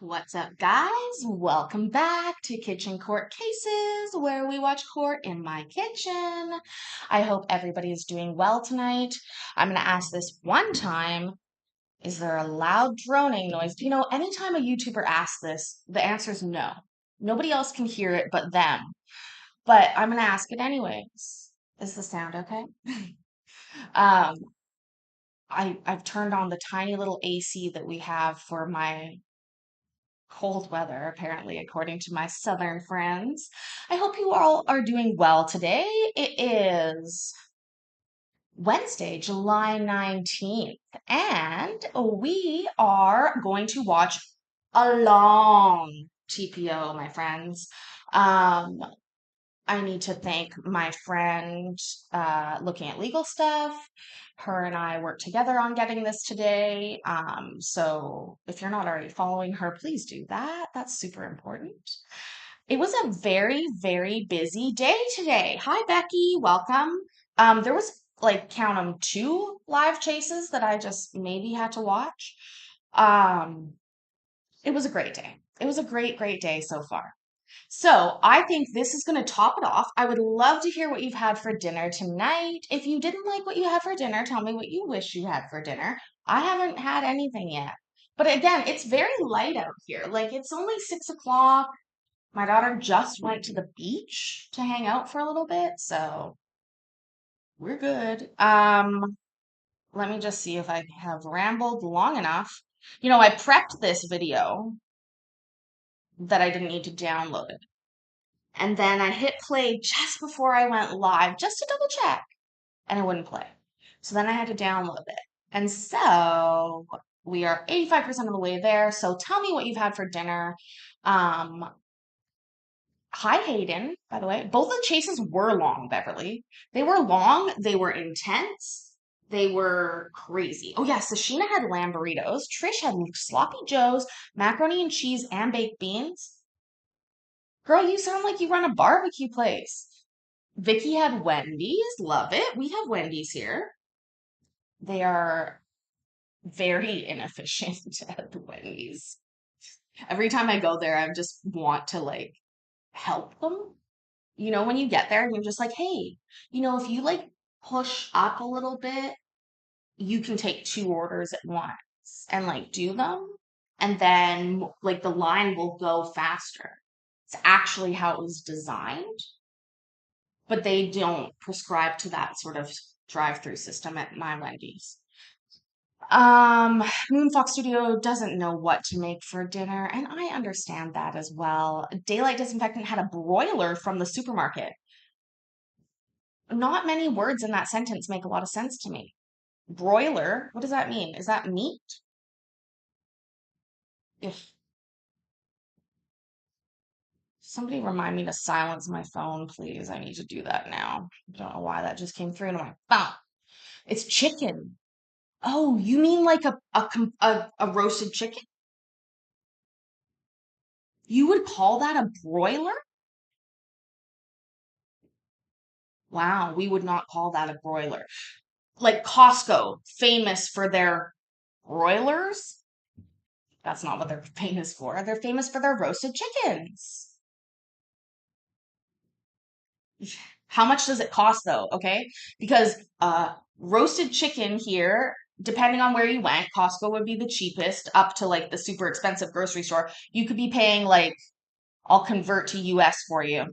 What's up, guys? Welcome back to Kitchen Court Cases, where we watch court in my kitchen. I hope everybody is doing well tonight. I'm going to ask this one time. Is there a loud droning noise? Anytime a YouTuber asks this, the answer is no. Nobody else can hear it but them. But I'm going to ask it anyways. Is the sound okay? Um, I've turned on the tiny little AC that we have for my cold weather, apparently, according to my southern friends. I hope you all are doing well today. It is Wednesday, July 19th, and we are going to watch a long TPO, my friends. Um, I need to thank my friend looking at legal stuff. Her and I worked together on getting this today. So if you're not already following her, please do that. That's super important. It was a very, very busy day today. Hi, Becky. Welcome. There was like count them two live chases that I just maybe had to watch. Um, it was a great day. It was a great, great day so far. So I think this is going to top it off. I would love to hear what you've had for dinner tonight. If you didn't like what you had for dinner, tell me what you wish you had for dinner. I haven't had anything yet. But again, it's very light out here. Like it's only 6 o'clock. My daughter just went to the beach to hang out for a little bit, so we're good. Let me just see if I have rambled long enough. I prepped this video that I didn't need to download it. And then I hit play just before I went live, just to double check, and it wouldn't play. So then I had to download it. And so we are 85% of the way there. So tell me what you've had for dinner. Um, Hi, Hayden, by the way. Both the chases were long, Beverly. They were long, they were intense, they were crazy. Oh, yeah, Sashina had lamb burritos. Trish had sloppy joes, macaroni and cheese, and baked beans. Girl, you sound like you run a barbecue place. Vicky had Wendy's. Love it. We have Wendy's here. They are very inefficient at the Wendy's. Every time I go there, I just want to like help them. When you get there and you're just like, hey, if you like push up a little bit, you can take two orders at once and like do them. And then like the line will go faster. It's actually how it was designed, but they don't prescribe to that sort of drive-through system at my Wendy's. Um, Moonfox Studio doesn't know what to make for dinner, and I understand that as well. Daylight Disinfectant had a broiler from the supermarket. Not many words in that sentence make a lot of sense to me. Broiler, what does that mean? Is that meat? If somebody remind me to silence my phone, please. I need to do that now. I don't know why that just came through into my phone. It's chicken. Oh, you mean like a roasted chicken? You would call that a broiler? Wow, we would not call that a broiler. Like Costco, famous for their broilers? That's not what they're famous for. They're famous for their roasted chickens. How much does it cost though? Okay. Because roasted chicken here, depending on where you went, Costco would be the cheapest, up to like the super expensive grocery store. You could be paying like, I'll convert to US for you,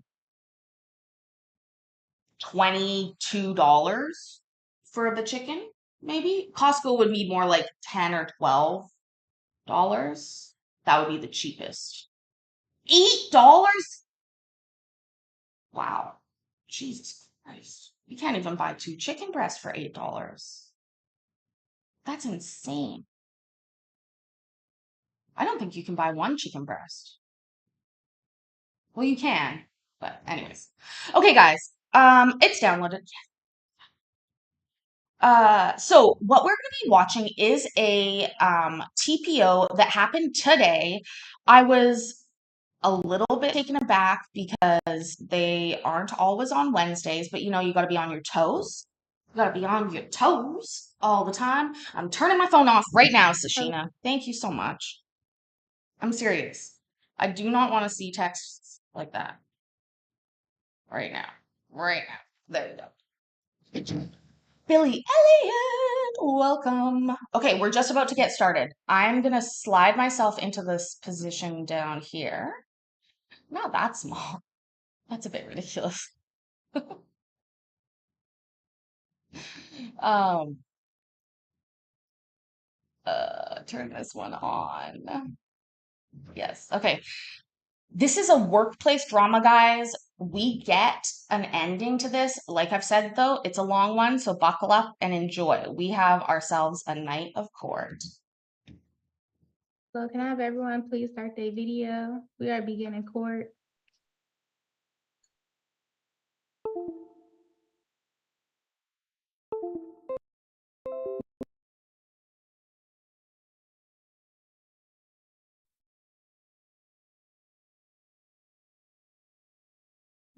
$22 for the chicken, maybe. Costco would be more like 10 or $12. That would be the cheapest. $8? Wow. Jesus Christ. You can't even buy two chicken breasts for $8. That's insane. I don't think you can buy one chicken breast. Well, you can, but anyways. Okay, guys. It's downloaded. So what we're going to be watching is a TPO that happened today. I was a little bit taken aback because they aren't always on Wednesdays, but you got to be on your toes. You got to be on your toes all the time. I'm turning my phone off right now, Sashina. Thank you so much. I'm serious. I do not want to see texts like that right now. Right now. There you go. Billy Elliot, welcome. Okay, we're just about to get started. I'm gonna slide myself into this position down here. Not that small. That's a bit ridiculous. Um, turn this one on. Yes. Okay. This is a workplace drama, guys. We get an ending to this. Like I've said, though, it's a long one, so buckle up and enjoy. We have ourselves a night of court. So can I have everyone please start their video? We are beginning court.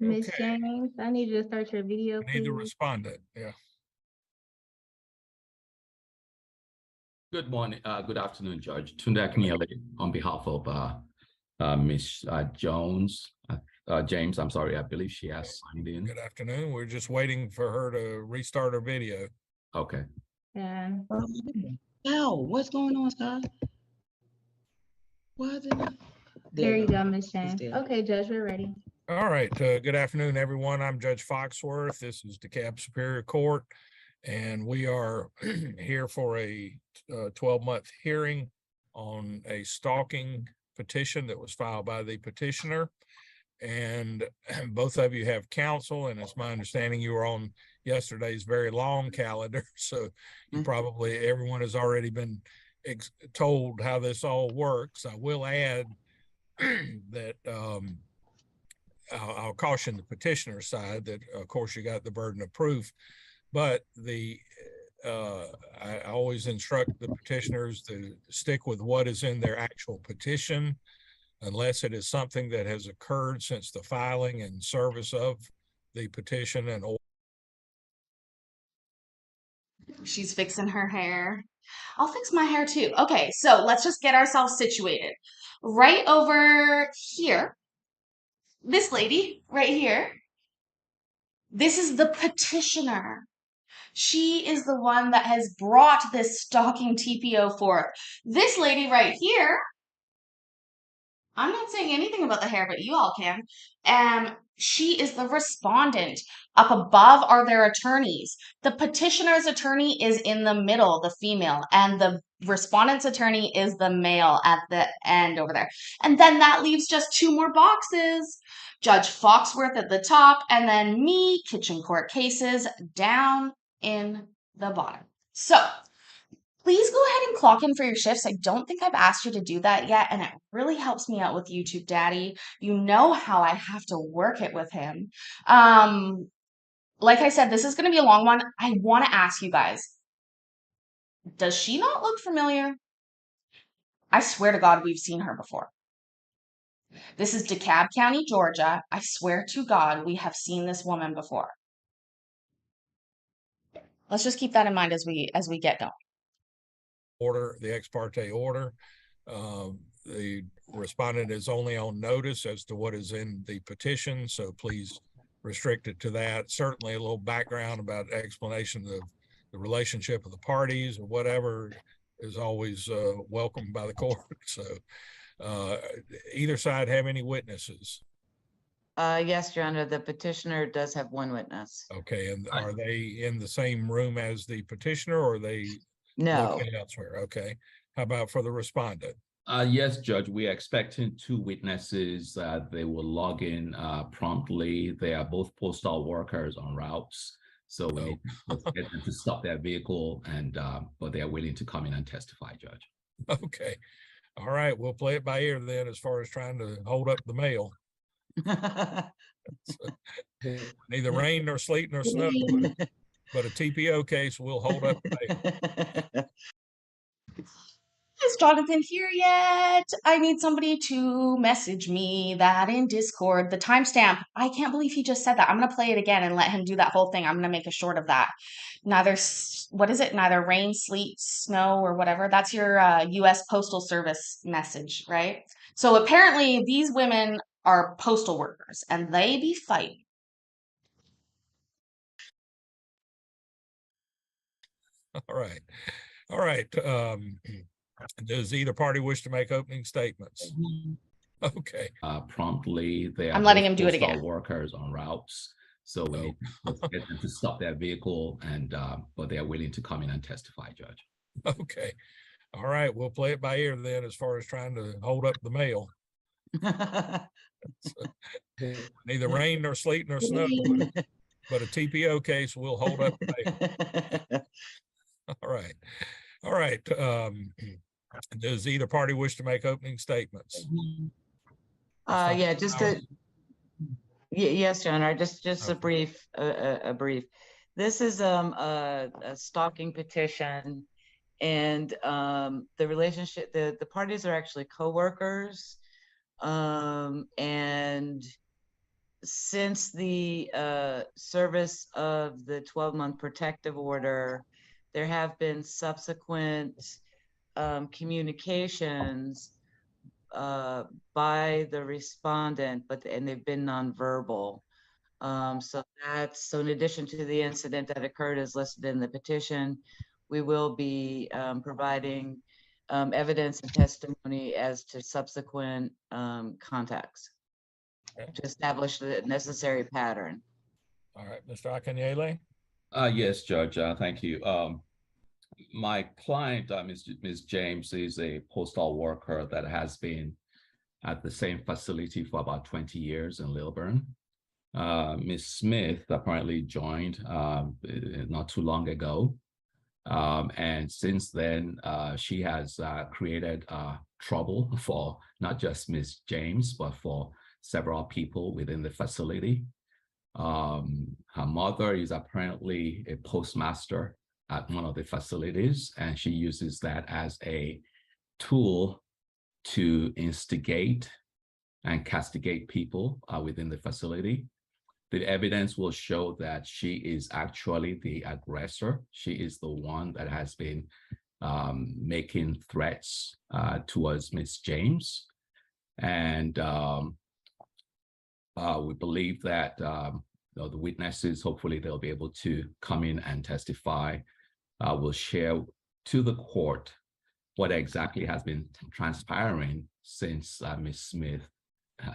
Miss Okay. James, I need you to start your video, I need the please. respondent. Yeah. Good morning, good afternoon, Judge. Tunde Akinyele on behalf of Ms. Jones, James, I'm sorry, I believe she has signed in. Good afternoon. We're just waiting for her to restart her video. Okay. And Ow, what's going on, Scott? Why is it not? there you go, Miss It's James. there. Okay, Judge, we're ready. All right. Good afternoon, everyone. I'm Judge Foxworth. This is DeKalb Superior Court, and we are here for a 12-month hearing on a stalking petition that was filed by the petitioner. And both of you have counsel, and it's my understanding you were on yesterday's very long calendar. So you probably, everyone has already been told how this all works. I will add that I'll caution the petitioner side that, of course, you got the burden of proof, but I always instruct the petitioners to stick with what is in their actual petition, unless it is something that has occurred since the filing and service of the petition and She's fixing her hair. I'll fix my hair too. Okay, so let's just get ourselves situated. Right over here, this lady right here, this is the petitioner. She is the one that has brought this stalking TPO forth. This lady right here, I'm not saying anything about the hair, but you all can. She is the respondent. Up above are their attorneys. The petitioner's attorney is in the middle, the female, and the respondent's attorney is the male at the end over there. And then that leaves just two more boxes. Judge Foxworth at the top, and then me, kitchen court cases, down in the bottom. So please go ahead and clock in for your shifts. I don't think I've asked you to do that yet, and it really helps me out with YouTube Daddy. You know how I have to work it with him. Like I said, this is going to be a long one. I want to ask you guys, does she not look familiar? I swear to God, we've seen her before. This is DeKalb County, Georgia. I swear to God, we have seen this woman before. Let's just keep that in mind as we get going. order, the ex parte order. The respondent is only on notice as to what is in the petition, so please restrict it to that. Certainly a little background about explanation of the relationship of the parties or whatever is always welcomed by the court. So either side have any witnesses? Yes, Your Honor, the petitioner does have one witness. Okay, and are they in the same room as the petitioner, or are they No, located elsewhere? Okay, how about for the respondent? Yes, Judge, we are expecting two witnesses. They will log in promptly. They are both postal workers on routes. So we need to get them to stop their vehicle, and but they are willing to come in and testify, Judge. Okay. All right, we'll play it by ear then as far as trying to hold up the mail. Neither rain nor sleet nor snow, but a TPO case will hold up the mail. Is Jonathan here yet? I need somebody to message me that in Discord. The timestamp. I can't believe he just said that. I'm going to play it again and let him do that whole thing. I'm going to make a short of that. What is it? Neither rain, sleet, snow, or whatever. That's your US Postal Service message, right? So apparently these women are postal workers and they be fighting. All right. All right. Does either party wish to make opening statements? Okay. Promptly, they are I'm letting both him do it postal again. workers on routes. So we need to get them to stop their vehicle and, but they are willing to come in and testify, Judge. Okay. All right. We'll play it by ear then as far as trying to hold up the mail. Neither rain nor sleet nor snow, but a TPO case will hold up the mail. All right. All right. Does either party wish to make opening statements? Yeah, just a, yes, John, or just Okay. a brief. This is a stalking petition, and the relationship, the parties are actually co-workers, and since the service of the 12-month protective order, there have been subsequent communications by the respondent, and they've been nonverbal. So in addition to the incident that occurred as listed in the petition, we will be providing evidence and testimony as to subsequent contacts to establish the necessary pattern. All right, Mr. Akanyele. Yes, Judge. Thank you. My client, Ms. James, is a postal worker that has been at the same facility for about 20 years in Lilburn. Ms. Smith apparently joined not too long ago. And since then, she has created trouble for not just Ms. James, but for several people within the facility. Her mother is apparently a postmaster at one of the facilities, and she uses that as a tool to instigate and castigate people within the facility. The evidence will show that she is actually the aggressor. She is the one that has been making threats towards Ms. James. And we believe that the witnesses, hopefully they'll be able to come in and testify. Will share to the court what exactly has been transpiring since Ms. Smith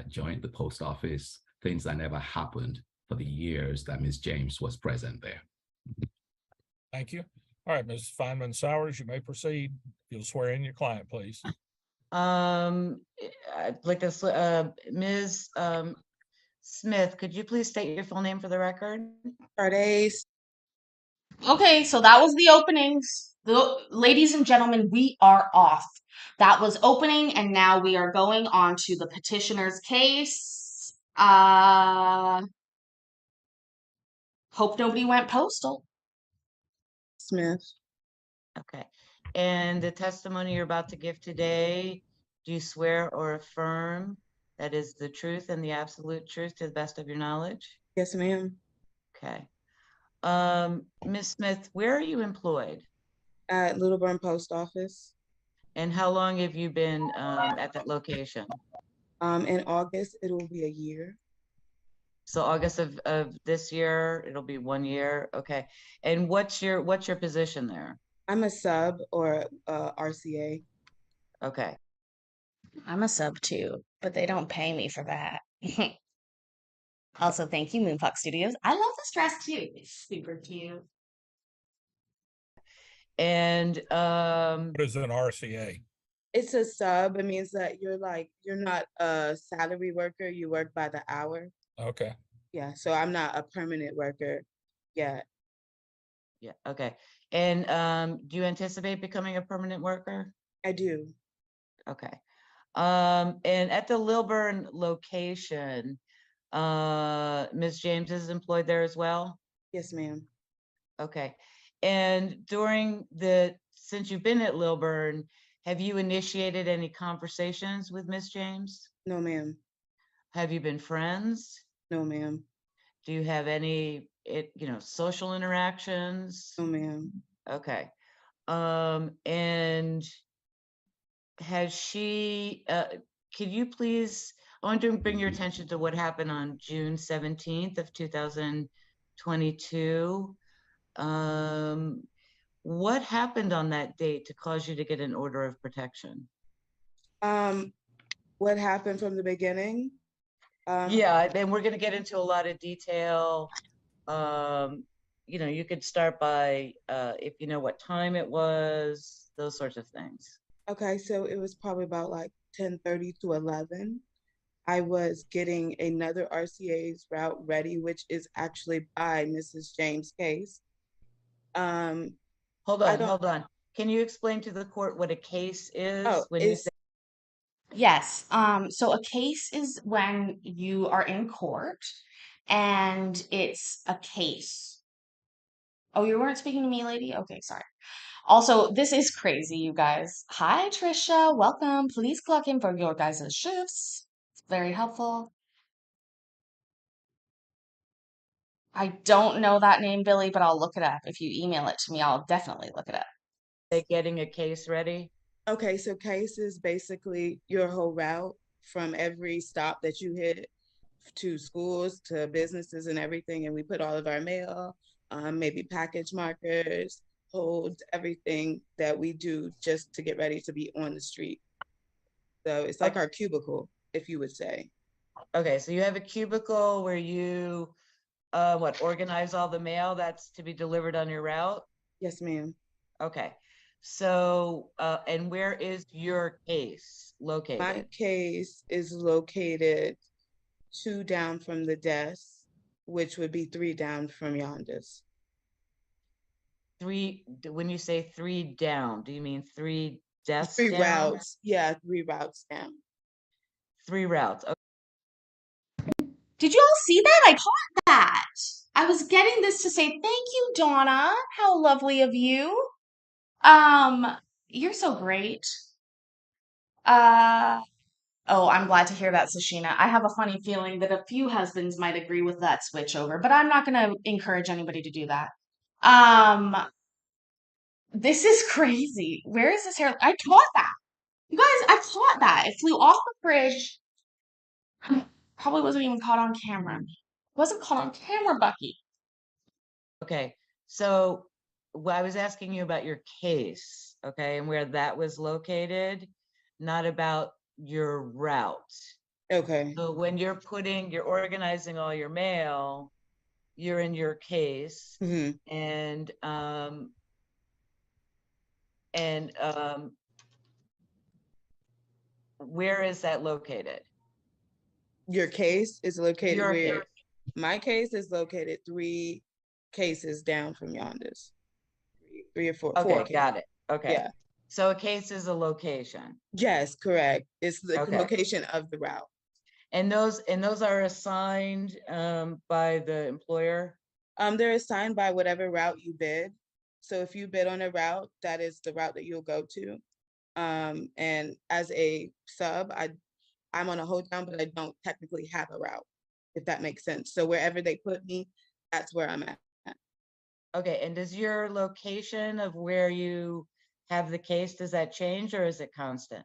joined the post office, things that never happened for the years that Ms. James was present there. Thank you. All right, Ms. Feynman Sowers, you may proceed. You'll swear in your client, please. I'd like to, Ms. Smith, could you please state your full name for the record? Pardes. Okay, so that was the openings. Ladies and gentlemen, we are off. That was opening, and now we are going on to the petitioner's case. Hope nobody went postal. Smith. Okay. And the testimony you're about to give today, do you swear or affirm that is the truth and the absolute truth to the best of your knowledge? Yes, ma'am. Okay. Ms. Smith, where are you employed? At Littleburn Post Office. And how long have you been at that location? In August, it will be a year. So August of this year, it'll be 1 year. Okay. And what's your position there? I'm a sub or RCA. Okay. I'm a sub too, but they don't pay me for that. Also, thank you, Moonfox Studios. I love this dress too. It's super cute. And What is an RCA? It's a sub. It means that you're not a salary worker. You work by the hour. Okay. Yeah. So I'm not a permanent worker yet. yeah, okay. And do you anticipate becoming a permanent worker? I do. Okay. And at the Lilburn location, Ms. James is employed there as well? Yes, ma'am. Okay. And since you've been at Lilburn, Have you initiated any conversations with Miss James? No, ma'am. Have you been friends? No, ma'am. Do you have any, social interactions? No, ma'am. Okay. And has she, could you please, I want to bring your attention to what happened on June 17th of 2022. What happened on that date to cause you to get an order of protection? What happened from the beginning? Yeah, and we're gonna get into a lot of detail. You could start by, if you know what time it was, those sorts of things. Okay, so it was probably about like 10:30 to 11. I was getting another RCA's route ready, which is actually by Mrs. James' case. Hold I on, don't. hold on. Can you explain to the court what a case is Oh, when you say? Yes. So a case is when you are in court and it's a case. Oh, you weren't speaking to me, lady? Okay, sorry. Also, this is crazy, you guys. Hi, Trisha. Welcome. Please clock in for your guys' shifts. It's very helpful. I don't know that name, Billy, but I'll look it up. If you email it to me, I'll definitely look it up. They getting a case ready? Okay, so case is basically your whole route from every stop that you hit to schools to businesses and everything. And we put all of our mail, maybe package markers, holds, everything that we do just to get ready to be on the street. So it's like our cubicle, if you would say. Okay, so you have a cubicle where you, organize all the mail that's to be delivered on your route? Yes, ma'am. Okay, so, and where is your case My located? case is located 2 down from the desk, which would be 3 down from Yonda's. When you say 3 down, do you mean 3 desks 3 down? routes. Yeah, 3 routes down. 3 routes, Did you all see that? I caught that. I was getting this to say thank you, Donna. How lovely of you. You're so great. Uh, oh, I'm glad to hear that, Sashina. I have a funny feeling that a few husbands might agree with that switch over, but I'm not going to encourage anybody to do that. Um, this is crazy. Where is this hair? I caught that. You guys, I caught that. It flew off the fridge. Probably wasn't even caught on camera. Wasn't caught on camera, Bucky. okay. So I was asking you about your case, okay, and where that was located, not about your route. Okay. So when you're organizing all your mail, you're in your case, Hmm. and where is that located? Your case is located Your where? case. My case is located 3 cases down from Yonda's. 3 or 4. 4 Okay, cases. got it. Okay. Yeah. So a case is a location. Yes, correct. It's the Okay. location of the route. And those are assigned by the employer? They're assigned by whatever route you bid. So if you bid on a route, that is the route that you'll go to. And as a sub, I'm on a hold down, but I don't technically have a route, if that makes sense. So wherever they put me, that's where I'm at. Okay, and does your location of where you have the case, does that change or is it constant?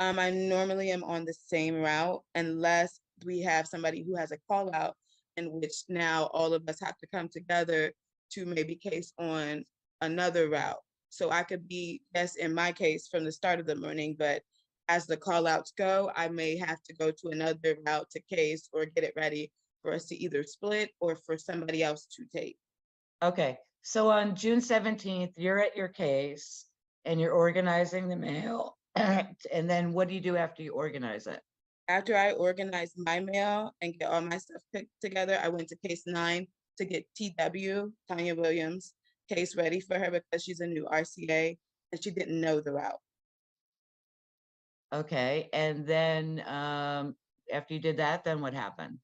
I normally am on the same route unless we have somebody who has a call out in which now all of us have to come together to maybe case on another route. So I could be, yes, in my case from the start of the morning, but as the call outs go, I may have to go to another route to case or get it ready for us to either split or for somebody else to take. Okay, so on June 17th, you're at your case and you're organizing the mail. And then what do you do after you organize it? After I organized my mail and get all my stuff picked together, I went to case 9 to get TW, Tanya Williams, case ready for her because she's a new RCA and she didn't know the route. Okay, and then after you did that, then what happened?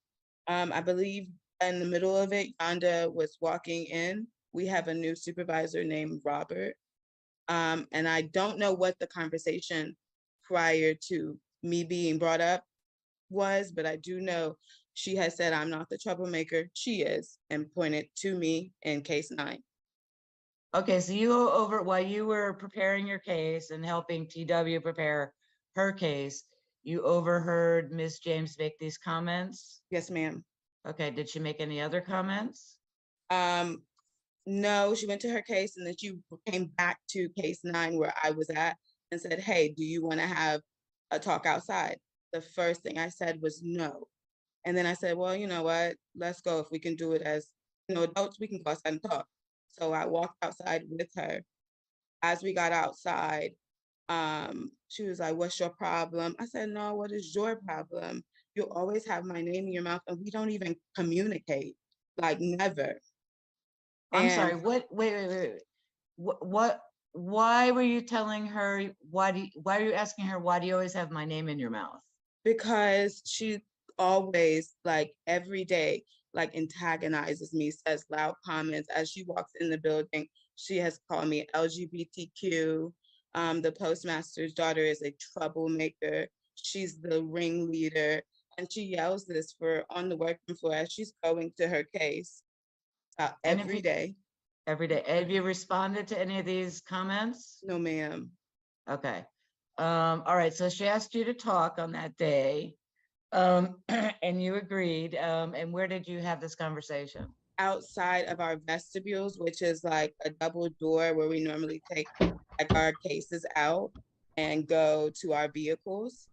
I believe in the middle of it, Yonda was walking in. We have a new supervisor named Robert. And I don't know what the conversation prior to me being brought up was, but I do know she has said I'm not the troublemaker. She is, and pointed to me in case 9. Okay, so while you were preparing your case and helping TW prepare her case, you overheard Ms. James make these comments? Yes, ma'am. Okay, did she make any other comments? No, she went to her case and then she came back to case 9 where I was at and said, hey, do you want to have a talk outside? The first thing I said was no. And then I said, well, you know what? Let's go. If we can do it as, adults, we can go outside and talk. So I walked outside with her. As we got outside, she was like, what's your problem? I said, no, what is your problem? You'll always have my name in your mouth and we don't even communicate, like never. I'm And sorry, wait. Why were you telling her, why are you asking her, why do you always have my name in your mouth? because she always, like every day, like antagonizes me, says loud comments as she walks in the building. She has called me LGBTQ. The postmaster's daughter is a troublemaker. She's the ringleader, and she yells this on the working floor as she's going to her case every day. Every day. Have you responded to any of these comments? No, ma'am. Okay. All right. So she asked you to talk on that day, and you agreed. And where did you have this conversation? Outside of our vestibules, which is like a double door where we normally take like our cases out and go to our vehicles.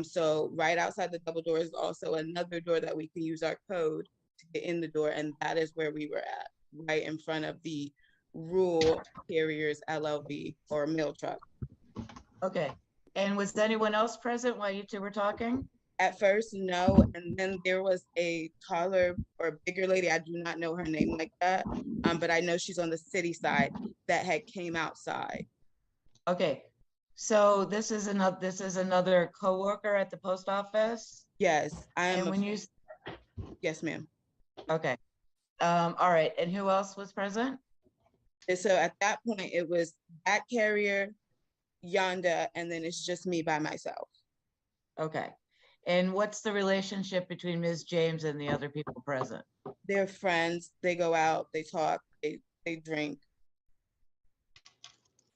So right outside the double door is also another door that we can use our code to get in the door, and that is where we were at, right in front of the Rural Carriers LLV or mail truck. Okay. And was anyone else present while you two were talking? At first, no, and then there was a taller or bigger lady. I do not know her name like that, but I know she's on the city side that had came outside. Okay. So this is another coworker at the post office. Yes, I am. And when you, Yes, ma'am. okay. All right. And who else was present? And so at that point, it was that carrier, Yonda, and then it's just me by myself. Okay. And what's the relationship between Ms. James and the other people present? They're friends. They go out, they talk, they drink.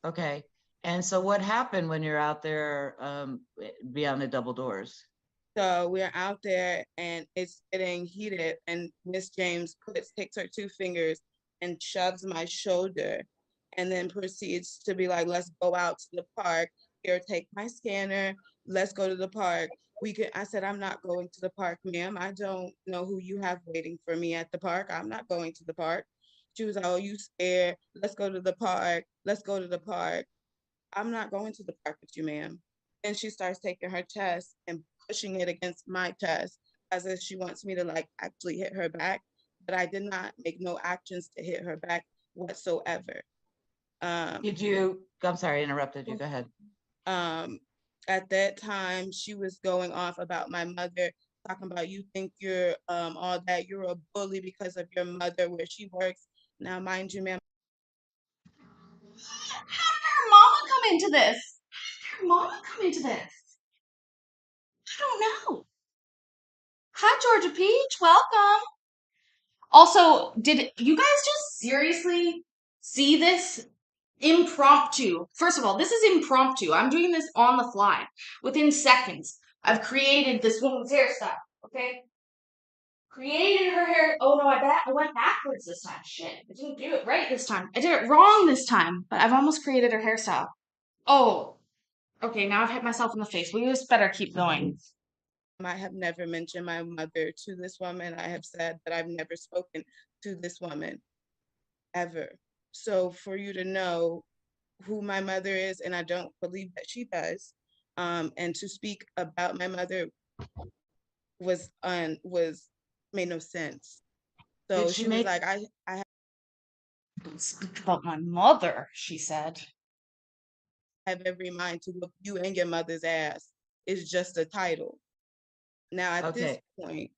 Okay. And so what happened when you're out there beyond the double doors? So we're out there and it's getting heated, and Miss James takes her 2 fingers and shoves my shoulder and then proceeds to be like, let's go out to the park. Here, take my scanner. Let's go to the park. I said, I'm not going to the park, ma'am. I don't know who you have waiting for me at the park. I'm not going to the park. She was like, oh, you scared? Let's go to the park. Let's go to the park. I'm not going to the park with you, ma'am. And she starts taking her chest and pushing it against my chest as if she wants me to like actually hit her back. But I did not make no actions to hit her back whatsoever. I'm sorry, I interrupted you. Go ahead. At that time, she was going off about my mother, talking about, you think you're all that, you're a bully because of your mother, where she works. Now, mind you, ma'am. How did her mama come into this? How did her mama come into this? I don't know. Hi, Georgia Peach. Welcome. Also, did you guys just seriously see this impromptu? First of all, this is impromptu. I'm doing this on the fly. Within seconds, I've created this woman's hairstyle, okay? Created her hair. Oh no, I went backwards this time. Shit, I didn't do it right this time. I did it wrong this time, but I've almost created her hairstyle. Oh, okay, now I've hit myself in the face. We just better keep going. I have never mentioned my mother to this woman. I have said that I've never spoken to this woman ever. So for you to know who my mother is, and I don't believe that she does, and to speak about my mother made no sense. So she was like, I Don't speak about my mother, she said. have every mind to whoop you and your mother's ass. It's just a title. Now at this point,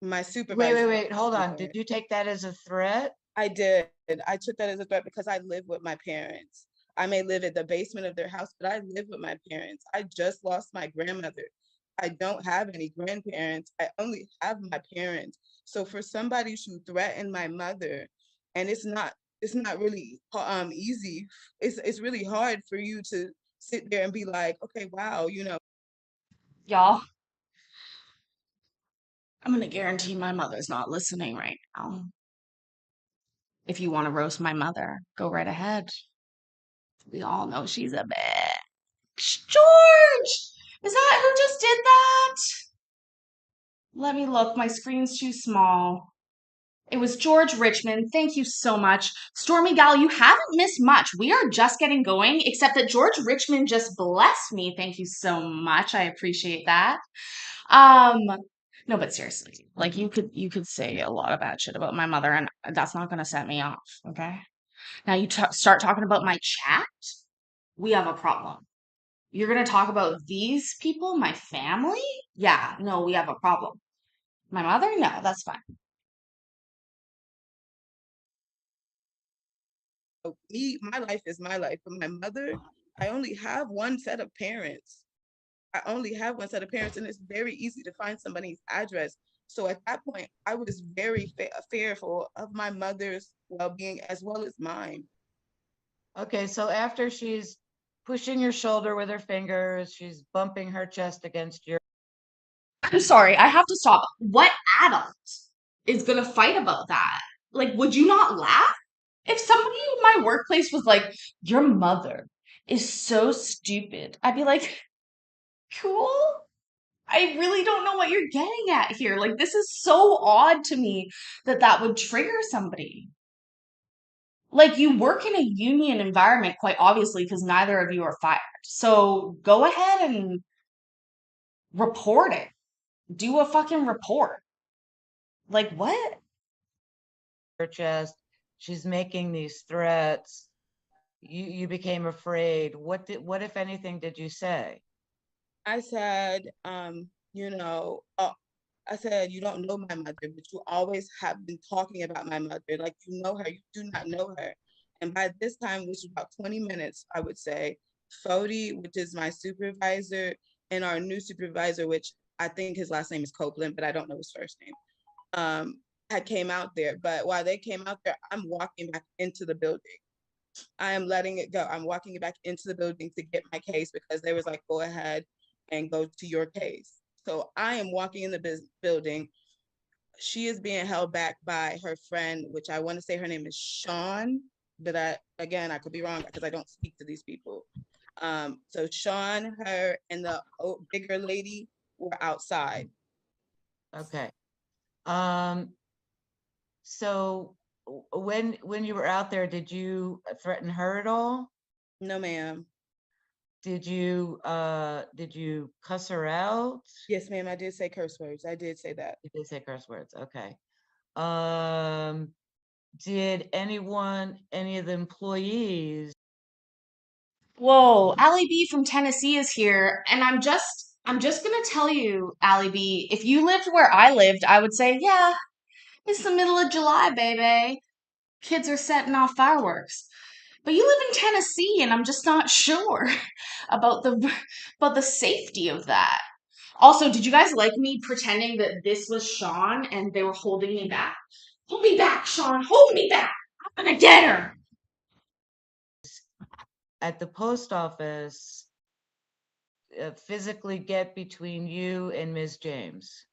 my supervisor. Wait, hold on. Did you take that as a threat? I did. I took that as a threat because I live with my parents. I may live at the basement of their house, but I live with my parents. I just lost my grandmother. I don't have any grandparents. I only have my parents. So for somebody to threaten my mother, and it's not really easy. It's really hard for you to sit there and be like, okay, wow, Y'all, I'm gonna guarantee my mother's not listening right now. If you want to roast my mother, go right ahead. We all know she's a bitch. George! Is that who just did that? Let me look. My screen's too small. It was George Richmond. Thank you so much. Stormy Gal, you haven't missed much. We are just getting going, except that George Richmond just blessed me. Thank you so much. I appreciate that. Um, no, but seriously, like you could say a lot of bad shit about my mother, and that's not gonna set me off, okay? Now you start talking about my chat, we have a problem. You're gonna talk about these people, my family? Yeah, no, we have a problem. My mother? No, that's fine. my life is my life, but my mother, I only have one set of parents. I only have one set of parents, and it's very easy to find somebody's address. So at that point, I was very fearful of my mother's well-being as well as mine. Okay, so after she's pushing your shoulder with her fingers, she's bumping her chest against your. I'm sorry, I have to stop. What adult is gonna fight about that? Like, would you not laugh? If somebody in my workplace was like, your mother is so stupid, I'd be like, cool. I really don't know what you're getting at here. Like, this is so odd to me that that would trigger somebody. Like, you work in a union environment, quite obviously, because neither of you are fired. So go ahead and report it. Do a fucking report. Like, what? Her chest. She's making these threats. You became afraid. What if anything did you say? I said, I said, you don't know my mother, but you always have been talking about my mother. Like, you know her, you do not know her. And by this time, which was about 20 minutes, I would say, Fody, which is my supervisor, and our new supervisor, which I think his last name is Copeland, but I don't know his first name, had came out there. But while they came out there, I'm walking back into the building. I am letting it go. I'm walking back into the building to get my case because they was like, go ahead and go to your case. So I am walking in the building. She is being held back by her friend, which I want to say her name is Sean, but I could be wrong because I don't speak to these people. So Sean, her, and the bigger lady were outside. Okay. So when you were out there, did you threaten her at all? No, ma'am. Did you cuss her out? Yes, ma'am. I did say curse words. I did say that. You did say curse words. Okay. Did any of the employees? Whoa, Allie B from Tennessee is here, and I'm just gonna tell you, Allie B, if you lived where I lived, I would say, yeah, it's the middle of July, baby. Kids are setting off fireworks. But you live in Tennessee, and I'm just not sure about the safety of that. Also, did you guys like me pretending that this was Sean and they were holding me back? Hold me back, Sean. Hold me back. I'm gonna get her. At the post office physically get between you and Ms. James?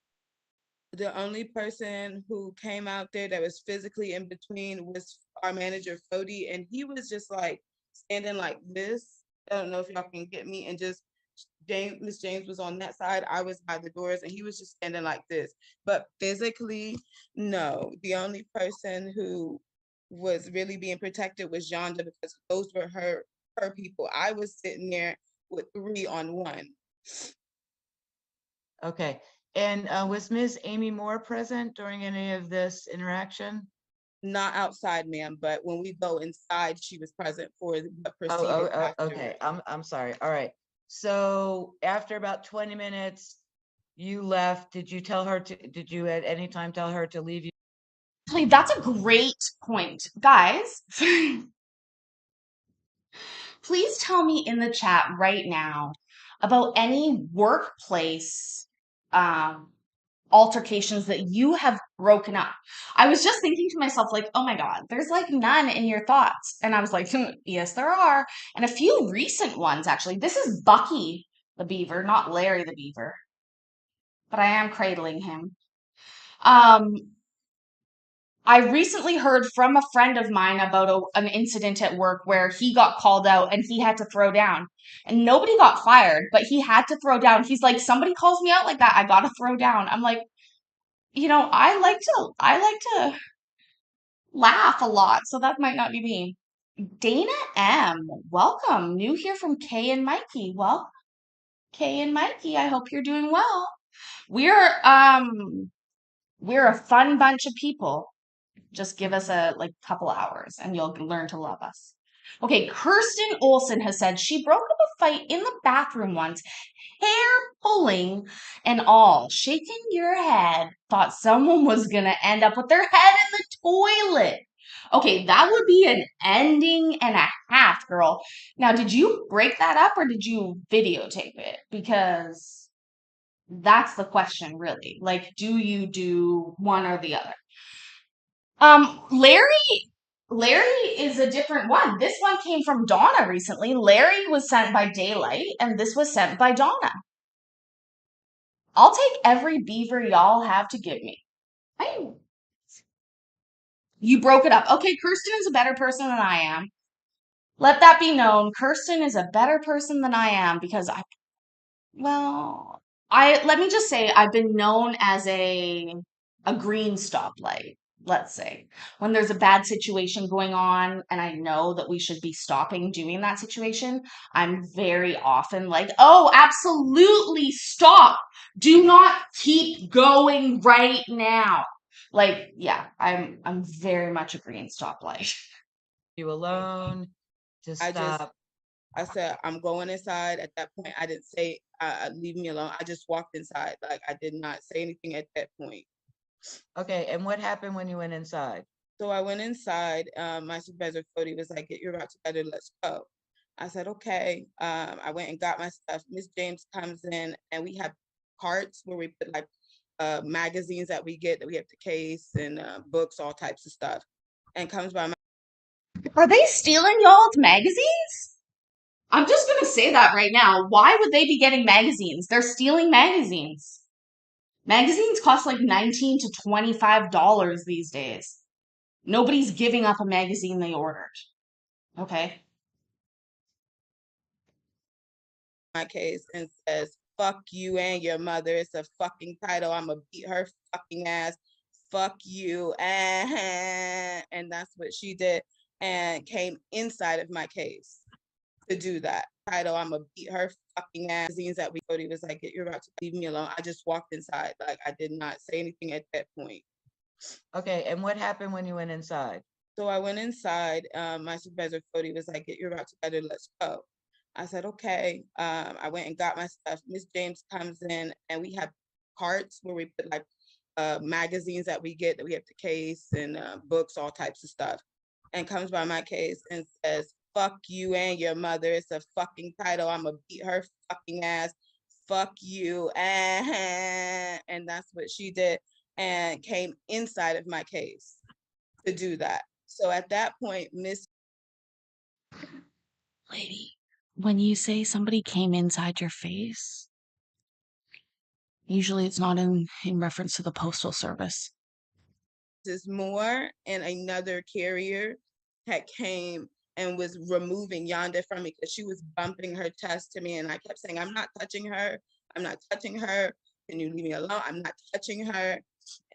The only person who came out there that was physically in between was our manager, Fody, and he was just like standing like this. I don't know if y'all can get me, and just Miss James was on that side. I was by the doors, and he was just standing like this. But physically, no. The only person who was really being protected was Yonda because those were her people. I was sitting there with 3 on 1. Okay. And was Ms. Amy Moore present during any of this interaction? Not outside, ma'am, but when we go inside, she was present for what proceeded Okay. afterwards. I'm sorry. All right. So after about 20 minutes, you left. Did you at any time tell her to leave you? Actually, that's a great point. Guys, Please tell me in the chat right now about any workplace altercations that you have broken up. I was just thinking to myself, like, oh my God, there's like none in your thoughts. And I was like, yes, there are. And a few recent ones, actually. This is Bucky the Beaver, not Larry the Beaver. But I am cradling him. I recently heard from a friend of mine about an incident at work where he got called out and he had to throw down. And nobody got fired, but he had to throw down. He's like, somebody calls me out like that, I gotta throw down. I'm like, I like to laugh a lot, so that might not be me. Dana M, welcome. New here from Kay and Mikey. Well, Kay and Mikey, I hope you're doing well. We're a fun bunch of people. Just give us a couple hours and you'll learn to love us. Okay, Kirsten Olson has said she broke up a fight in the bathroom once, hair pulling and all, shaking your head, thought someone was gonna end up with their head in the toilet. Okay, that would be an ending and a half, girl. Now, did you break that up or did you videotape it? Because that's the question, really. Like, do you do one or the other? Larry is a different one. This one came from Donna recently. Larry was sent by Daylight, and this was sent by Donna. I'll take every beaver y'all have to give me. You broke it up. Okay, Kirsten is a better person than I am. Let that be known. Kirsten is a better person than I am because let me just say I've been known as a green stoplight, let's say. When there's a bad situation going on and I know that we should be stopping doing that situation, I'm very often like, "Oh, absolutely stop. Do not keep going right now." Like, yeah, I'm very much a green stoplight. You alone to stop. I said, I'm going inside. At that point, I didn't say, leave me alone. I just walked inside. Like, I did not say anything at that point. Okay, and what happened when you went inside? So I went inside. My supervisor, Cody, was like, get your route together. Let's go. I said, okay. I went and got my stuff. Miss James comes in and we have carts where we put like magazines that we get that we have to case and books, all types of stuff. And comes by my. Are they stealing y'all's magazines? I'm just going to say that right now. Why would they be getting magazines? They're stealing magazines. Magazines cost like $19 to $25 these days. Nobody's giving up a magazine they ordered. Okay. My case and says, fuck you and your mother. It's a fucking title. I'm gonna beat her fucking ass. Fuck you. And that's what she did and came inside of my case to do that. Title, I'm gonna beat her fucking ass. Scenes that Cody was like, get your route to leave me alone. I just walked inside. Like, I did not say anything at that point. Okay, and what happened when you went inside? So I went inside. My supervisor, Cody, was like, get your route together. Let's go. I said, okay. I went and got my stuff. Miss James comes in and we have carts where we put like magazines that we get that we have to case and books, all types of stuff. And comes by my case and says, fuck you and your mother. It's a fucking title. I'm gonna beat her fucking ass. Fuck you. And that's what she did and came inside of my case to do that. So at that point, Miss Lady, when you say somebody came inside your face, usually it's not in reference to the postal service. is more and another carrier had came and was removing Yonda from me because she was bumping her chest to me. And I kept saying, I'm not touching her. I'm not touching her. Can you leave me alone? I'm not touching her.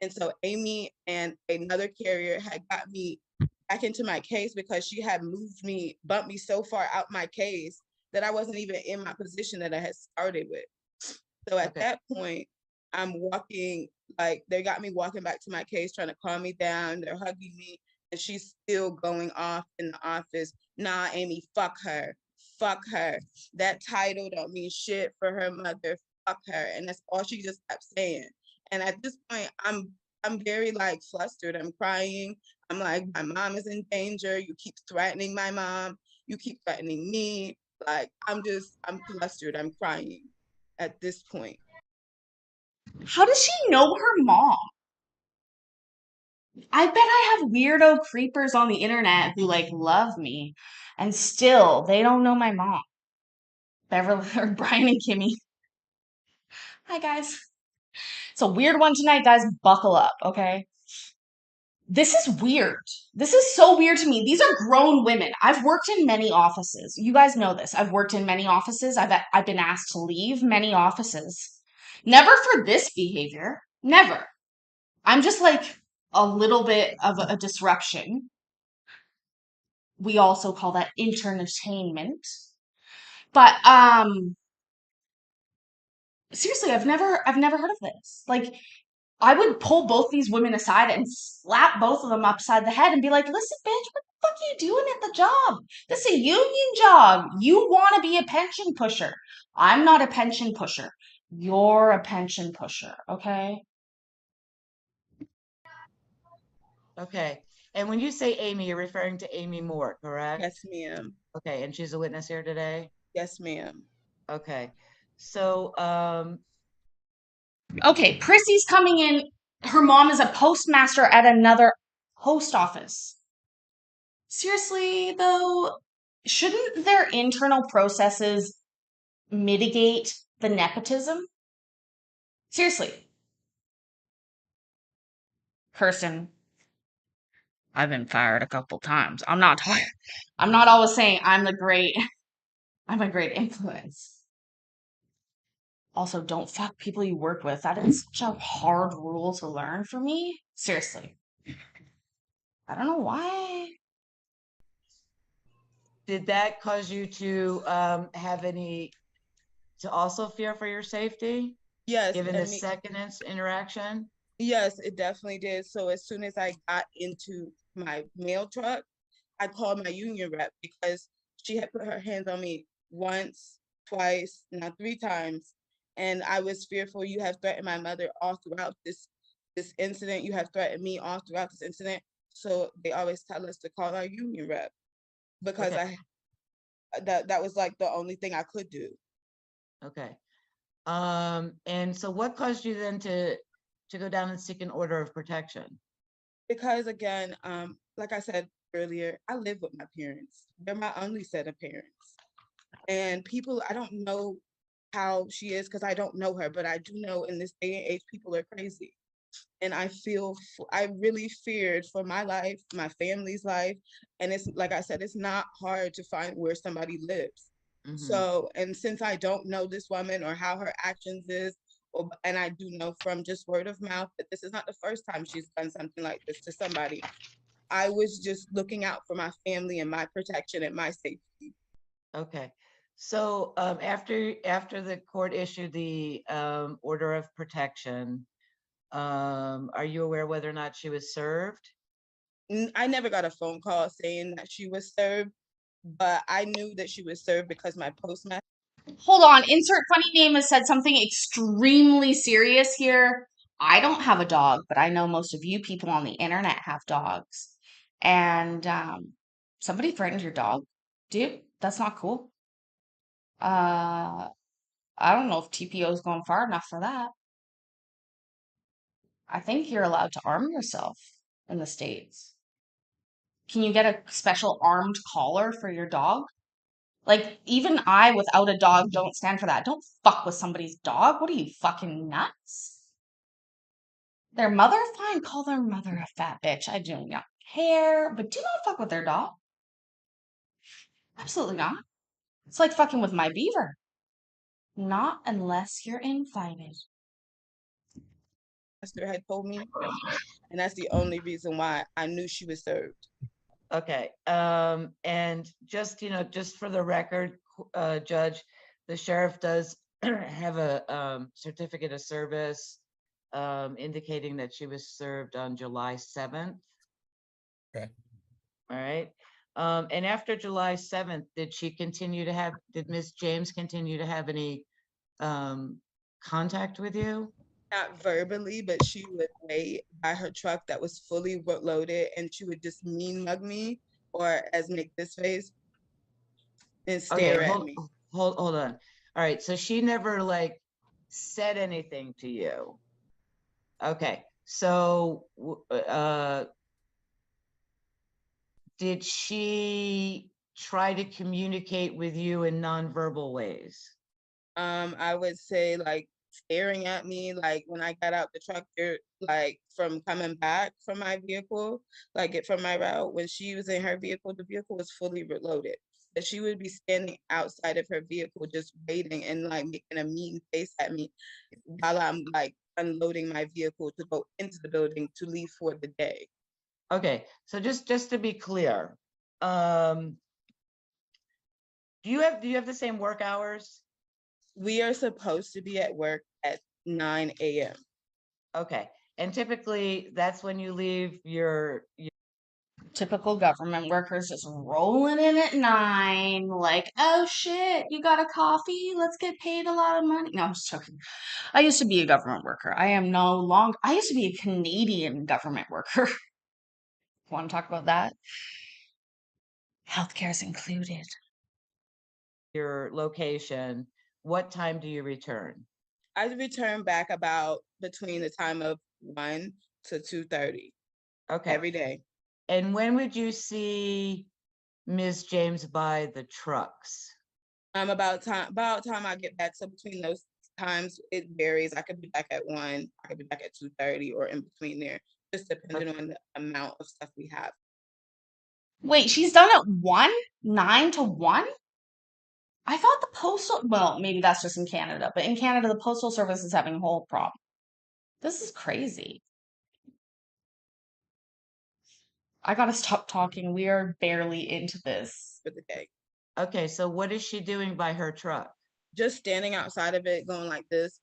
And so Amy and another carrier had got me back into my case because she had bumped me so far out my case that I wasn't even in my position that I had started with. So at that point, I'm walking, like they got me walking back to my case, trying to calm me down. They're hugging me, and she's still going off in the office. Nah, Amy, fuck her. Fuck her. That title don't mean shit for her mother. Fuck her. And that's all she just kept saying. And at this point, I'm very like flustered. I'm crying. I'm like, my mom is in danger. You keep threatening my mom. You keep threatening me. Like, I'm flustered. I'm crying at this point. How does she know her mom? I bet I have weirdo creepers on the internet who like love me and still they don't know my mom. Beverly or Brian and Kimmy. Hi guys. It's a weird one tonight, guys. Buckle up, okay? This is weird. This is so weird to me. These are grown women. I've worked in many offices. You guys know this. I've worked in many offices. I've been asked to leave many offices. Never for this behavior. Never. I'm just like a little bit of a disruption. We also call that entertainment. But seriously, I've never heard of this. Like I would pull both these women aside and slap both of them upside the head and be like, listen, bitch, what the fuck are you doing at the job? This is a union job. You want to be a pension pusher. I'm not a pension pusher. You're a pension pusher, okay? Okay. And when you say Amy, you're referring to Amy Moore, correct? Yes, ma'am. Okay. And she's a witness here today? Yes, ma'am. Okay. So, Okay, Prissy's coming in. Her mom is a postmaster at another post office. Seriously, though, shouldn't their internal processes mitigate the nepotism? Seriously. Kirsten, I've been fired a couple times. I'm not always saying I'm a great influence. Also, don't fuck people you work with. That is such a hard rule to learn for me. Seriously. I don't know why. did that cause you to to also fear for your safety, Yes, given the second interaction? yes, it definitely did. So as soon as I got into my mail truck, I called my union rep because she had put her hands on me once, twice, now 3 times. And I was fearful. You have threatened my mother all throughout this incident. You have threatened me all throughout this incident. So they always tell us to call our union rep because Okay. that was like the only thing I could do. Okay. And so what caused you then to go down and seek an order of protection? Because again, like I said earlier, I live with my parents. They're my only set of parents. And people, I don't know how she is because I don't know her, but I do know in this day and age, people are crazy. And I really feared for my life, my family's life. And it's like I said, it's not hard to find where somebody lives. So, and since I don't know this woman or how her actions is, and I do know from just word of mouth that this is not the first time she's done something like this to somebody, I was just looking out for my family and my protection and my safety. Okay. So after the court issued the order of protection, are you aware whether or not she was served? I never got a phone call saying that she was served, but I knew that she was served because my postmaster. Hold on. Insert funny name has said something extremely serious here. I don't have a dog, but I know most of you people on the internet have dogs. And somebody threatened your dog. Dude, that's not cool. I don't know if TPO is going far enough for that. I think you're allowed to arm yourself in the States. Can you get a special armed collar for your dog? Like, even I, without a dog, don't stand for that. Don't fuck with somebody's dog. What are you, fucking nuts? Their mother? Fine, call their mother a fat bitch. I do not care, but do not fuck with their dog. Absolutely not. It's like fucking with my beaver. Not unless you're invited. Had told me, and that's the only reason why I knew she was served. Okay. And just, just for the record, Judge, the sheriff does have a certificate of service indicating that she was served on July 7th. Okay. All right. And after July 7th, did Ms. James continue to have any contact with you? Not verbally, but she would wait by her truck that was fully loaded and she would just mean mug me or as make this face. and Okay, stare at me. hold on. All right, so she never like said anything to you. Okay, so did she try to communicate with you in nonverbal ways? I would say like staring at me, like when I got out the truck, like from coming back from my vehicle, from my route, when she was in her vehicle, the vehicle was fully reloaded. But she would be standing outside of her vehicle just waiting and like making a mean face at me while I'm like unloading my vehicle to go into the building to leave for the day. Okay, so just to be clear, do you have the same work hours? We are supposed to be at work at 9 a.m. Okay, and typically that's when you leave your Typical government workers just rolling in at 9, like, oh shit, you got a coffee? Let's get paid a lot of money. No, I'm just joking. I used to be a government worker. I am no longer, I used to be a Canadian government worker. Want to talk about that? Healthcare is included. your location. What time do you return? I return back about between the time of 1 to 2:30 Okay, every day. and when would you see Ms. James by the trucks? About time I get back. So between those times, it varies. I could be back at 1, I could be back at 2:30, or in between there, just depending on the amount of stuff we have. Wait, she's done it 1? 9 to 1? I thought the postal, well, maybe that's just in Canada, but in Canada, the postal service is having a whole problem. This is crazy. I gotta stop talking. We are barely into this. For the day. Okay, so what is she doing by her truck? Just standing outside of it, going like this.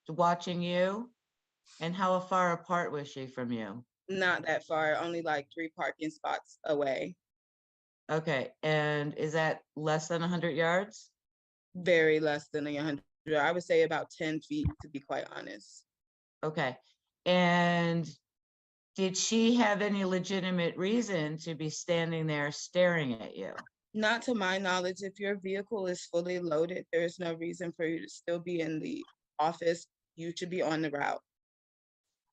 Watching you? And how far apart was she from you? Not that far, only like 3 parking spots away. Okay, and is that less than 100 yards? Very less than 100. I would say about 10 feet, to be quite honest. Okay, and did she have any legitimate reason to be standing there staring at you? Not to my knowledge. If your vehicle is fully loaded, there is no reason for you to still be in the office. You should be on the route.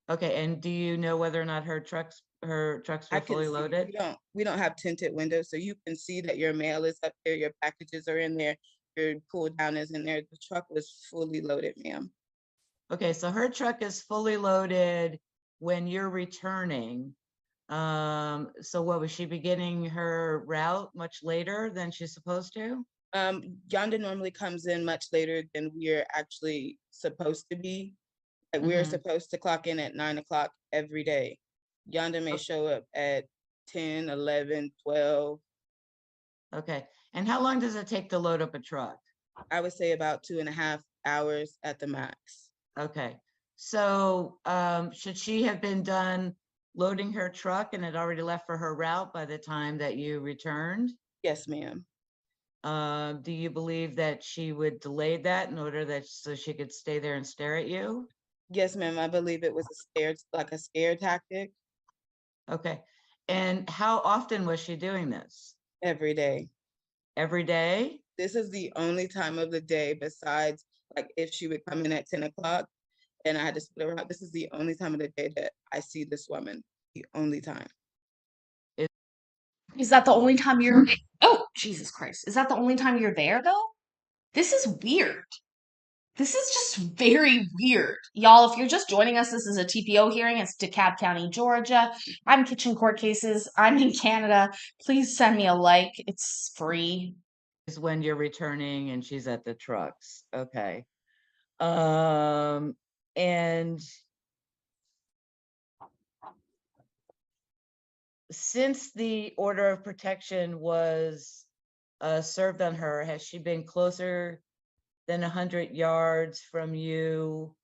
Okay, and do you know whether or not her trucks I were can fully see, loaded? we don't have tinted windows, so you can see that your mail is up there, your packages are in there, your pull down is in there. The truck was fully loaded, ma'am. Okay, so her truck is fully loaded when you're returning. So what, was she beginning her route much later than she's supposed to? Yonda normally comes in much later than we're actually supposed to be. Like we're supposed to clock in at 9 o'clock every day. Yonda may show up at 10, 11, 12. Okay, and how long does it take to load up a truck? I would say about 2.5 hours at the max. Okay, so should she have been done loading her truck and had already left for her route by the time that you returned? Yes, ma'am. Do you believe that she would delay that in order that so she could stay there and stare at you? Yes, ma'am. I believe it was a scare tactic Okay, and how often was she doing this? every day. Every day? This is the only time of the day besides like if she would come in at 10 o'clock and I had to split her out. This is the only time of the day that I see this woman. The only time. Is that the only time you're, oh, Jesus Christ. Is that the only time you're there though? This is weird. This is just very weird. Y'all, if you're just joining us, this is a TPO hearing. It's DeKalb County, Georgia. I'm Kitchen Court Cases. I'm in Canada. Please send me a like. It's free. Is when you're returning and she's at the trucks. Okay. And since the order of protection was served on her, has she been closer than 100 yards from you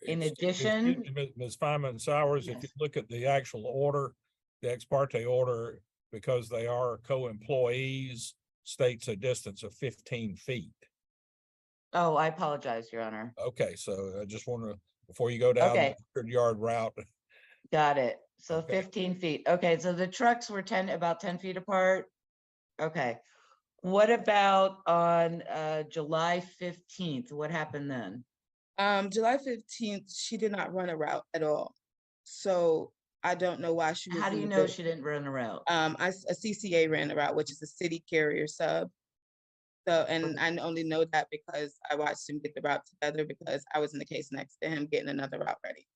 in addition? Ms. Feynman Sowers, if you Yes. look at the actual order, the ex parte order, because they are co-employees, states a distance of 15 feet. Oh, I apologize, Your Honor. Okay, so I just want to, before you go down Okay. the 100-yard route, Got it. So Okay. 15 feet. Okay, so the trucks were about 10 feet apart. Okay. What about on July 15th? What happened then? July 15th, she did not run a route at all. So I don't know why she was How do in you the know building. she didn't run a route? A CCA ran the route, which is a city carrier sub. So, and I only know that because I watched him get the route together because I was in the case next to him getting another route ready.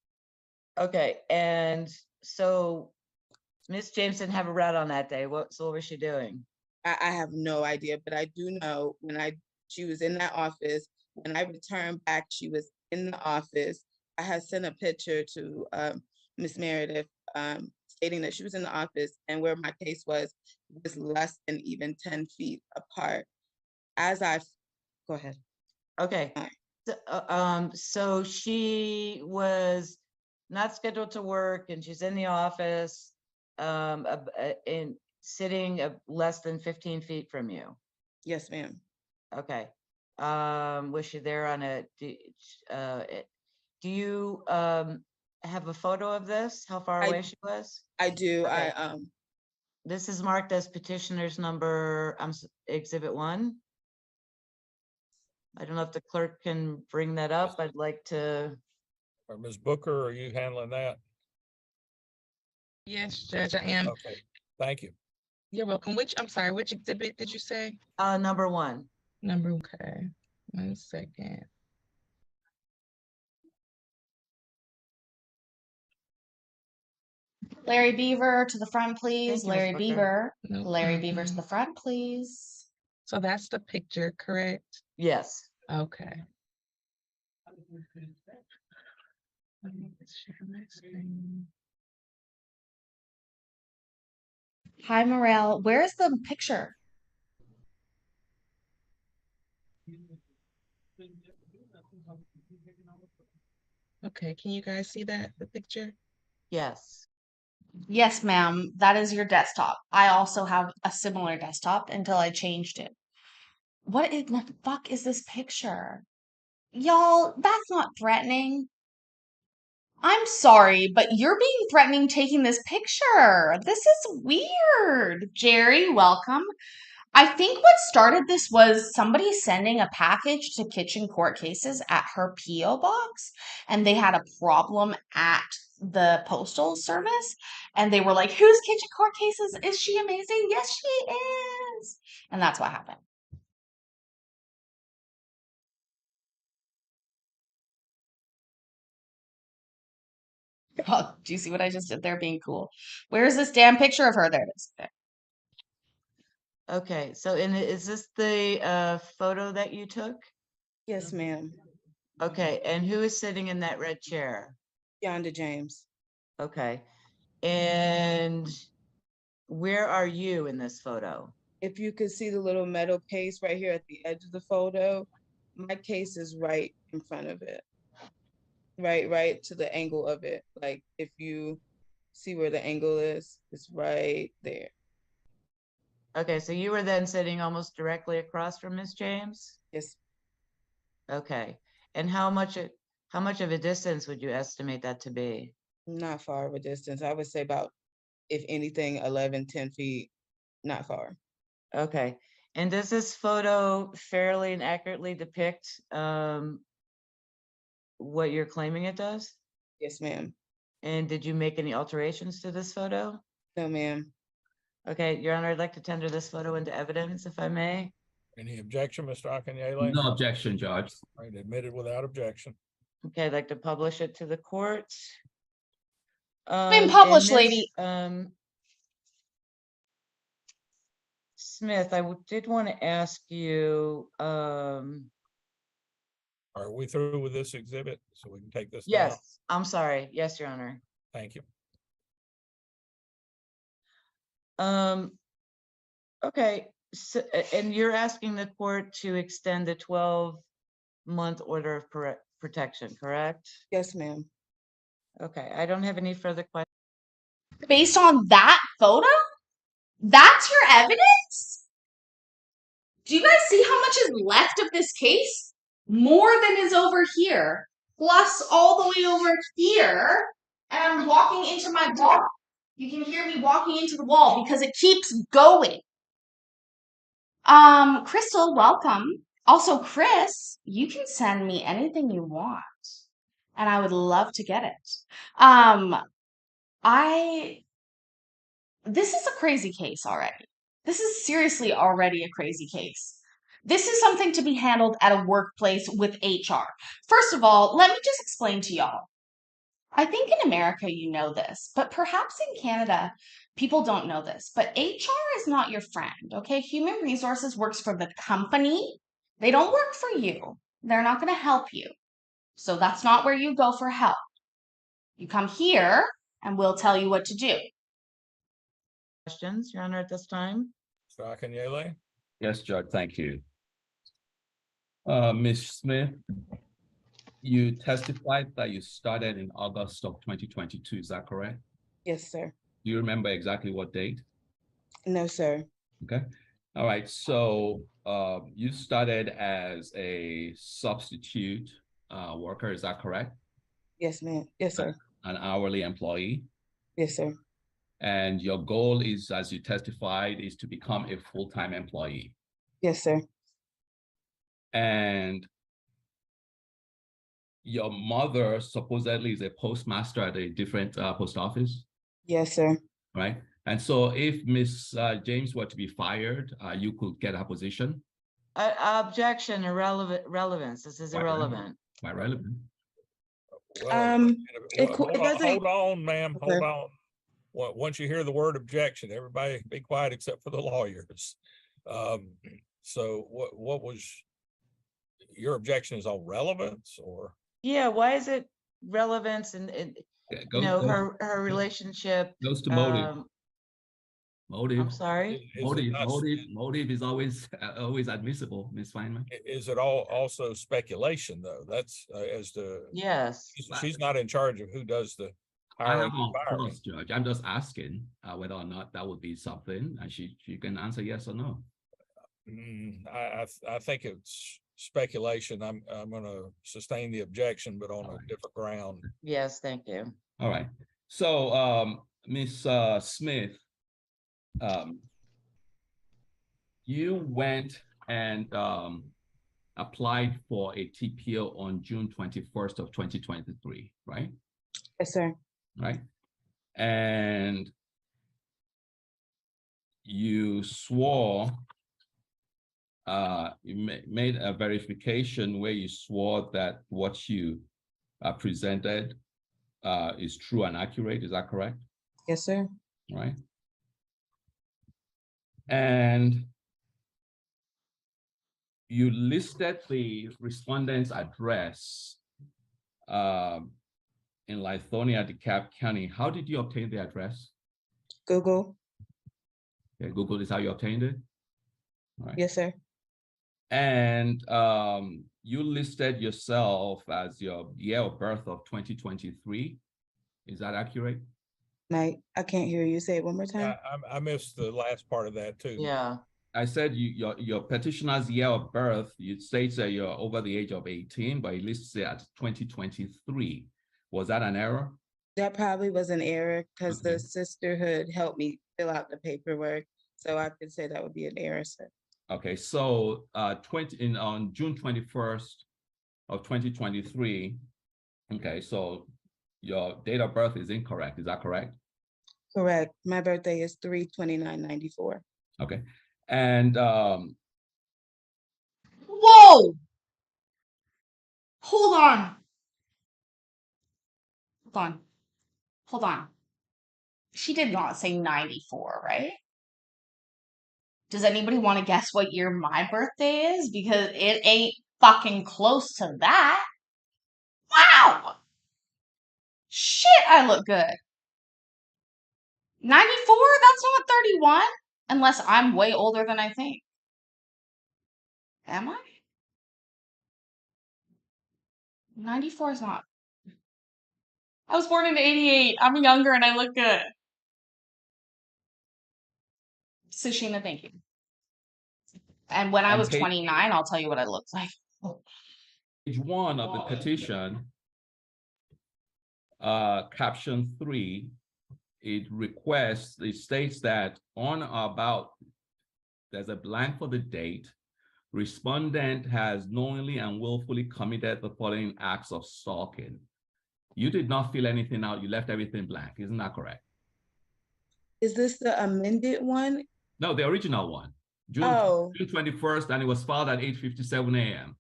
Okay, and so Miss James didn't have a route on that day. So what was she doing? I have no idea, but I do know she was in that office. When I returned back, she was in the office. I had sent a picture to Miss Meredith stating that she was in the office and where my case was less than even 10 feet apart. Go ahead. Okay. So she was not scheduled to work and she's in the office and sitting less than 15 feet from you. Yes, ma'am. Okay. Was she there on do you have a photo of this? How far away she was? I do. Okay. This is marked as petitioner's number, exhibit 1. I don't know if the clerk can bring that up. I'd like to. Or Ms. Booker, are you handling that? Yes, Judge, I am. Okay, thank you. You're welcome. I'm sorry, which exhibit did you say? Number 1. Okay. 1 second. Larry Beaver to the front, please. Thank you, Ms. Larry Booker. Beaver. No Larry Beaver to problem. the front, please. So that's the picture, correct? Yes. Okay. Let me share my screen. Hi, Morel. Where's the picture? Okay, can you guys see the picture? Yes. Yes, ma'am. That is your desktop. I also have a similar desktop until I changed it. What in the fuck is this picture? Y'all, that's not threatening. I'm sorry, but you're being threatening taking this picture. This is weird. Jerry, welcome. I think what started this was somebody sending a package to Kitchen Court Cases at her PO box, and they had a problem at the postal service, and they were like, "Who's Kitchen Court Cases? Is she amazing? Yes, she is." And that's what happened. Oh, do you see what I just did there being cool? Where's this damn picture of her? There it is. Okay. Okay. So is this the photo that you took? Yes, ma'am. Okay. And who is sitting in that red chair? Yonda James. Okay. And where are you in this photo? If you could see the little metal case right here at the edge of the photo, my case is right in front of it. Right to the angle of it. Like if you see where the angle is, it's right there. Okay, so you were then sitting almost directly across from Miss James? Yes. Okay. And how much of a distance would you estimate that to be? Not far of a distance. I would say about, if anything, 11, 10 feet, not far. Okay. And does this photo fairly and accurately depict what you're claiming it does? Yes, ma'am. And did you make any alterations to this photo? No, ma'am. Okay, Your Honor, I'd like to tender this photo into evidence, if I may. Any objection, Mr. Akinyele? No objection, Judge. All right, admitted without objection. Okay, I'd like to publish it to the court. Been published, lady. Smith, I did want to ask you, Are we through with this exhibit so we can take this down? yes, I'm sorry. Yes, Your Honor. Thank you. Okay, so, and you're asking the court to extend the 12-month order of protection, correct? Yes, ma'am. Okay, I don't have any further questions. Based on that photo? That's your evidence? Do you guys see how much is left of this case? More than is over here, plus all the way over here, and I'm walking into my wall. You can hear me walking into the wall because it keeps going. Crystal, welcome. Also, Chris, you can send me anything you want, and I would love to get it. Um, I This is a crazy case already. This is seriously already a crazy case. This is something to be handled at a workplace with HR. First of all, let me just explain to y'all. I think in America you know this, but perhaps in Canada people don't know this. But HR is not your friend, okay? Human resources works for the company. They don't work for you. They're not going to help you. So that's not where you go for help. You come here and we'll tell you what to do. Questions, Your Honor, at this time? Mr. Akinyele? Yes, Judge, thank you. Ms. Smith, you testified that you started in August of 2022, is that correct? Yes, sir. Do you remember exactly what date? No, sir. Okay. All right. So you started as a substitute worker, is that correct? Yes, ma'am. Yes, sir. An hourly employee. Yes, sir. And your goal is, as you testified, is to become a full-time employee. Yes, sir. And your mother supposedly is a postmaster at a different post office, Yes, sir. right? And so if Miss James were to be fired, you could get her position. Objection, relevance. This is Quite irrelevant. Quite relevant. Well, It doesn't. hold on, ma'am, hold Okay. on. Once you hear the word objection, everybody be quiet except for the lawyers. So what was your objection is on relevance or? Yeah, why is it relevance and Yeah, you know, her relationship? goes to motive. Motive. I'm sorry. Motive is always always admissible, Ms. Feynman. Is it also speculation though? That's as to Yes. she's not in charge of who does the I hiring have and on firing. cross, Judge. I'm just asking whether or not that would be something, and she can answer yes or no. I think it's speculation. I'm going to sustain the objection, but on a different ground. Yes, thank you. All right. So, Ms. Smith, you went and applied for a TPO on June 21st of 2023, right? Yes, sir. Right. And you swore, you made a verification where you swore that what you presented is true and accurate. Is that correct? Yes, sir. Right. And you listed the respondent's address in Lithonia, DeKalb County. How did you obtain the address? Google. Okay, Google is how you obtained it? All right. Yes, sir. And you listed yourself as your year of birth of 2023. Is that accurate? Mike, I can't hear you. Say it one more time. Yeah, I missed the last part of that too. Yeah. I said your petitioner's year of birth, you state that you're over the age of 18, but it lists it at 2023. Was that an error? That probably was an error because Okay. the sisterhood helped me fill out the paperwork. So I could say that would be an error, sir. Okay, so on June 21st of 2023, okay, so your date of birth is incorrect, is that correct? Correct. My birthday is 3/29/94. Okay, and Whoa! Hold on. Hold on. Hold on. She did not say 94, right? Does anybody want to guess what year my birthday is? Because it ain't fucking close to that. Wow! Shit, I look good. 94? That's not 31. Unless I'm way older than I think. Am I? 94 is not. I was born in 88. I'm younger and I look good. Sashina, thank you. And when I on was page 29, I'll tell you what I looked like. one of the petition, caption 3, it states that on or about there's a blank for the date. Respondent has knowingly and willfully committed the following acts of stalking. You did not fill anything out. You left everything blank. Isn't that correct? Is this the amended one? No, the original one. June 21st, and it was filed at 8:57 a.m.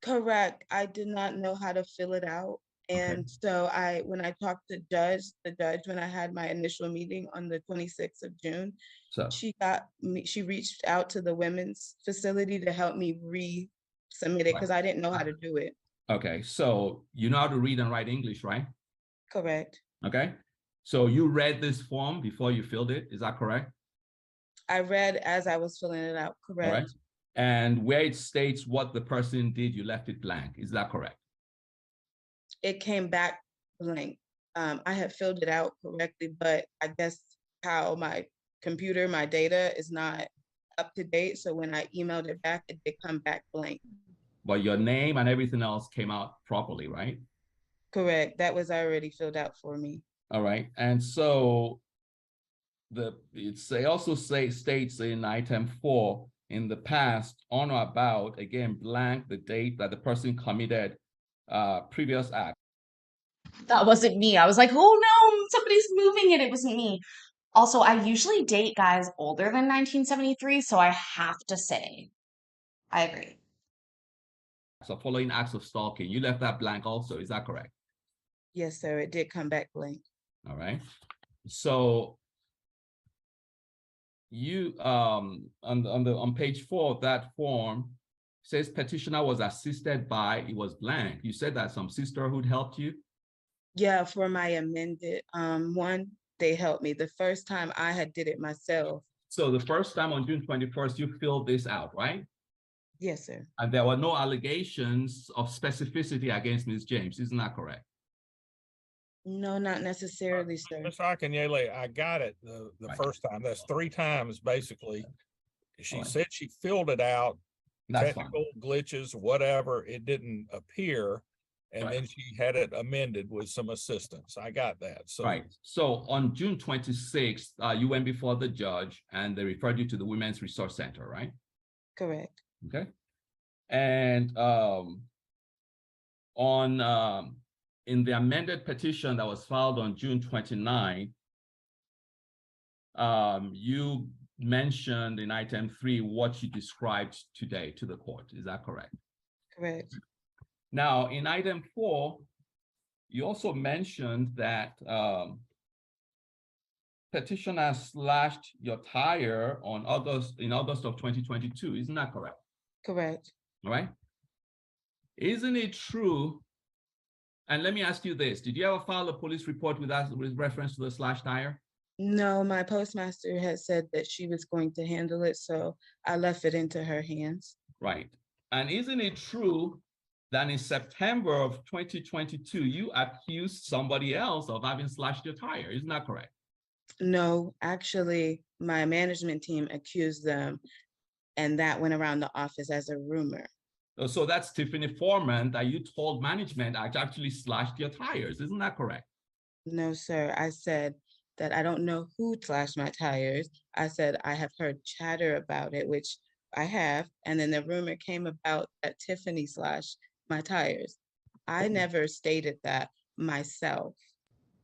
Correct. I did not know how to fill it out. And so when I talked to the judge, when I had my initial meeting on the 26th of June, she reached out to the women's facility to help me resubmit it because I didn't know how to do it. Okay, so you know how to read and write English, right? Correct. Okay, so you read this form before you filled it, is that correct? I read as I was filling it out, correct. All right. And where it states what the person did, you left it blank, is that correct? It came back blank. I had filled it out correctly, but I guess how my computer, my data is not up to date. So when I emailed it back, it did come back blank. But your name and everything else came out properly, right? Correct. That was already filled out for me. All right. And so it also states in item 4, in the past, on or about, again, blank, the date that the person committed previous act. That wasn't me. I was like, oh no, somebody's moving it. It wasn't me. Also, I usually date guys older than 1973, so I have to say, I agree. So following acts of stalking, you left that blank also, is that correct? Yes, sir, it did come back blank. All right. So you on page 4 of that form says petitioner was assisted by, it was blank. You said that some sisterhood helped you? Yeah, for my amended one, they helped me. The first time I had did it myself. So the first time on June 21st, you filled this out, right? Yes, sir. And there were no allegations of specificity against Ms. James, isn't that correct? No, not necessarily, sir. Ms. Akinyele, I got it the first time. That's 3 times, basically. She said she filled it out. That's technical glitches, whatever, it didn't appear. And then she had it amended with some assistance. I got that. So So on June 26th, you went before the judge and they referred you to the Women's Resource Center, right? Correct. Okay. And in the amended petition that was filed on June 29, you mentioned in item 3 what you described today to the court. Is that correct? Correct. Now, in item 4, you also mentioned that petitioner slashed your tire in August of 2022. Isn't that correct? Correct. All right. Isn't it true? And let me ask you this: did you ever file a police report with us with reference to the slashed tire? No, my postmaster had said that she was going to handle it, so I left it into her hands. Right. And isn't it true that in September of 2022, you accused somebody else of having slashed your tire? Isn't that correct? No, actually, my management team accused them, and that went around the office as a rumor. So that's Tiffany Foreman that you told management actually slashed your tires. Isn't that correct? No, sir. I said that I don't know who slashed my tires. I said I have heard chatter about it, which I have. And then the rumor came about that Tiffany slashed my tires. I never stated that myself.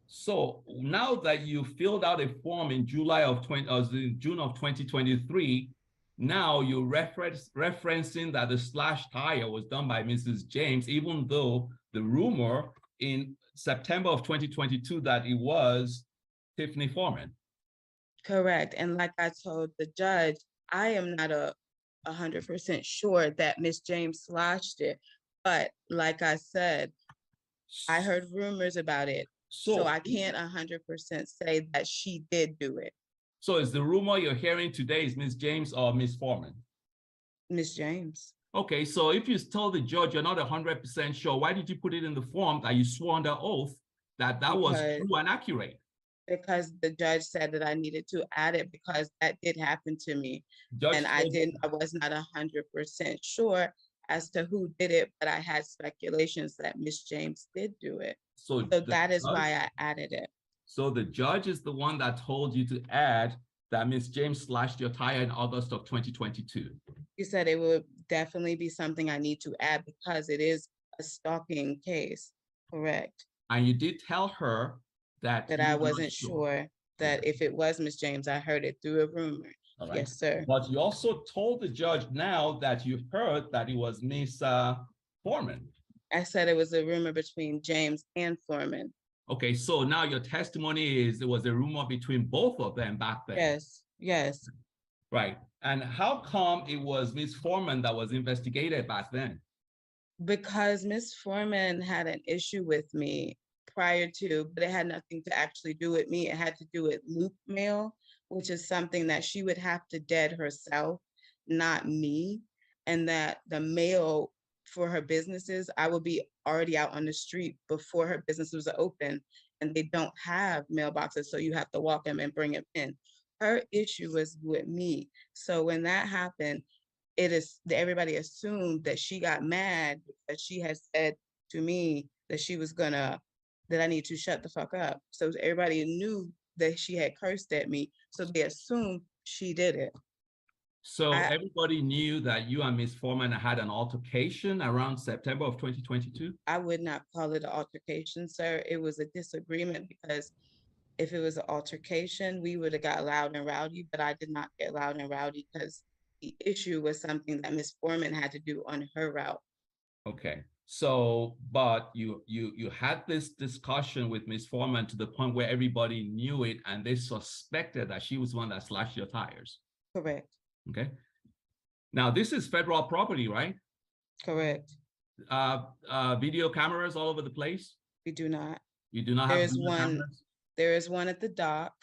So now that you filled out a form in June of 2023, now you're referencing that the slash tire was done by Mrs. James, even though the rumor in September of 2022 that it was Tiffany Foreman. Correct. And like I told the judge, I am not 100% sure that Miss James slashed it. But like I said, I heard rumors about it. So I can't 100% say that she did do it. So is the rumor you're hearing today is Miss James or Miss Foreman? Miss James. Okay, so if you told the judge you're not 100% sure, why did you put it in the form that you swore under oath that was true and accurate? Because the judge said that I needed to add it because that did happen to me. And I was not 100% sure as to who did it, but I had speculations that Miss James did do it. So that is why I added it. So the judge is the one that told you to add that Miss James slashed your tire in August of 2022? You said it would definitely be something I need to add because it is a stalking case, correct? And you did tell her that That you I were not wasn't sure that Okay. if it was Miss James, I heard it through a rumor. All right. Yes, sir. But you also told the judge now that you heard that it was Miss Foreman. I said it was a rumor between James and Foreman. Okay, so now your testimony is there was a rumor between both of them back then. Yes, yes. Right. And how come it was Miss Foreman that was investigated back then? Because Miss Foreman had an issue with me prior to, but it had nothing to actually do with me. It had to do with loop mail, which is something that she would have to dead herself, not me. And that the mail for her businesses, I would be already out on the street before her businesses are open, and they don't have mailboxes, so you have to walk them and bring them in. Her issue was with me. So when that happened, it is everybody assumed that she got mad because she had said to me that she was gonna that I need to shut the fuck up. So everybody knew that she had cursed at me. So they assumed she did it. So I- everybody knew that you and Miss Foreman had an altercation around September of 2022? I would not call it an altercation, sir. It was a disagreement because if it was an altercation, we would have got loud and rowdy, but I did not get loud and rowdy because the issue was something that Miss Foreman had to do on her route. Okay. So, but you had this discussion with Miss Foreman to the point where everybody knew it and they suspected that she was the one that slashed your tires. Correct, Okay. Now this is federal property, right? correct. Video cameras all over the place. We do not. You do not have There is video one, cameras? there is one at the dock,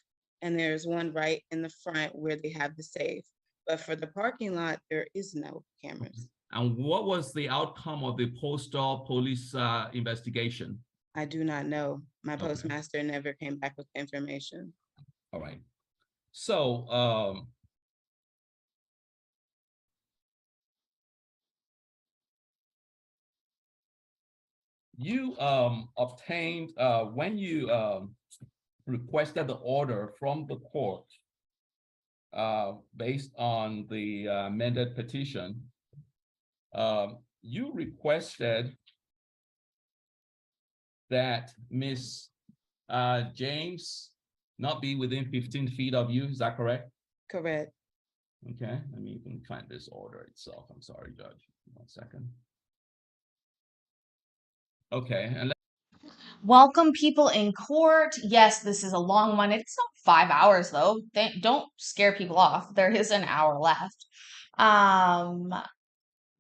and there's one right in the front where they have the safe. But for the parking lot, there is no cameras. And what was the outcome of the postal police investigation? I do not know. My Okay. postmaster never came back with information. All right. So you obtained when you requested the order from the court based on the amended petition, you requested that Miss James not be within 15 feet of you. Is that correct? Correct. Okay, let me even find this order itself. I'm sorry, Judge. 1 second. Okay, and Welcome, people in court. Yes, this is a long one. It's not 5 hours though. Don't scare people off. There is an hour left.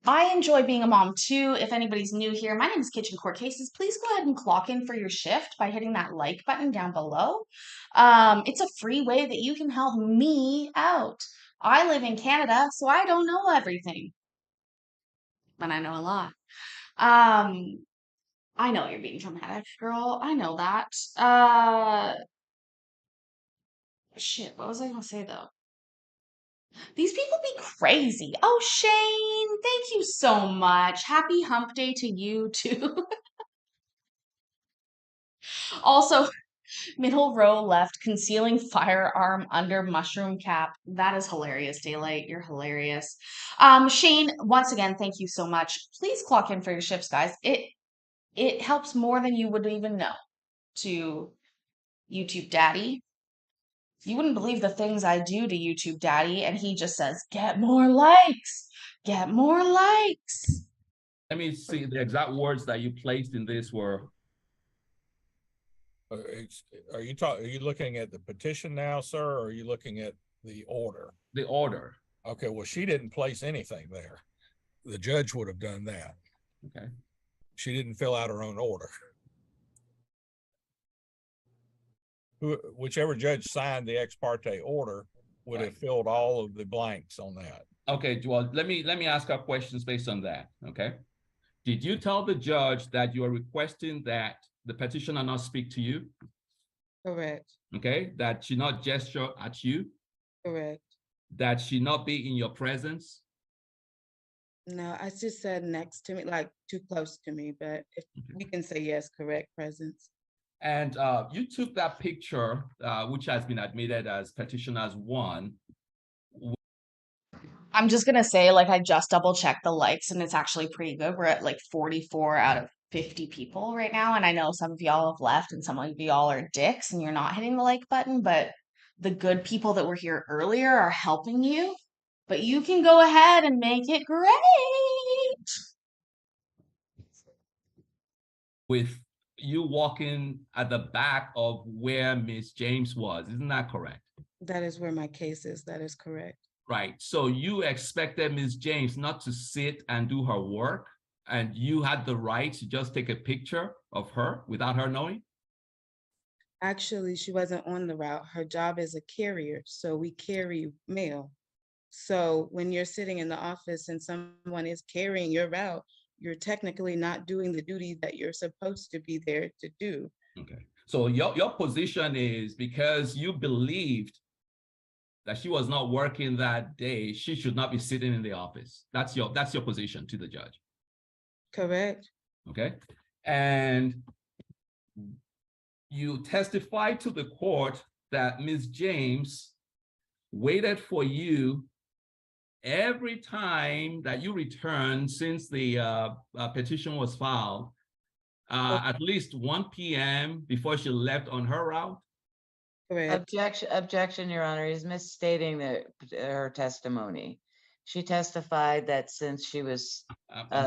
I enjoy being a mom too. If anybody's new here, my name is Kitchen Court Cases. Please go ahead and clock in for your shift by hitting that like button down below. It's a free way that you can help me out. I live in Canada, so I don't know everything, but I know a lot. I know you're being dramatic, girl. I know that. Shit, what was I gonna say though? These people be crazy. Oh, Shane, thank you so much. Happy hump day to you too. Also, middle row left, concealing firearm under mushroom cap. That is hilarious, Daylight. You're hilarious. Shane, once again, thank you so much. Please clock in for your shifts, guys. It helps more than you would even know to YouTube Daddy. You wouldn't believe the things I do to YouTube Daddy, and he just says, "Get more likes, get more likes." let me see the exact words that you placed in this were. Are you looking at the petition now, sir, or are you looking at the order? The order. Okay, well, she didn't place anything there. The judge would have done that. Okay. She didn't fill out her own order. Whichever judge signed the ex parte order would have filled all of the blanks on that. Okay, well, let me ask our questions based on that. Okay. Did you tell the judge that you are requesting that the petitioner not speak to you? Correct. Okay, that she not gesture at you? Correct. That she not be in your presence? No, I just said next to me, like too close to me, but if we can say yes, correct presence. And you took that picture, which has been admitted as petitioners 1. I'm just gonna say, like, I just double checked the likes and it's actually pretty good. We're at like 44 out of 50 people right now. And I know some of y'all have left and some of y'all are dicks and you're not hitting the like button, but the good people that were here earlier are helping you. But you can go ahead and make it great. With you walking at the back of where Miss James was. Isn't that correct? That is where my case is. That is correct. Right. So you expected Miss James not to sit and do her work, and you had the right to just take a picture of her without her knowing? Actually, she wasn't on the route. Her job is a carrier, so we carry mail. So when you're sitting in the office and someone is carrying your route, you're technically not doing the duty that you're supposed to be there to do. Okay. So your position is because you believed that she was not working that day, she should not be sitting in the office. That's your position to the judge. Correct. Okay. And you testified to the court that Ms. James waited for you every time that you returned since the petition was filed, at least 1 p.m. before she left on her route? Correct. Objection, Your Honor. He's misstating her testimony. She testified that since she was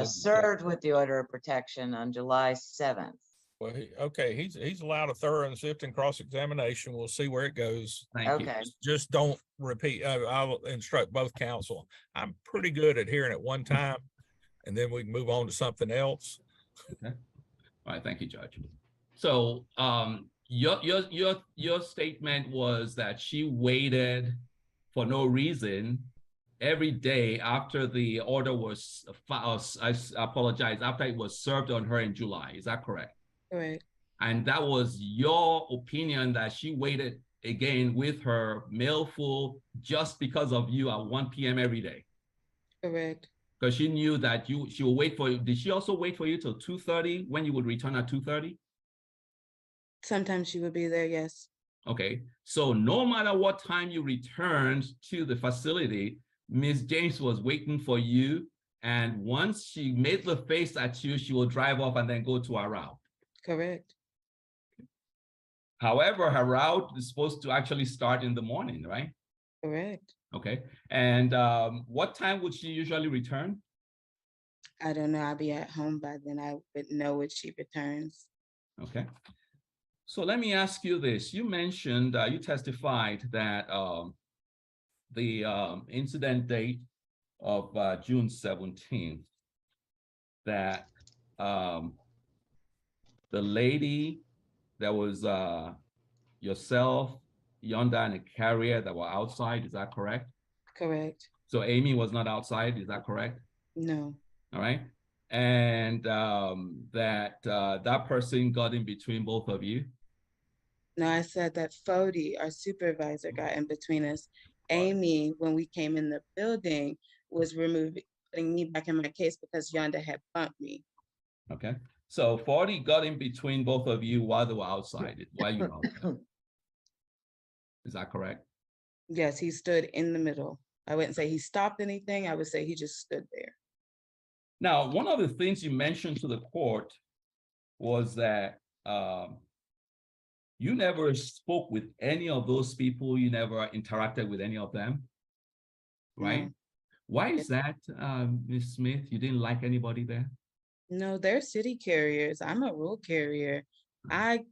served with the order of protection on July 7th. Well, he's allowed a thorough and sifting cross-examination. We'll see where it goes. Thank you. Okay. Just don't repeat. I'll instruct both counsel. I'm pretty good at hearing it one time, and then we can move on to something else. Okay. All right. Thank you, Judge. So your statement was that she waited for no reason every day after the order was I apologize, after it was served on her in July. Is that correct? Correct. And that was your opinion that she waited again with her mail full just because of you at 1 p.m. every day? Correct. Because she knew that she will wait for you. Did she also wait for you till 2:30 when you would return at 2:30? Sometimes she would be there, yes. Okay. So no matter what time you returned to the facility, Ms. James was waiting for you. And once she made the face at you, she will drive off and then go to her route. Correct. However, her route is supposed to actually start in the morning, right? Correct. Okay. And what time would she usually return? I don't know. I'll be at home by then. I would know when she returns. Okay. So let me ask you this. You mentioned, you testified that the incident date of June 17th, that the lady that was yourself, Yonda, and a carrier that were outside, is that correct? Correct. So Amy was not outside, is that correct? No. All right. And that person got in between both of you? No, I said that Fody, our supervisor, got in between us. Amy, when we came in the building, was putting me back in my case because Yonda had bumped me. Okay. So 40 got in between both of you while they were outside, while you were outside. Is that correct? Yes, he stood in the middle. I wouldn't say he stopped anything. I would say he just stood there. Now, one of the things you mentioned to the court was that you never spoke with any of those people. You never interacted with any of them, right? No. Why is that, Ms. Smith? You didn't like anybody there? No, they're city carriers. I'm a rural carrier. I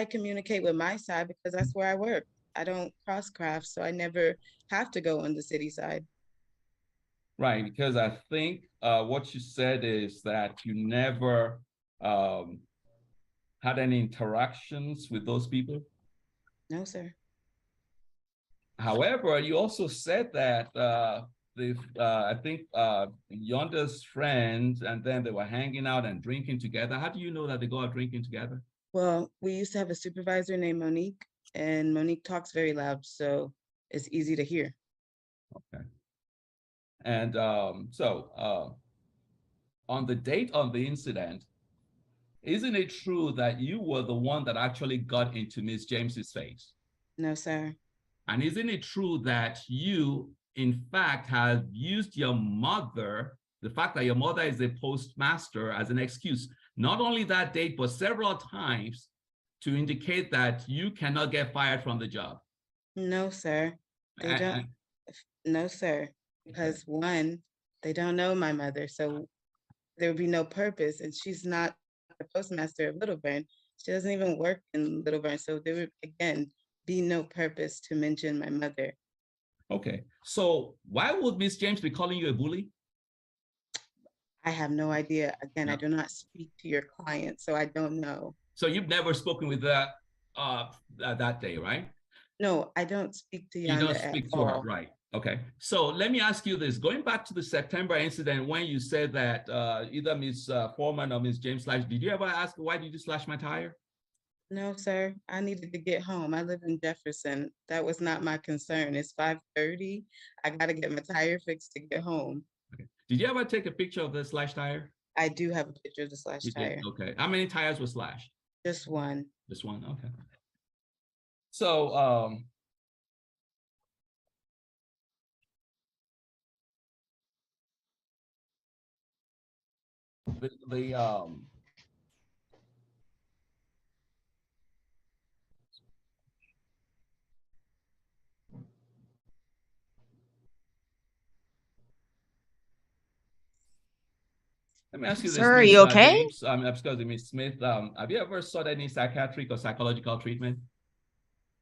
communicate with my side because that's where I work. I don't cross craft, so I never have to go on the city side. Right, because I think what you said is that you never had any interactions with those people. No, sir. However, you also said that I think Yonda's friends, and then they were hanging out and drinking together. How do you know that they go out drinking together? Well, we used to have a supervisor named Monique, and Monique talks very loud, so it's easy to hear. Okay. And on the date of the incident, Isn't it true that you were the one that actually got into Miss James's face? No, sir. And isn't it true that you, in fact, have used your mother, the fact that your mother is a postmaster, as an excuse, not only that date, but several times to indicate that you cannot get fired from the job? No, sir. They don't. No, sir. Because one, they don't know my mother, so there would be no purpose, and she's not the postmaster of Little Bern. She doesn't even work in Little Bern, so there would again be no purpose to mention my mother. Okay, so why would Miss James be calling you a bully? I have no idea. Again, Yeah. I do not speak to your client, so I don't know. So you've never spoken with that that day, right? No, I don't speak to You don't Yonda at speak to her, all. right? Okay. So let me ask you this: going back to the September incident, when you said that either Miss Foreman or Miss James slashed, did you ever ask why did you slash my tire? No, sir. I needed to get home. I live in Jefferson. That was not my concern. It's 5:30. I got to get my tire fixed to get home. Okay. Did you ever take a picture of the slashed tire? I do have a picture of the slashed You did? tire. Okay. How many tires were slashed? Just one. Just one. Okay. So the let me ask you this, Sir, are Miss you okay? James. Excuse me, Miss Smith. Have you ever sought any psychiatric or psychological treatment?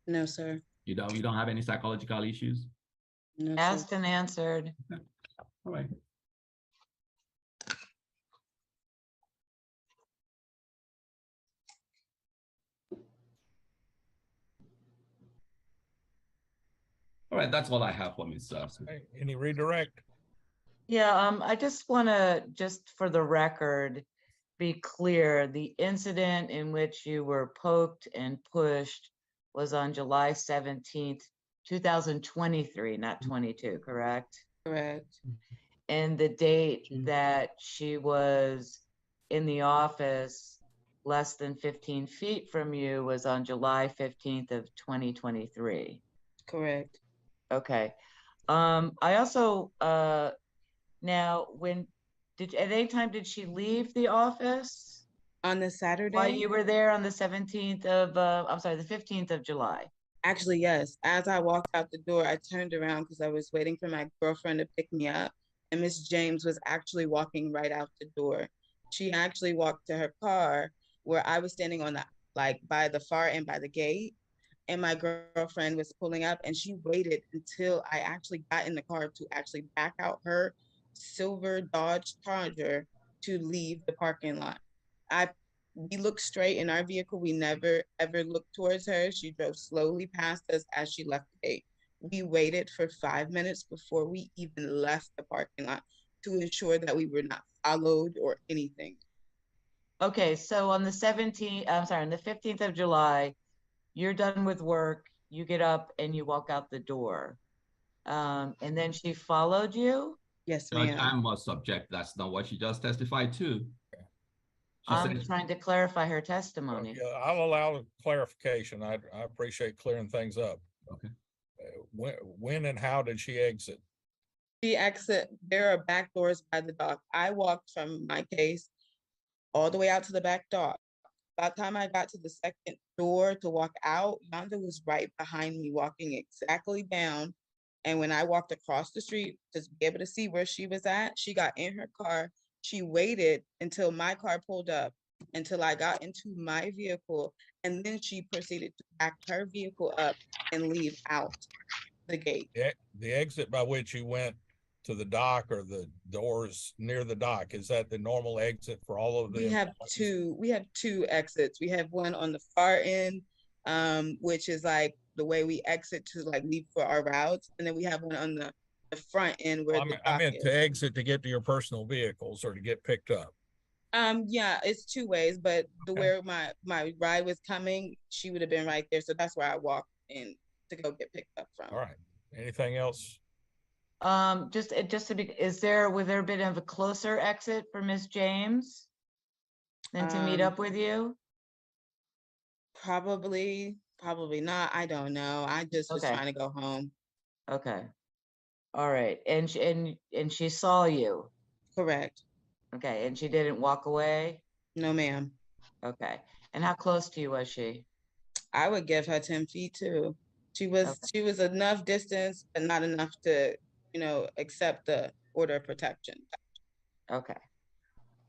No, sir. You don't have any psychological issues? No, sir. Asked and answered. All right. All right, that's all I have for Ms. Smith. Hey, any redirect? Yeah, I just want to, just for the record, be clear, the incident in which you were poked and pushed was on July 17th, 2023, not 22, correct? Correct. And the date that she was in the office less than 15 feet from you was on July 15th of 2023. Correct. Okay. I also, now, at any time did she leave the office On the Saturday? while you were there on the 17th of, I'm sorry, the 15th of July? Actually, yes. As I walked out the door, I turned around because I was waiting for my girlfriend to pick me up. And Miss James was actually walking right out the door. She actually walked to her car where I was standing on the, like by the far end by the gate. And my girlfriend was pulling up and she waited until I actually got in the car to actually back out her silver Dodge Charger to leave the parking lot. We looked straight in our vehicle. We never ever looked towards her. She drove slowly past us as she left the gate. We waited for 5 minutes before we even left the parking lot to ensure that we were not followed or anything. Okay, so on the 17th, I'm sorry, on the 15th of July, you're done with work, you get up and you walk out the door. And then she followed you? Yes, Judge, ma'am. I must object. That's not what she just testified to. She I'm said, trying to clarify her testimony. Yeah, I'll allow clarification. I appreciate clearing things up. Okay. When and how did she exit? She exit. There are back doors by the dock. I walked from my case all the way out to the back dock. By the time I got to the second door to walk out, Yonda was right behind me, walking exactly down. And when I walked across the street to be able to see where she was at, she got in her car. She waited until my car pulled up, until I got into my vehicle, and then she proceeded to back her vehicle up and leave out the gate. The exit by which you went to the dock or the doors near the dock, is that the normal exit for all of them? We have two exits. We have one on the far end, which is like the way we exit to like leave for our routes. And then we have one on the front end where the I dock meant is. to exit to get to your personal vehicles or to get picked up. Yeah, it's two ways, but the Okay. where my ride was coming, she would have been right there. So that's where I walked in to go get picked up from. All right. Anything else? Just to be, was there a bit of a closer exit for Miss James? And to meet up with you? Probably not. I don't know. I just was Okay. trying to go home. Okay. All right. And she saw you. Correct. Okay. And she didn't walk away? No, ma'am. Okay. And how close to you was she? I would give her 10 feet too. She was enough distance, but not enough to, accept the order of protection. Okay.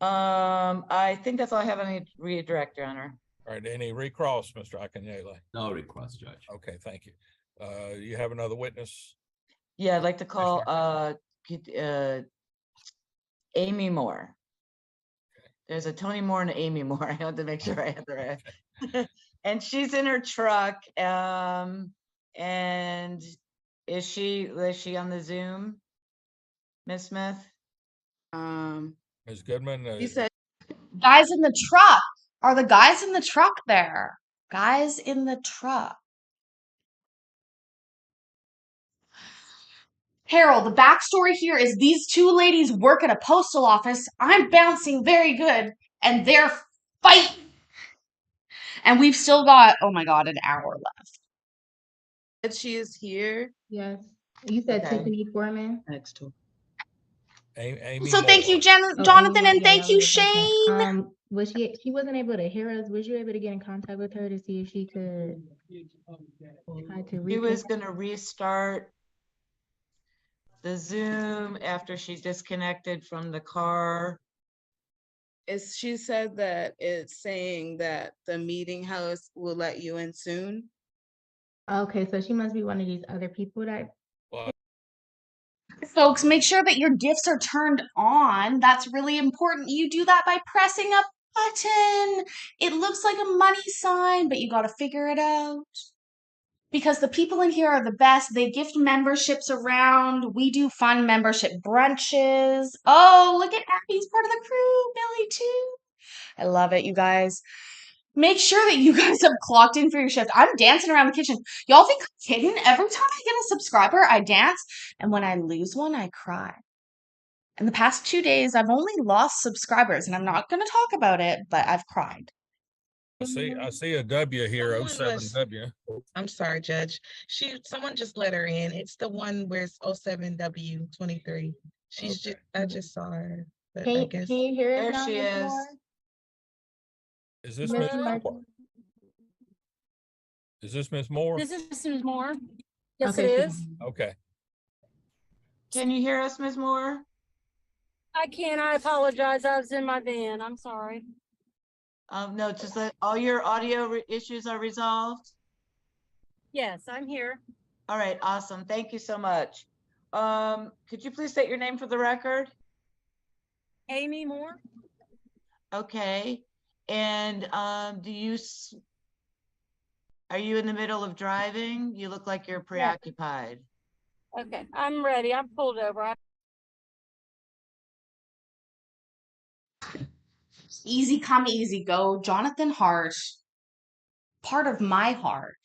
I think that's all I have on the redirect, Your Honor. All right, any recross, Mr. Akinyele? No request, Judge. Okay, thank you. You have another witness? Yeah, I'd like to call Amy Moore. There's a Tony Moore and an Amy Moore. I had to make sure I had the right. And she's in her truck. And is she on the Zoom, Ms. Smith? Ms. Goodman? You said Guys in the truck. Are the guys in the truck there? Guys in the truck. Harold, the backstory here is these two ladies work at a postal office. I'm bouncing very good, and they're fighting. And we've still got, oh my God, an hour left. that she is here. Yes. You said Okay. Tiffany Foreman. Next to Amy So thank you, Moore. Oh, Jonathan, Amy, and yeah, thank that you, was the second. Shane. Was she wasn't able to hear us. Was you able to get in contact with her to see if she could try to She was reconnect? going to restart the Zoom after she disconnected from the car. She said that it's saying that the meeting house will let you in soon. Okay, so she must be one of these other people that. Well, Folks, make sure that your gifts are turned on. That's really important. You do that by pressing a button. It looks like a money sign, but you got to figure it out. Because the people in here are the best. They gift memberships around. We do fun membership brunches. Oh, look at Abby's part of the crew. Billy, too. I love it, you guys. Make sure that you guys have clocked in for your shift. I'm dancing around the kitchen. Y'all think I'm kidding? Every time I get a subscriber, I dance. And when I lose one, I cry. In the past 2 days, I've only lost subscribers, and I'm not going to talk about it, but I've cried. I see a W here, Someone was- 07W. I'm sorry, Judge. Someone just let her in. It's the one where it's 07W23. She's Okay. I just saw her, but Can I you, guess can you hear us There now, she Ms. is. Moore? Is this Ms. Moore? Is this Ms. Moore? This is Ms. Moore. Yes, Okay, it so- is. Okay. Can you hear us, Ms. Moore? I can. I apologize. I was in my van. I'm sorry. No, just that all your audio issues are resolved. Yes, I'm here. All right, awesome. Thank you so much. Could you please state your name for the record? Amy Moore. Okay. And are you in the middle of driving? You look like you're preoccupied. Okay, I'm ready. I'm pulled over. Easy come, easy go. Jonathan Hart, part of my heart.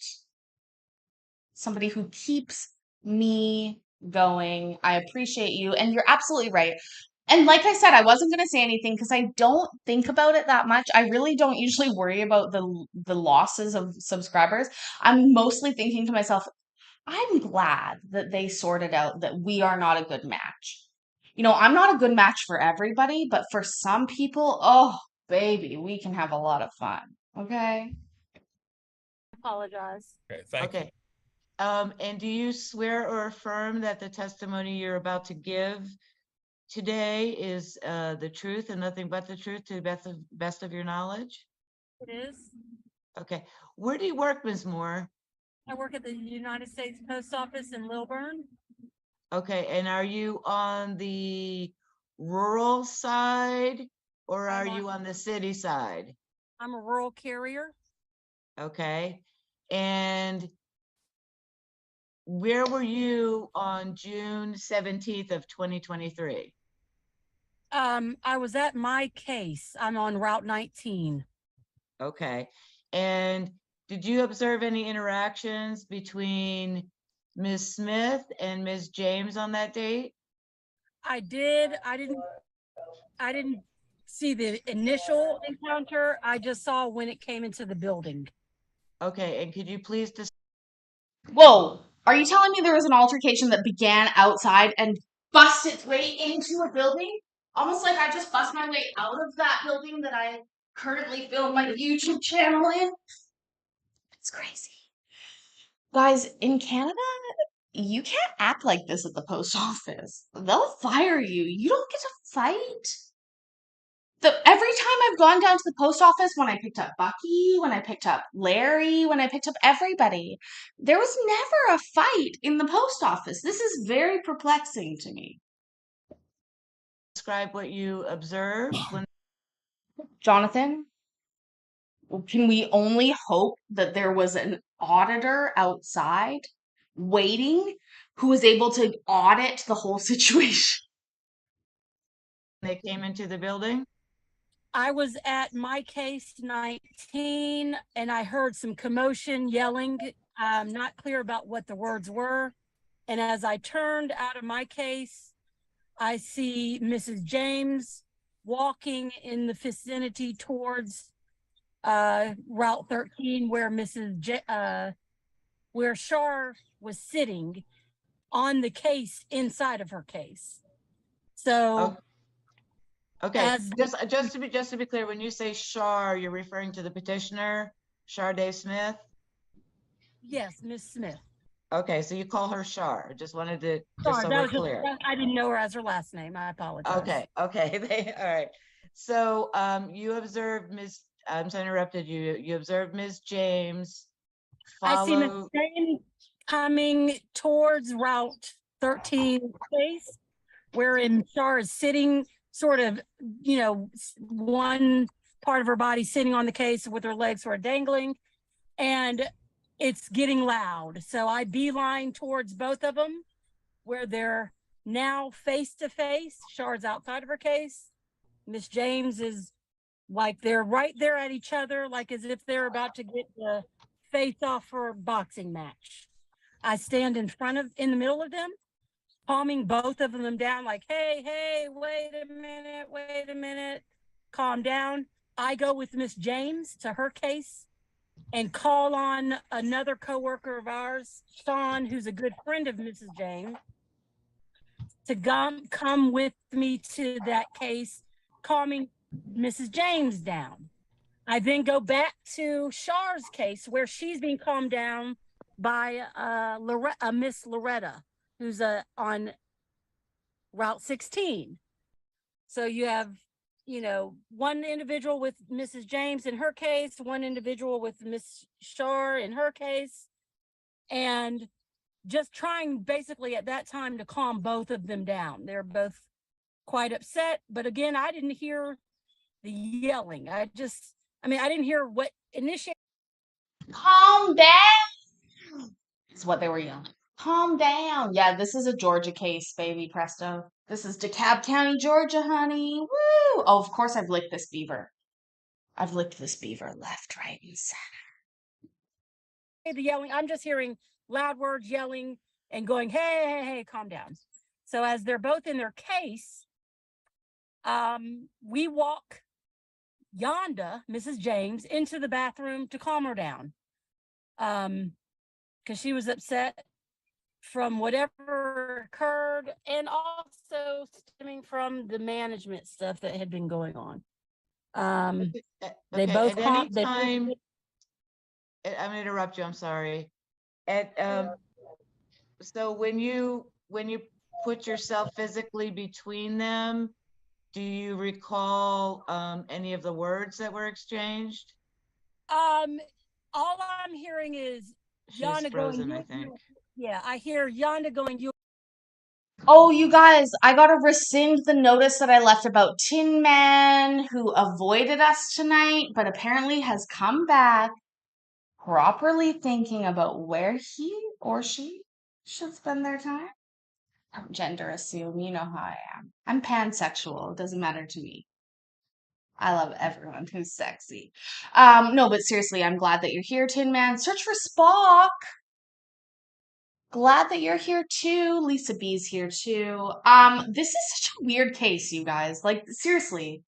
Somebody who keeps me going. I appreciate you. And you're absolutely right. And like I said, I wasn't going to say anything because I don't think about it that much. I really don't usually worry about the losses of subscribers. I'm mostly thinking to myself, I'm glad that they sorted out that we are not a good match. I'm not a good match for everybody, but for some people, oh, baby, we can have a lot of fun. Okay? Apologize. Okay, thank you. Okay. And do you swear or affirm that the testimony you're about to give today is the truth and nothing but the truth to the best of your knowledge? It is. Okay. Where do you work, Ms. Moore? I work at the United States Post Office in Lilburn. Okay. And are you on the rural side or are you on the city side? I'm a rural carrier. Okay. And where were you on June 17th of 2023? I was at my case. I'm on Route 19. Okay. And did you observe any interactions between Ms. Smith and Ms. James on that date? I did. I didn't see the initial encounter. I just saw when it came into the building. Okay, and could you please Whoa, are you telling me there was an altercation that began outside and bust its way into a building? Almost like I just bust my way out of that building that I currently film my YouTube channel in? It's crazy. Guys, in Canada, you can't act like this at the post office. They'll fire you. You don't get to fight. Every time I've gone down to the post office, when I picked up Bucky, when I picked up Larry, when I picked up everybody, there was never a fight in the post office. This is very perplexing to me. describe what you observed when Jonathan, can we only hope that there was an auditor outside waiting who was able to audit the whole situation? they came into the building? I was at my case 19 and I heard some commotion, yelling. I'm not clear about what the words were. And as I turned out of my case, I see Mrs. James walking in the vicinity towards Route 13, where where Shar was sitting on the case inside of her case. So Okay, as just to be clear, when you say Shar, you're referring to the petitioner, Shar Day Smith? yes, Miss Smith. Okay, so you call her Shar. Just wanted to, just Sorry, so that we're was just, clear. I didn't know her as her last name. I apologize. Okay, okay, all right. So you observed I'm sorry, I interrupted you. You observed Ms. James I see Miss follow, James coming towards Route 13 case, wherein Shar is sitting sort of, you know, one part of her body sitting on the case with her legs sort of dangling, and it's getting loud. So I beeline towards both of them, where they're now face to face. Shar's outside of her case. Miss James is like they're right there at each other, like as if they're about to get the face off for a boxing match. I stand in the middle of them, calming both of them down, like, hey, wait a minute, calm down. I go with Miss James to her case and call on another coworker of ours, Sean, who's a good friend of Mrs. James, to come with me to that case, calming Mrs. James down. I then go back to Shar's case where she's being calmed down by Miss Loretta, who's on Route 16. So you have, you know, one individual with Mrs. James in her case, one individual with Miss Shar in her case, and just trying basically at that time to calm both of them down. They're both quite upset, but again, I didn't hear the yelling. I didn't hear what initiated. Calm down is what they were yelling. Calm down. Yeah, this is a Georgia case, baby presto. This is DeKalb County, Georgia, honey. Woo! Oh, of course I've licked this beaver. I've licked this beaver left, right, and center. The yelling, I'm just hearing loud words, yelling and going, hey, calm down. So as they're both in their case, we walk Yonda, Mrs. James, into the bathroom to calm her down. Because she was upset from whatever occurred and also stemming from the management stuff that had been going on. They okay, both at any they time, I'm gonna interrupt you, I'm sorry. At, so when you put yourself physically between them, do you recall any of the words that were exchanged? all I'm hearing is She's Yonda frozen, going, I think. yeah, I hear Yonda going, you. Oh, you guys, I gotta rescind the notice that I left about Tin Man, who avoided us tonight, but apparently has come back, properly thinking about where he or she should spend their time. Don't gender assume, you know how I am. I'm pansexual, it doesn't matter to me. I love everyone who's sexy. No, but seriously, I'm glad that you're here, Tin Man. Search for Spock. Glad that you're here too. Lisa B's here too. This is such a weird case, you guys. Like, seriously.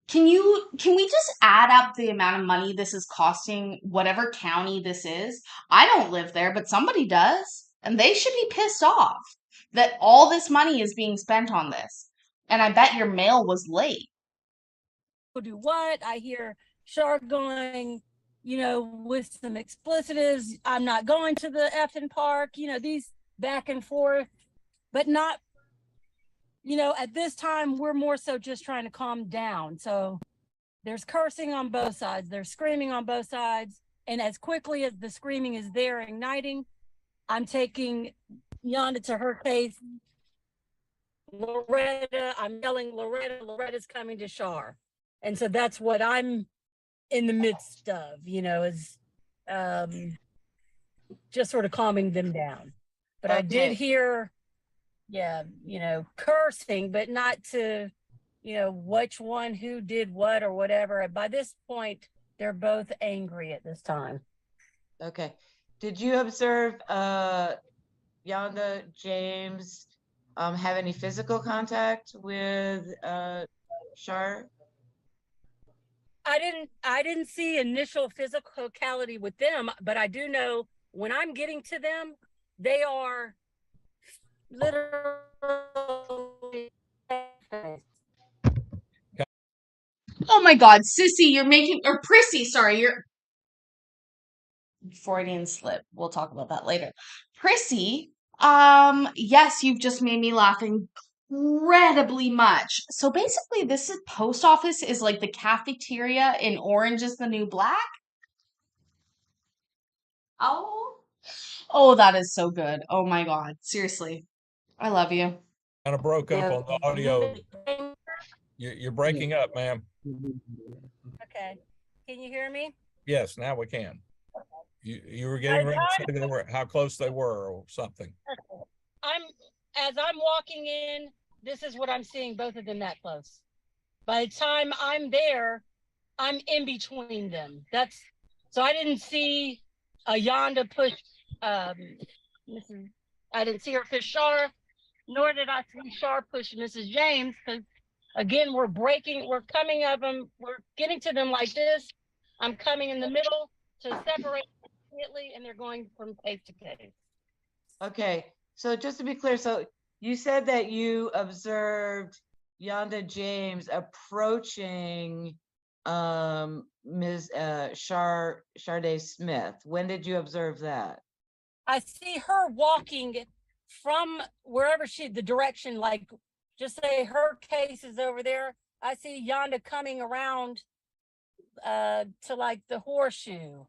can we just add up the amount of money this is costing whatever county this is? I don't live there, but somebody does, and they should be pissed off that all this money is being spent on this. And I bet your mail was late. Do what? I hear Shark going, with some explicitives. I'm not going to the effing park, these back and forth, but not, at this time, we're more so just trying to calm down. So there's cursing on both sides, there's screaming on both sides. And as quickly as the screaming is there igniting, I'm taking Yonda to her case. Loretta, I'm yelling Loretta, Loretta's coming to Shar. And so that's what I'm in the midst of, is just sort of calming them down. But I did hear, cursing, but not to, which one, who did what or whatever. And by this point, they're both angry at this time. Okay. Did you observe Yonda, James, have any physical contact with Shar? I didn't see initial physicality with them, but I do know when I'm getting to them, they are literally. Oh my God, Sissy, or Prissy, sorry, you're Freudian slip. We'll talk about that later. Prissy, yes, you've just made me laugh incredibly much. So basically, post office is like the cafeteria in Orange is the New Black. Oh, that is so good. Oh my God, seriously, I love you. Kind of broke up on the audio. You're breaking up, ma'am. Okay, can you hear me? Yes, now we can. You were getting ready to say how close they were or something. As I'm walking in, this is what I'm seeing, both of them that close. By the time I'm there, I'm in between them. So I didn't see Yonda push I didn't see her push Shar, nor did I see Shar push Mrs. James, because again, we're coming of them, we're getting to them like this. I'm coming in the middle to separate immediately, and they're going from case to case. Okay, so just to be clear, so you said that you observed Yonda James approaching Ms. Sharday Smith. When did you observe that? I see her walking from wherever the direction, like just say her case is over there. I see Yonda coming around to like the horseshoe.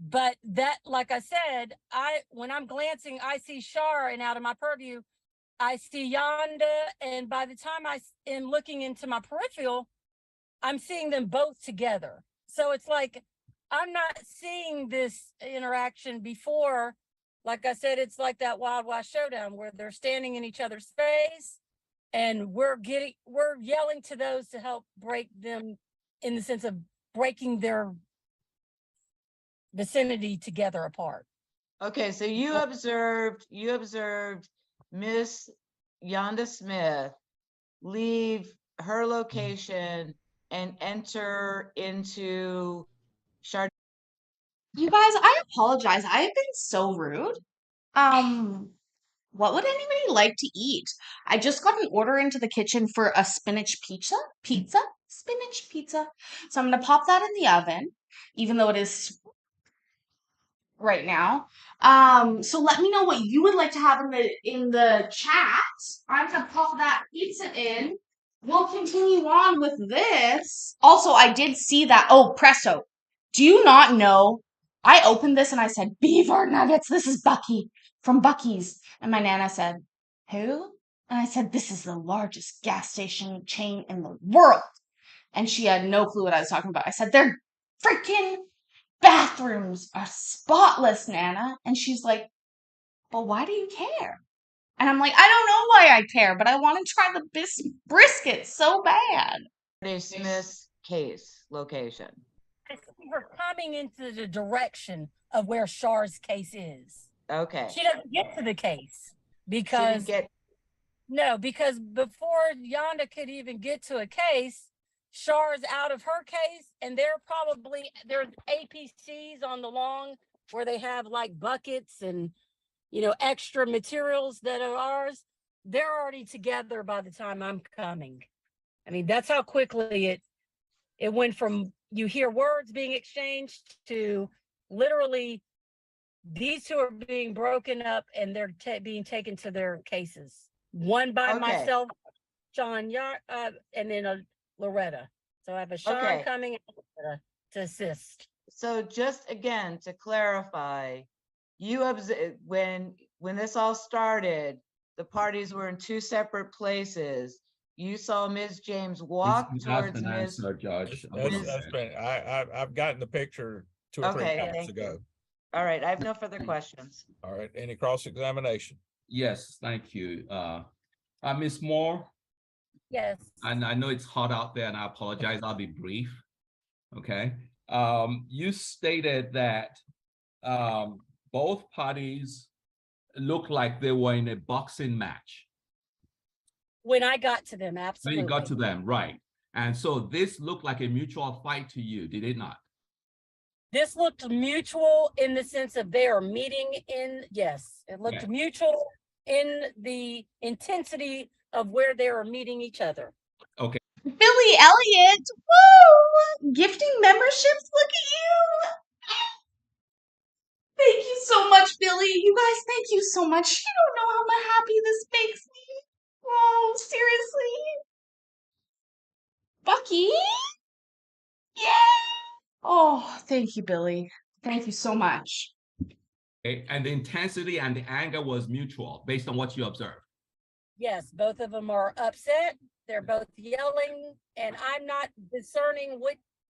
But that, like I said, when I'm glancing, I see Shar, and out of my purview, I see Yonda. And by the time I am looking into my peripheral, I'm seeing them both together. So it's like, I'm not seeing this interaction before. Like I said, it's like that Wild West Showdown where they're standing in each other's space, and we're yelling to those to help break them, in the sense of breaking their vicinity together apart. Okay, so you observed Miss Yonda Smith leave her location and enter into Chardonnay. You guys, I apologize. I have been so rude. What would anybody like to eat? I just got an order into the kitchen for a spinach spinach pizza. So I'm gonna pop that in the oven, even though it is right now. So let me know what you would like to have in the chat. I'm gonna pop that pizza in. We'll continue on with this. Also, I did see that. Oh, presto. Do you not know? I opened this and I said, Beaver Nuggets. This is Bucky from Bucky's. And my Nana said, who? And I said, this is the largest gas station chain in the world. And she had no clue what I was talking about. I said, their freaking bathrooms are spotless, Nana. And she's like, well, why do you care? And I'm like, I don't know why I care, but I want to try the brisket so bad. Smith's case location. I see her coming into the direction of where Shar's case is. Okay. She doesn't get to the case because because before Yonda could even get to a case, Char's out of her case, and there's APCs on the long where they have like buckets and, extra materials that are ours. They're already together by the time I'm coming. I mean, that's how quickly it went from you hear words being exchanged to literally these two are being broken up and they're being taken to their cases. One by Okay. myself, Sean, and then Loretta. So I have a Sean Okay. coming to assist. So just again, to clarify, you when this all started, the parties were in two separate places. You saw Ms. James walk That's towards an Ms. answer, Judge. That's been, I've gotten the picture 2 or 3 Okay, times thank ago. you. All right, I have no further questions. All right, any cross-examination? Yes, thank you. Ms. Moore, Yes. and I know it's hot out there and I apologize, I'll be brief. Okay. You stated that both parties looked like they were in a boxing match. When I got to them, When absolutely. you got to them, right. And so this looked like a mutual fight to you, did it not? This looked mutual in the sense of they are meeting yes, it looked mutual in the intensity of where they are meeting each other. Okay. Billy Elliot, woo! Gifting memberships, look at you! Thank you so much, Billy. You guys, thank you so much. You don't know how happy this makes me. Oh, seriously. Bucky? Yeah! Oh, thank you, Billy. Thank you so much. Okay. And the intensity and the anger was mutual based on what you observed. Yes, both of them are upset. They're both yelling, and I'm not discerning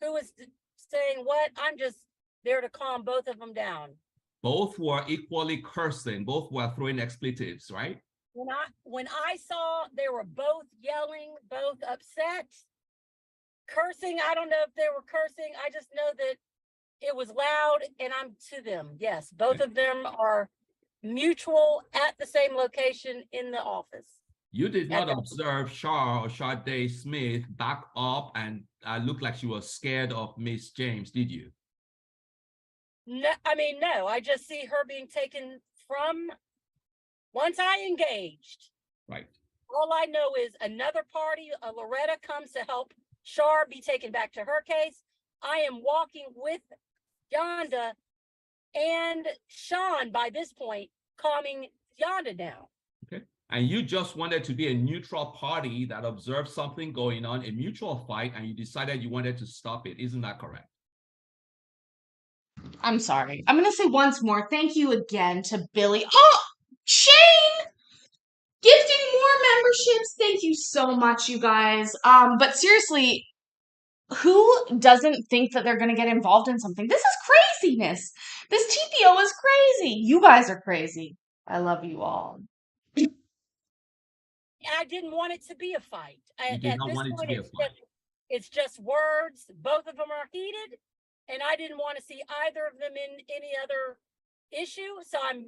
who is saying what. I'm just there to calm both of them down. Both were equally cursing. Both were throwing expletives, right? When I saw they were both yelling, both upset, cursing. I don't know if they were cursing. I just know that it was loud, and I'm to them. Yes, both of them are mutual at the same location in the office. You did not observe Shar or Sade Smith back up and look like she was scared of Miss James, did you? No, no. I just see her being taken from once I engaged. Right. All I know is another party, Loretta, comes to help Shar be taken back to her case. I am walking with Yonda and Sean by this point, calming Yonda down. Okay. And you just wanted to be a neutral party that observed something going on, a mutual fight, and you decided you wanted to stop it. Isn't that correct? I'm sorry. I'm going to say once more, thank you again to Billy. Oh, Shane! Gifting more memberships. Thank you so much, you guys. But seriously, who doesn't think that they're going to get involved in something? This is craziness. This TPO is crazy. You guys are crazy. I love you all. I didn't want it to be a fight. You did not want it to be a fight. It's just words. Both of them are heated, and I didn't want to see either of them in any other issue. So I'm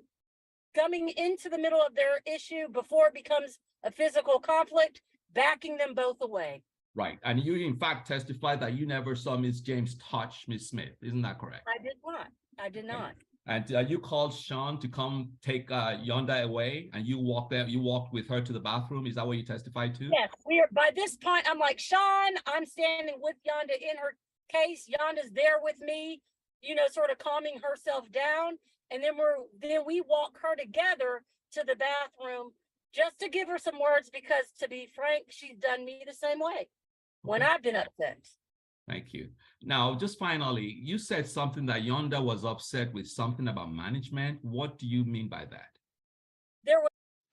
coming into the middle of their issue before it becomes a physical conflict, backing them both away. Right. And you, in fact, testified that you never saw Miss James touch Miss Smith. Isn't that correct? I did not. I did not. And you called Sean to come take Yonda away, and you walked with her to the bathroom. Is that what you testified to? Yes, we are. By this point, I'm like, Sean, I'm standing with Yonda in her case. Yonda's there with me, sort of calming herself down. And then we walk her together to the bathroom just to give her some words, because to be frank, she's done me the same way when I've been upset. Thank you. Now, just finally, you said something that Yonda was upset with something about management. What do you mean by that?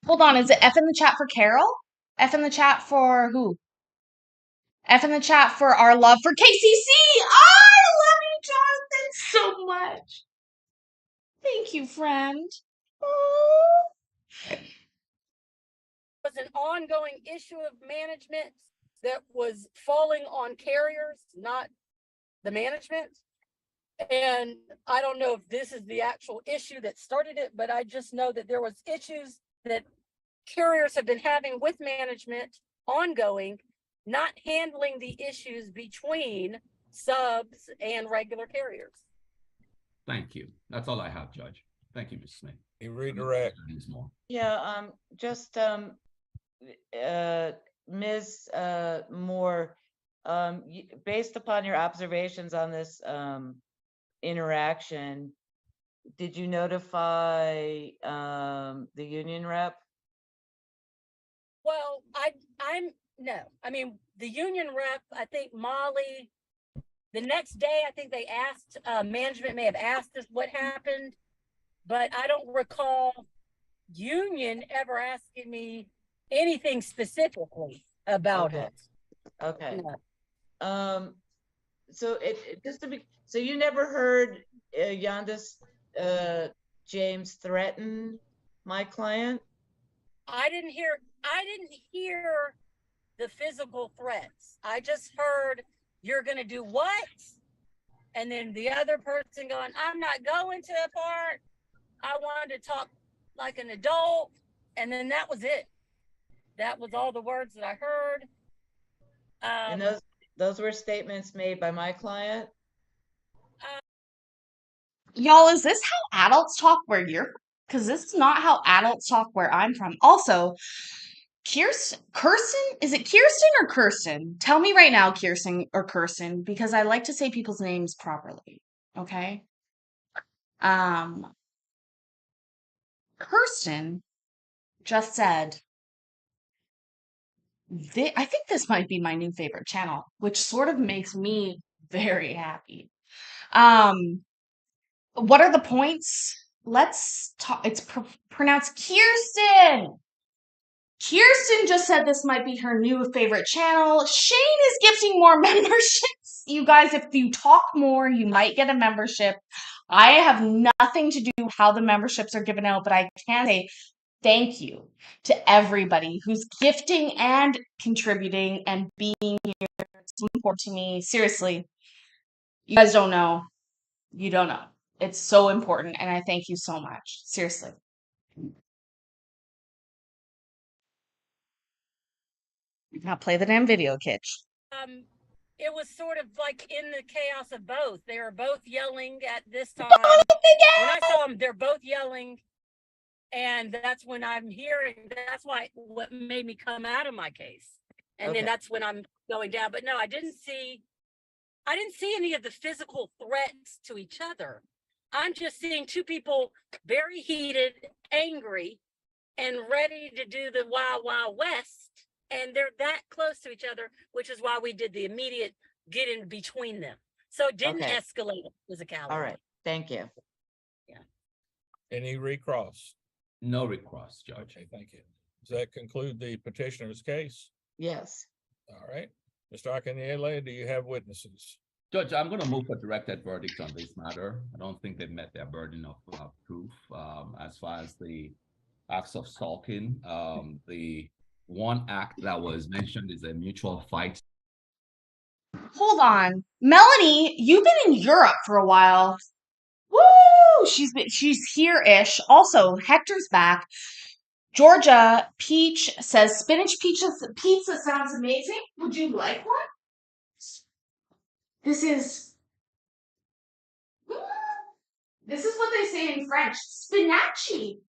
Hold on, is it F in the chat for Carol? F in the chat for who? F in the chat for our love for KCC. I love you, Jonathan, so much. Thank you, friend. It was an ongoing issue of management that was falling on carriers, not the management. And I don't know if this is the actual issue that started it, but I just know that there was issues that carriers have been having with management ongoing. not handling the issues between subs and regular carriers. Thank you. That's all I have, Judge. Thank you, Ms. Smith. You redirect. Yeah, just Ms. Moore, based upon your observations on this interaction, did you notify the union rep? Well, no. I mean, the union rep, I think Molly, the next day, I think they asked, management may have asked us what happened, but I don't recall union ever asking me anything specifically about Okay. it. Okay. No. So just to be, so you never heard Yandis James threaten my client? I didn't hear the physical threats. I just heard, you're gonna do what? And then the other person going, I'm not going to a part. I wanted to talk like an adult. And then that was it. That was all the words that I heard. And those were statements made by my client? Y'all, is this how adults talk where you're from? Because this is not how adults talk where I'm from. Also, Kirsten, is it Kirsten or Kirsten? Tell me right now, Kirsten or Kirsten, because I like to say people's names properly. Okay. Kirsten just said, I think this might be my new favorite channel, which sort of makes me very happy. What are the points? Let's talk. It's pronounced Kirsten. Kirsten just said this might be her new favorite channel. Shane is gifting more memberships. You guys, if you talk more, you might get a membership. I have nothing to do with how the memberships are given out, but I can say thank you to everybody who's gifting and contributing and being here. It's so important to me. Seriously, you guys don't know. You don't know. It's so important, and I thank you so much. Seriously. Now play the damn video, Kitch. It was sort of like in the chaos of both. They were both yelling at this time. When I saw them, they're both yelling. And that's when I'm hearing, that's what made me come out of my case. And then that's when I'm going down. But no, I didn't see any of the physical threats to each other. I'm just seeing two people very heated, angry, and ready to do the Wild Wild West. And they're that close to each other, which is why we did the immediate get in between them. So it didn't escalate physicality. All right. Thank you. Yeah. Any recross? No recross, Judge. Okay, thank you. Does that conclude the petitioner's case? Yes. All right. Mr. Akanyele, do you have witnesses? Judge, I'm going to move for directed verdict on this matter. I don't think they've met their burden of proof. As far as the acts of stalking, the one act that was mentioned is a mutual fight. Hold on. Melanie, you've been in Europe for a while. Woo! She's here-ish. Also, Hector's back. Georgia Peach says spinach pizza sounds amazing. Would you like one? This is what they say in French. Spinacci.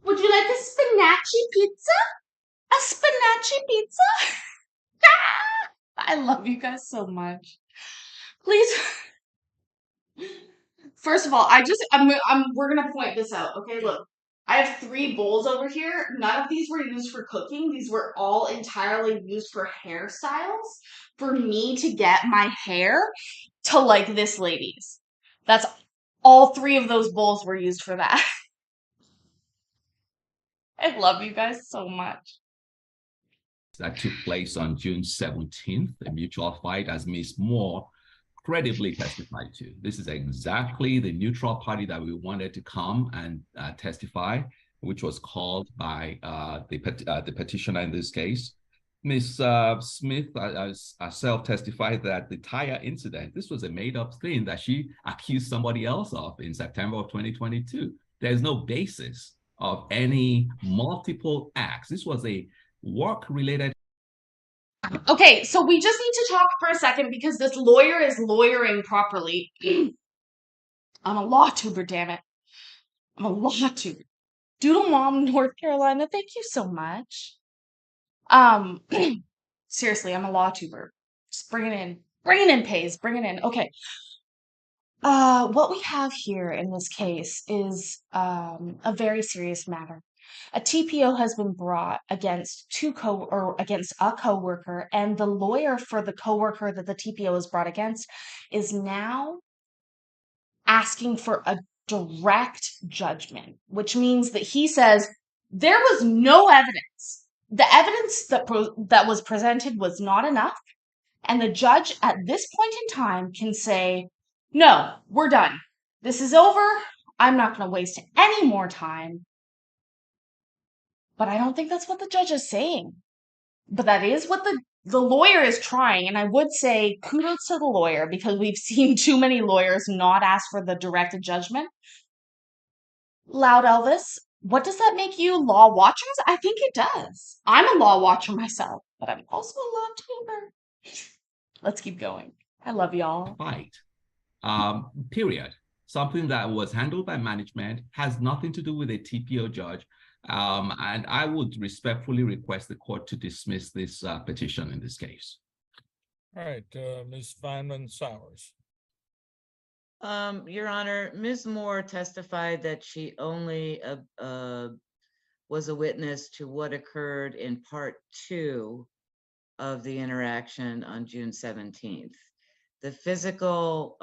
Would you like a spinacci pizza? A spinacci pizza? I love you guys so much. Please. First of all, we're gonna point this out. Okay, look. I have 3 bowls over here. None of these were used for cooking. These were all entirely used for hairstyles. For me to get my hair to like this lady's. That's all 3 of those bowls were used for that. I love you guys so much. That took place on June 17th, a mutual fight, as Ms. Moore credibly testified to. This is exactly the neutral party that we wanted to come and testify, which was called by the petitioner in this case. Ms. Smith herself testified that the tire incident, this was a made-up thing that she accused somebody else of in September of 2022. There's no basis of any multiple acts. This was a work-related Okay, so we just need to talk for a second because this lawyer is lawyering properly. I'm a law tuber, damn it. I'm a law tuber. Doodle Mom, North Carolina, thank you so much. Um, seriously, I'm a law tuber. Just bring it in. Bring it in, pays. Bring it in. Okay. What we have here in this case is a very serious matter. A TPO has been brought against against a coworker, and the lawyer for the coworker that the TPO is brought against is now asking for a direct judgment, which means that he says there was no evidence. The evidence that was presented was not enough, and the judge at this point in time can say, no, we're done. This is over. I'm not going to waste any more time. But I don't think that's what the judge is saying. But that is what the lawyer is trying. And I would say kudos to the lawyer because we've seen too many lawyers not ask for the directed judgment. Loud Elvis, what does that make you law watchers? I think it does. I'm a law watcher myself, but I'm also a law tuber. Let's keep going. I love y'all. Fight. Period. Something that was handled by management, has nothing to do with a TPO judge. And I would respectfully request the court to dismiss this petition in this case. All right, Ms. Feynman Sowers. Your Honor, Ms. Moore testified that she only was a witness to what occurred in part 2 of the interaction on June 17th. The physical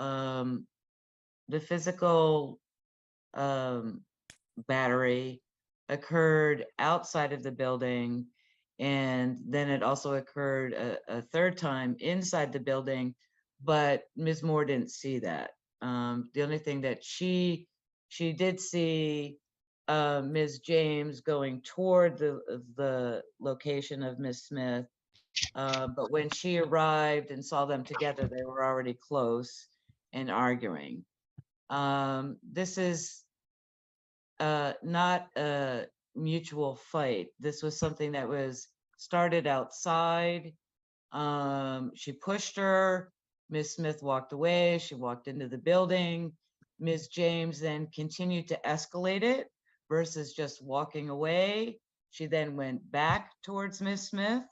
battery occurred outside of the building, and then it also occurred a third time inside the building, but Ms. Moore didn't see that. The only thing that she did see Ms. James going toward the location of Ms. Smith, but when she arrived and saw them together, they were already close and arguing. This is not a mutual fight. This was something that was started outside. She pushed her. Ms. Smith walked away. She walked into the building. Ms. James then continued to escalate it versus just walking away. She then went back towards Ms. Smith.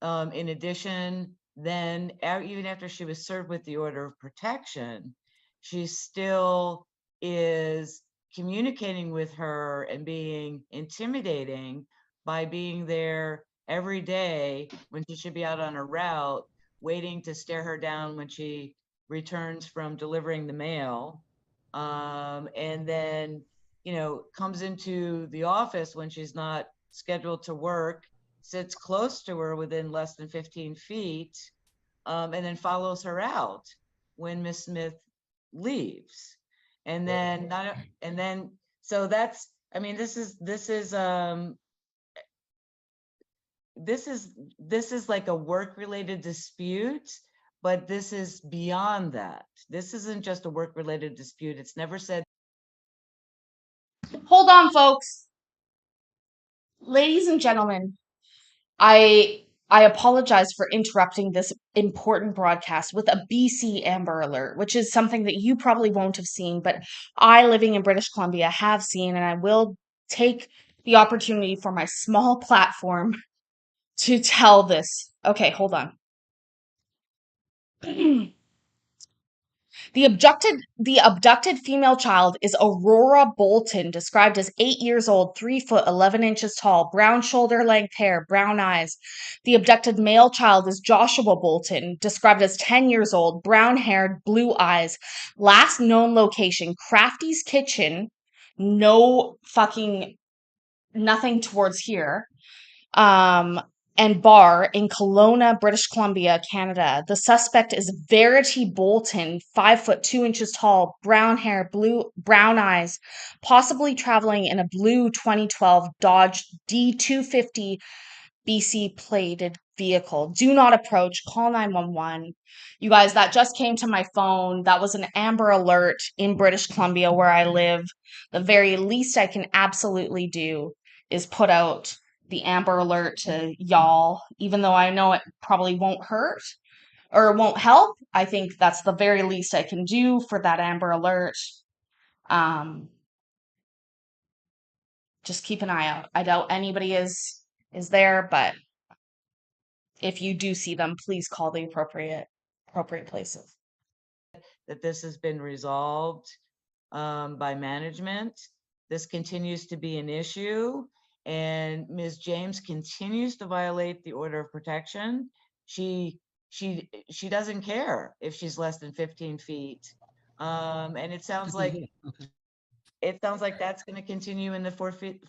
In addition, then even after she was served with the order of protection, she still is communicating with her and being intimidating by being there every day when she should be out on a route, waiting to stare her down when she returns from delivering the mail. And then, comes into the office when she's not scheduled to work, sits close to her within less than 15 feet, and then follows her out when Miss Smith leaves. And then so that's, I mean, this is like a work-related dispute, but this is beyond that. This isn't just a work-related dispute. It's never said. Hold on, folks. Ladies and gentlemen, I apologize for interrupting this important broadcast with a BC Amber Alert, which is something that you probably won't have seen, but I, living in British Columbia, have seen, and I will take the opportunity for my small platform to tell this. Okay, hold on. The abducted female child is Aurora Bolton, described as 8 years old, 3 foot 11 inches tall, brown shoulder length hair, brown eyes. The abducted male child is Joshua Bolton, described as 10 years old, brown haired, blue eyes. Last known location, Crafty's Kitchen. No fucking nothing towards here. And bar in Kelowna, British Columbia, Canada. The suspect is Verity Bolton, 5 foot 2 inches tall, brown hair, brown eyes, possibly traveling in a blue 2012 Dodge D250 BC plated vehicle. Do not approach. Call 911. You guys, that just came to my phone. That was an Amber Alert in British Columbia where I live. The very least I can absolutely do is put out the Amber Alert to y'all, even though I know it probably won't hurt or it won't help. I think that's the very least I can do for that Amber Alert. Um, just keep an eye out. I doubt anybody is there, but if you do see them, please call the appropriate places. That this has been resolved by management. This continues to be an issue, and Ms. James continues to violate the order of protection. She doesn't care if she's less than 15 feet. And it sounds like that's going to continue in the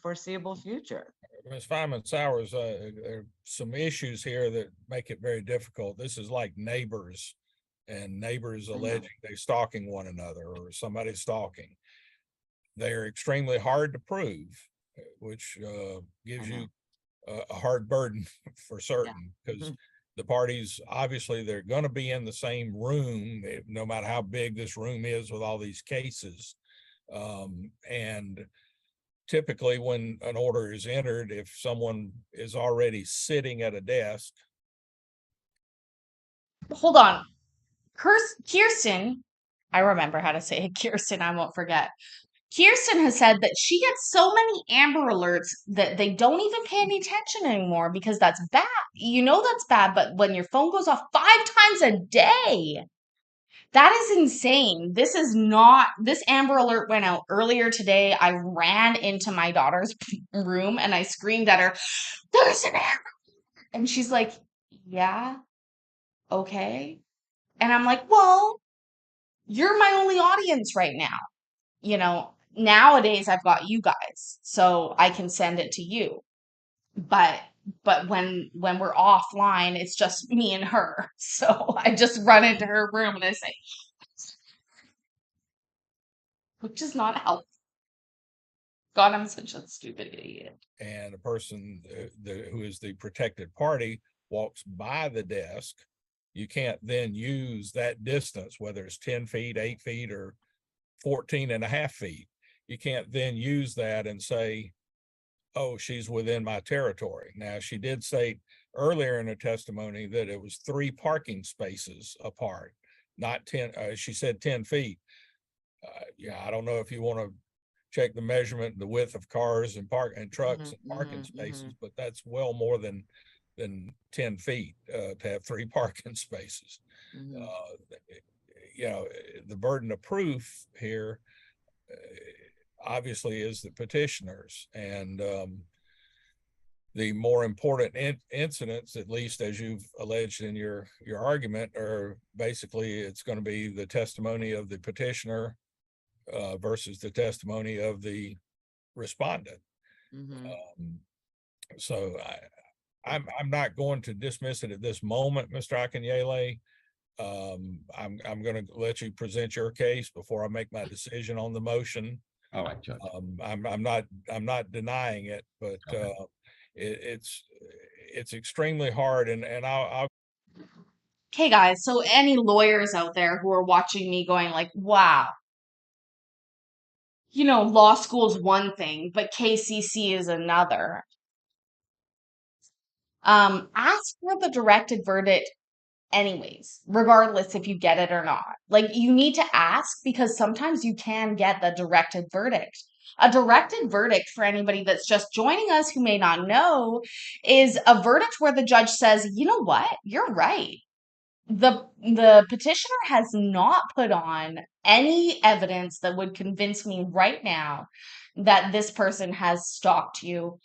foreseeable future. Ms. Feynman Sowers, there are some issues here that make it very difficult. This is like neighbors and neighbors alleging they're stalking one another or somebody's stalking. They're extremely hard to prove, which gives you a hard burden for certain, because the parties, obviously, they're going to be in the same room, no matter how big this room is with all these cases. And typically when an order is entered, if someone is already sitting at a desk. Hold on. Kirsten, I remember how to say it. Kirsten, I won't forget. Kirsten has said that she gets so many Amber Alerts that they don't even pay any attention anymore because that's bad. You know that's bad, but when your phone goes off 5 times a day, that is insane. This Amber Alert went out earlier today. I ran into my daughter's room and I screamed at her, "There's an Amber!" And she's like, "Yeah, okay." And I'm like, "Well, you're my only audience right now. You know, nowadays I've got you guys, so I can send it to you. But when we're offline, it's just me and her. So I just run into her room and I say, which is not helpful. God, I'm such a stupid idiot. And a person who is the protected party walks by the desk, you can't then use that distance, whether it's 10 feet, 8 feet, or 14.5 feet. You can't then use that and say, oh, she's within my territory. Now, she did say earlier in her testimony that it was 3 parking spaces apart, not 10. She said 10 feet. Yeah, I don't know if you want to check the measurement, the width of cars and trucks and parking spaces, but that's well more than 10 feet to have 3 parking spaces. You know, the burden of proof here obviously is the petitioners, and the more important incidents, at least as you've alleged in your argument, are basically it's going to be the testimony of the petitioner versus the testimony of the respondent. So I'm not going to dismiss it at this moment, Mr. Akinyele. I'm going to let you present your case before I make my decision on the motion. All right, Judge. I'm not denying it, but it's extremely hard, and I'll. Okay, guys. So any lawyers out there who are watching me going like, "Wow, you know, law school is one thing, but KCC is another." Ask for the directed verdict anyways, regardless if you get it or not. Like, you need to ask because sometimes you can get the directed verdict. A directed verdict, for anybody that's just joining us who may not know, is a verdict where the judge says, you know what, you're right. The petitioner has not put on any evidence that would convince me right now that this person has stalked you.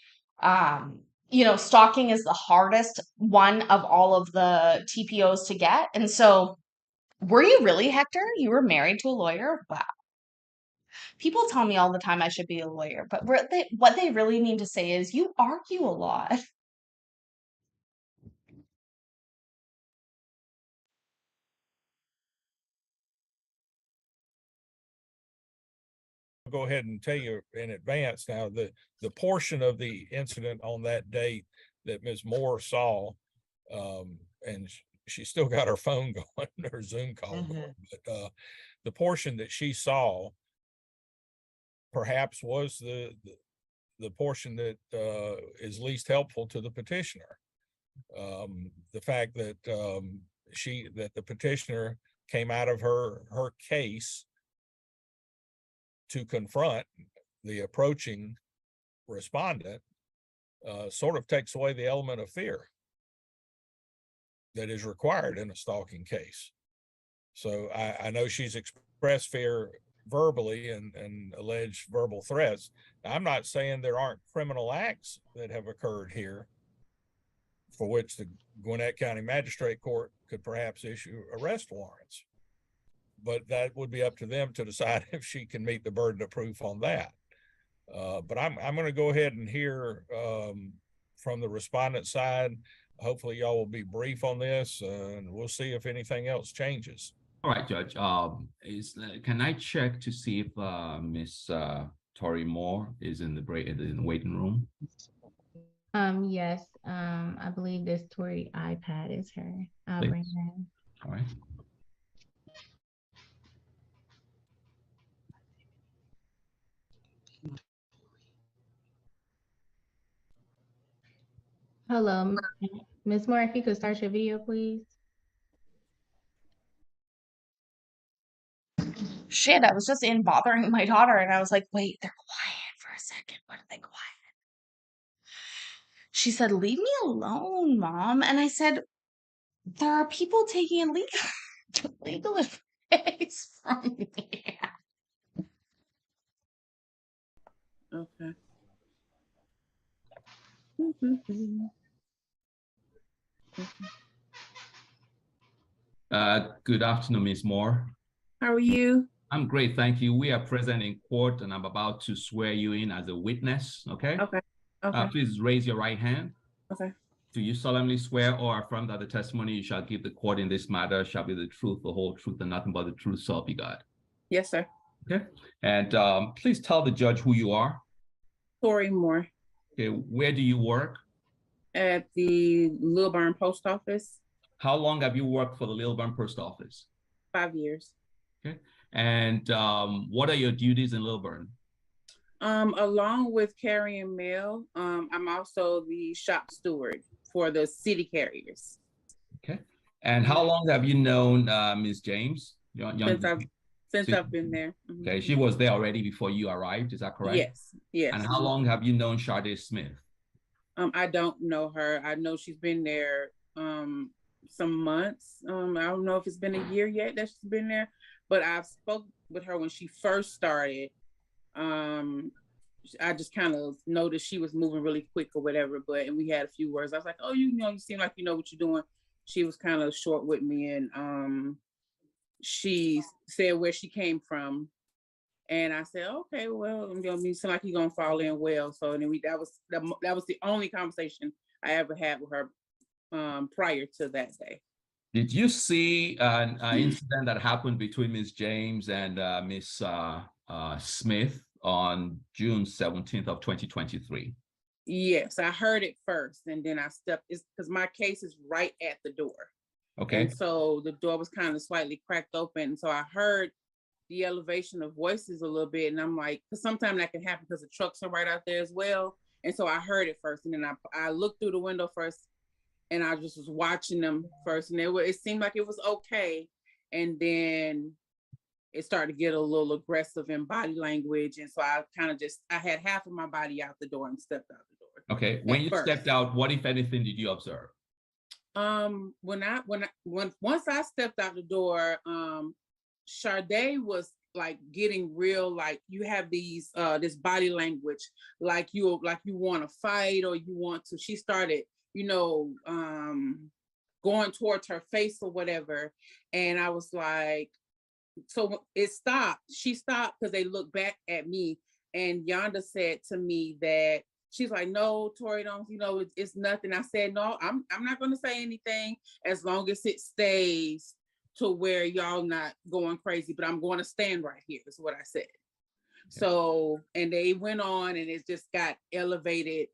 You know, stalking is the hardest one of all of the TPOs to get. And so, were you really, Hector? You were married to a lawyer? Wow. People tell me all the time I should be a lawyer, but what they really need to say is you argue a lot. Go ahead and tell you in advance now the portion of the incident on that date that Ms. Moore saw, and she still got her phone going, her Zoom call going, but the portion that she saw perhaps was the the portion that is least helpful to the petitioner. The fact that that the petitioner came out of her case to confront the approaching respondent sort of takes away the element of fear that is required in a stalking case. So I know she's expressed fear verbally and alleged verbal threats. I'm not saying there aren't criminal acts that have occurred here for which the Gwinnett County Magistrate Court could perhaps issue arrest warrants, but that would be up to them to decide if she can meet the burden of proof on that. But I'm going to go ahead and hear from the respondent side. Hopefully y'all will be brief on this, and we'll see if anything else changes. All right, Judge. Can I check to see if Miss Tori Moore is in the waiting room? Yes. I believe this Tori iPad is her. I'll Please. bring her in. All right. Hello, Ms. Moore, if you could start your video, please. Shit, I was just in bothering my daughter and I was like, wait, they're quiet for a second. What are they quiet? She said, leave me alone, Mom. And I said, there are people taking illegal advice from me. Okay. Good afternoon, Ms. Moore. How are you? I'm great, thank you. We are present in court and I'm about to swear you in as a witness, okay? Okay. Okay. Please raise your right hand. Okay. Do you solemnly swear or affirm that the testimony you shall give the court in this matter shall be the truth, the whole truth, and nothing but the truth, so help you God? Yes, sir. Okay. And please tell the judge who you are. Tori Moore Okay. Where do you work? at the Lilburn Post Office. How long have you worked for the Lilburn Post Office? 5 years. Okay. And what are your duties in Lilburn? Along with carrying mail, I'm also the shop steward for the city carriers. Okay. And how long have you known Ms. James? Since I've been there. Mhm. Okay, she was there already before you arrived, is that correct? Yes, yes. And how long have you known Sade Smith? I don't know her. I know she's been there some months. I don't know if it's been a year yet that she's been there, but I've spoke with her when she first started. I just kind of noticed she was moving really quick or whatever, and we had a few words. I was like, oh, you seem like you know what you're doing. She was kind of short with me, and she said where she came from. And I said, okay, well, you seem like you're gonna fall in well. So then that was the only conversation I ever had with her prior to that day. Did you see an incident that happened between Ms. James and Ms. Smith on June 17th of 2023? Yes, I heard it first, and then I stepped. It's because my case is right at the door. Okay. And so the door was kind of slightly cracked open, and so I heard the elevation of voices a little bit, and I'm like, because sometimes that can happen because the trucks are right out there as well. And so I heard it first, and then I looked through the window first, and I just was watching them first, and it seemed like it was okay, and then it started to get a little aggressive in body language, and so I kind of I had half of my body out the door and stepped out the door. Okay. When you stepped out, what, if anything, did you observe? Once I stepped out the door, Sade was like getting real, like you have these this body language, like you want to fight or you want to. She started, going towards her face or whatever, and I was like, so it stopped. She stopped because they looked back at me, and Yonda said to me that she's like, no, Tori, don't, it's nothing. I said, no, I'm not going to say anything as long as it stays to where y'all not going crazy, but I'm going to stand right here, is what I said. Okay. So, and they went on and it just got elevated.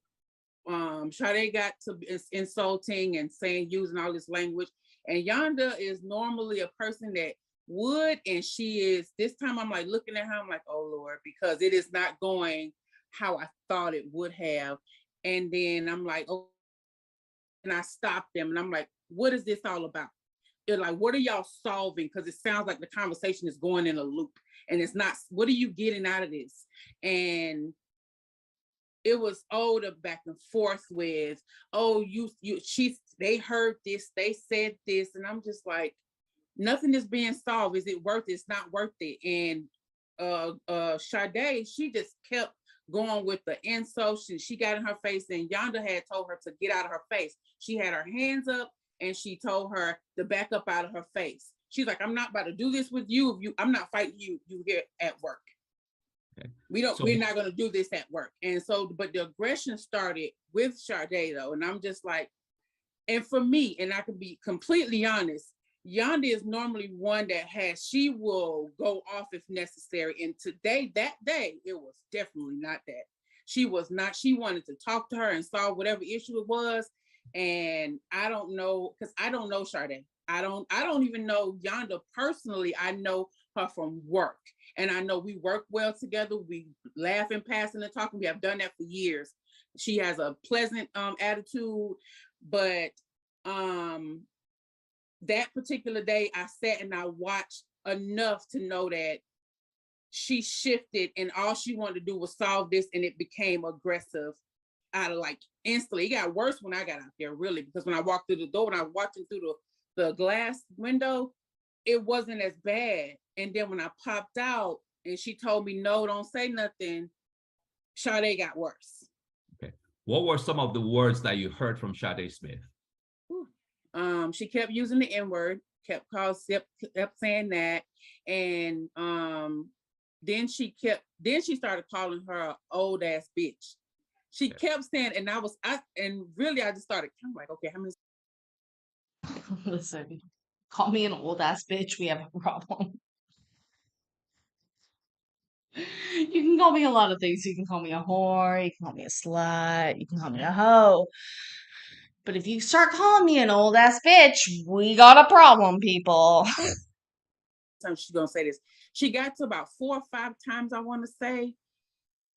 Sade got to insulting and using all this language. And Yonda is normally a person that would, and she is, this time I'm like looking at her, I'm like, oh Lord, because it is not going how I thought it would have. And then I'm like, oh, and I stopped them and I'm like, what is this all about? They're like, what are y'all solving? Because it sounds like the conversation is going in a loop and it's not, what are you getting out of this? And it was the back and forth with, they heard this, they said this, and I'm just like, nothing is being solved. Is it worth it? It's not worth it. And Sade, she just kept going with the insult. She got in her face, and Yonda had told her to get out of her face. She had her hands up and she told her to back up out of her face. She's like, I'm not about to do this with you. I'm not fighting you here at work. Okay. We're not going to do this at work. And so, but the aggression started with Sade though. And I'm just like, and for me, and I can be completely honest, Yonda is normally one that she will go off if necessary. And that day, it was definitely not that. She wanted to talk to her and solve whatever issue it was. And I don't know, because I don't know Sade. I don't even know Yonda personally. I know her from work. And I know we work well together. We laugh and pass and talking. We have done that for years. She has a pleasant attitude, but that particular day I sat and I watched enough to know that she shifted and all she wanted to do was solve this, and it became aggressive out of like instantly. It got worse when I got out there, really, because when I walked through the door, when I was watching through the glass window, it wasn't as bad. And then when I popped out and she told me, no, don't say nothing, Sade got worse. Okay. What were some of the words that you heard from Sade Smith? She kept using the N-word, kept saying that. And then she started calling her an old ass bitch. She kept saying, and I just started, I'm like, okay, how many? Listen, call me an old ass bitch, we have a problem. You can call me a lot of things. You can call me a whore, you can call me a slut, you can call me a hoe. But if you start calling me an old ass bitch, we got a problem, people. She's gonna say this. She got to about 4 or 5 times, I want to say,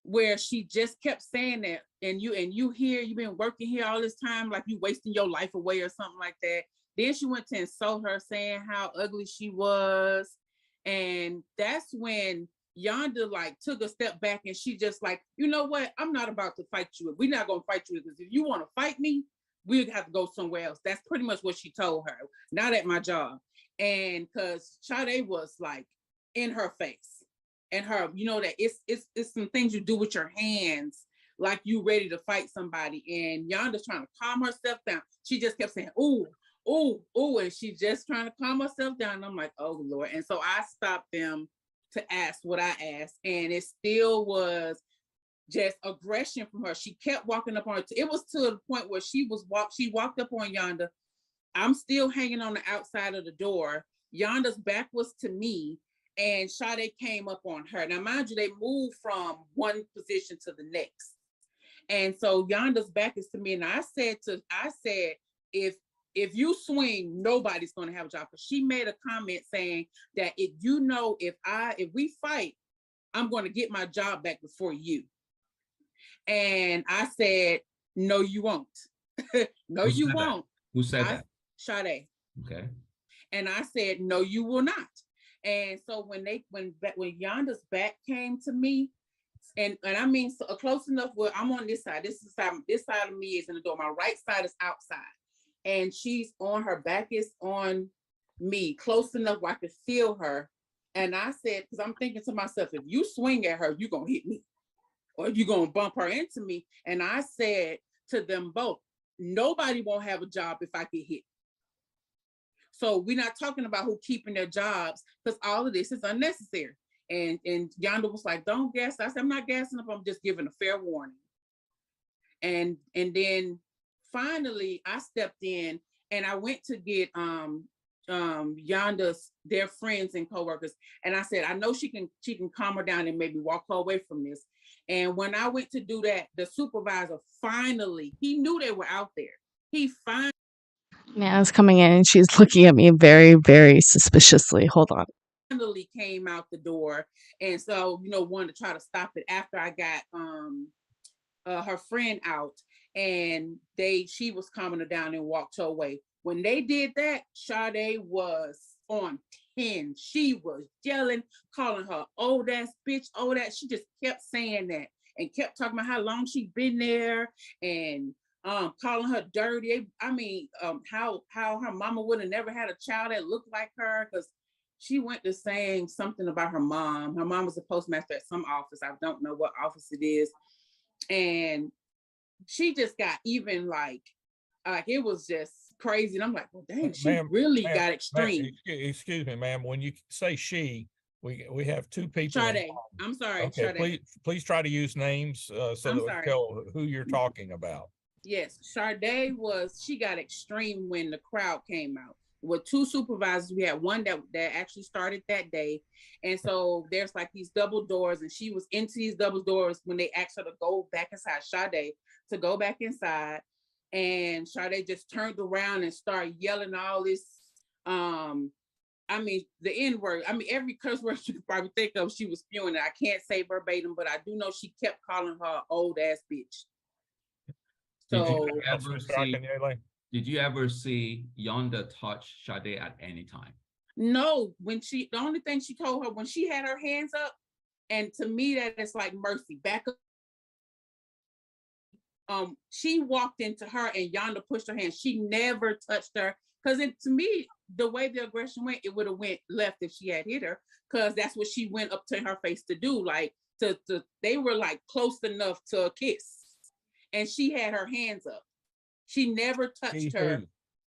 where she just kept saying that, and you here, you've been working here all this time, like you wasting your life away or something like that. Then she went to insult her, saying how ugly she was. And that's when Yonda like took a step back and she just like, you know what? I'm not about to fight you. We're not gonna fight you, because if you want to fight me, we'll have to go somewhere else. That's pretty much what she told her. Not at my job. And because Sade was like in her face, and her, that it's some things you do with your hands, like you ready to fight somebody. And Yonda's trying to calm herself down. She just kept saying, ooh, ooh, ooh, and she just trying to calm herself down. And I'm like, oh Lord. And so I stopped them to ask what I asked, and it still was just aggression from her. She kept walking up on her. It was to the point where she walked up on Yonda. I'm still hanging on the outside of the door. Yonda's back was to me, and Sade came up on her. Now, mind you, they moved from one position to the next. And so Yonda's back is to me. And I said, if you swing, nobody's going to have a job. But she made a comment saying that if we fight, I'm going to get my job back before you. And I said, no, you won't. No, you won't. Who said that? Sade. Okay. And I said, no, you will not. And so when Yonda's back came to me, and I mean so close enough where I'm on this side. This side of me is in the door. My right side is outside, and she's on her back is on me, close enough where I could feel her. And I said, because I'm thinking to myself, if you swing at her, you're gonna hit me, or you're gonna bump her into me. And I said to them both, nobody won't have a job if I get hit. So we're not talking about who keeping their jobs, because all of this is unnecessary. And Yonda was like, don't gas. I said, I'm not gassing up. I'm just giving a fair warning. And then finally I stepped in and I went to get Yonda's, their friends and coworkers. And I said, I know she can calm her down and maybe walk her away from this. And when I went to do that, the supervisor finally, he knew they were out there. He finally. Nana's coming in and she's looking at me very, very suspiciously. Hold on. finally came out the door. And so, wanted to try to stop it after I got her friend out, and she was calming her down and walked her away. When they did that, Sade was on 10. She was yelling, calling her old ass bitch, old ass. She just kept saying that and kept talking about how long she'd been there and calling her dirty. I mean, how her mama would have never had a child that looked like her, because she went to saying something about her mom. Her mom was a postmaster at some office. I don't know what office it is. And she just got even like it was just crazy. And I'm like, well, dang, she really got extreme. Excuse me, ma'am. When you say she, we have two people. Sade, I'm sorry. Okay, Sade. please try to use names so I'm that we sorry. tell who you're talking about. Yes, Sade she got extreme when the crowd came out. With two supervisors, we had one that actually started that day. And so there's like these double doors, and she was into these double doors when they asked her to go back inside, Sade, to go back inside. And Sade just turned around and started yelling all this, I mean, the N-word. I mean, every curse word you could probably think of, she was spewing it. I can't say verbatim, but I do know she kept calling her old ass bitch. So did you ever see Yonda touch Sade at any time? No, the only thing she told her when she had her hands up, and to me that is like mercy, back up. She walked into her and Yonda pushed her hand. She never touched her, because to me, the way the aggression went, it would have went left if she had hit her, because that's what she went up to her face to do. Like they were like close enough to a kiss, and she had her hands up. She never touched her,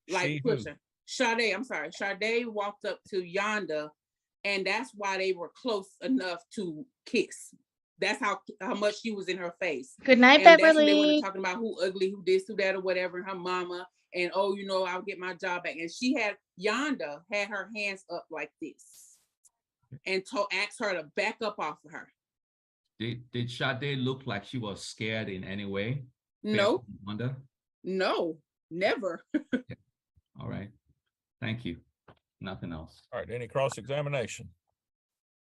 like pushing. Sade, I'm sorry. Sade walked up to Yonda, and that's why they were close enough to kiss. That's how much she was in her face. Good night, and Beverly. That's when they were talking about who ugly, who this, who that, or whatever, and her mama, and I'll get my job back. And Yonda had her hands up like this, and asked her to back up off of her. Did Sade look like she was scared in any way? No. Yonda? No, never. All right. Thank you. Nothing else. All right. Any cross-examination?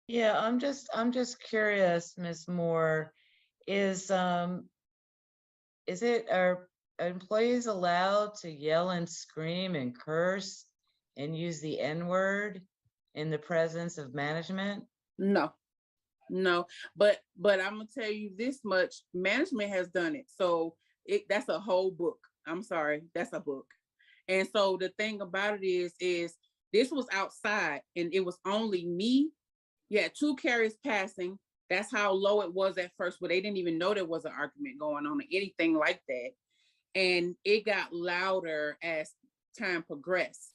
Yeah, I'm just curious, Ms. Moore, are employees allowed to yell and scream and curse and use the N-word in the presence of management? No, but I'm gonna tell you this much: management has done it, so that's a whole book. I'm sorry, that's a book. And so the thing about it is this was outside, and it was only me. You had two carriers passing. That's how low it was at first, but they didn't even know there was an argument going on or anything like that. And it got louder as time progressed.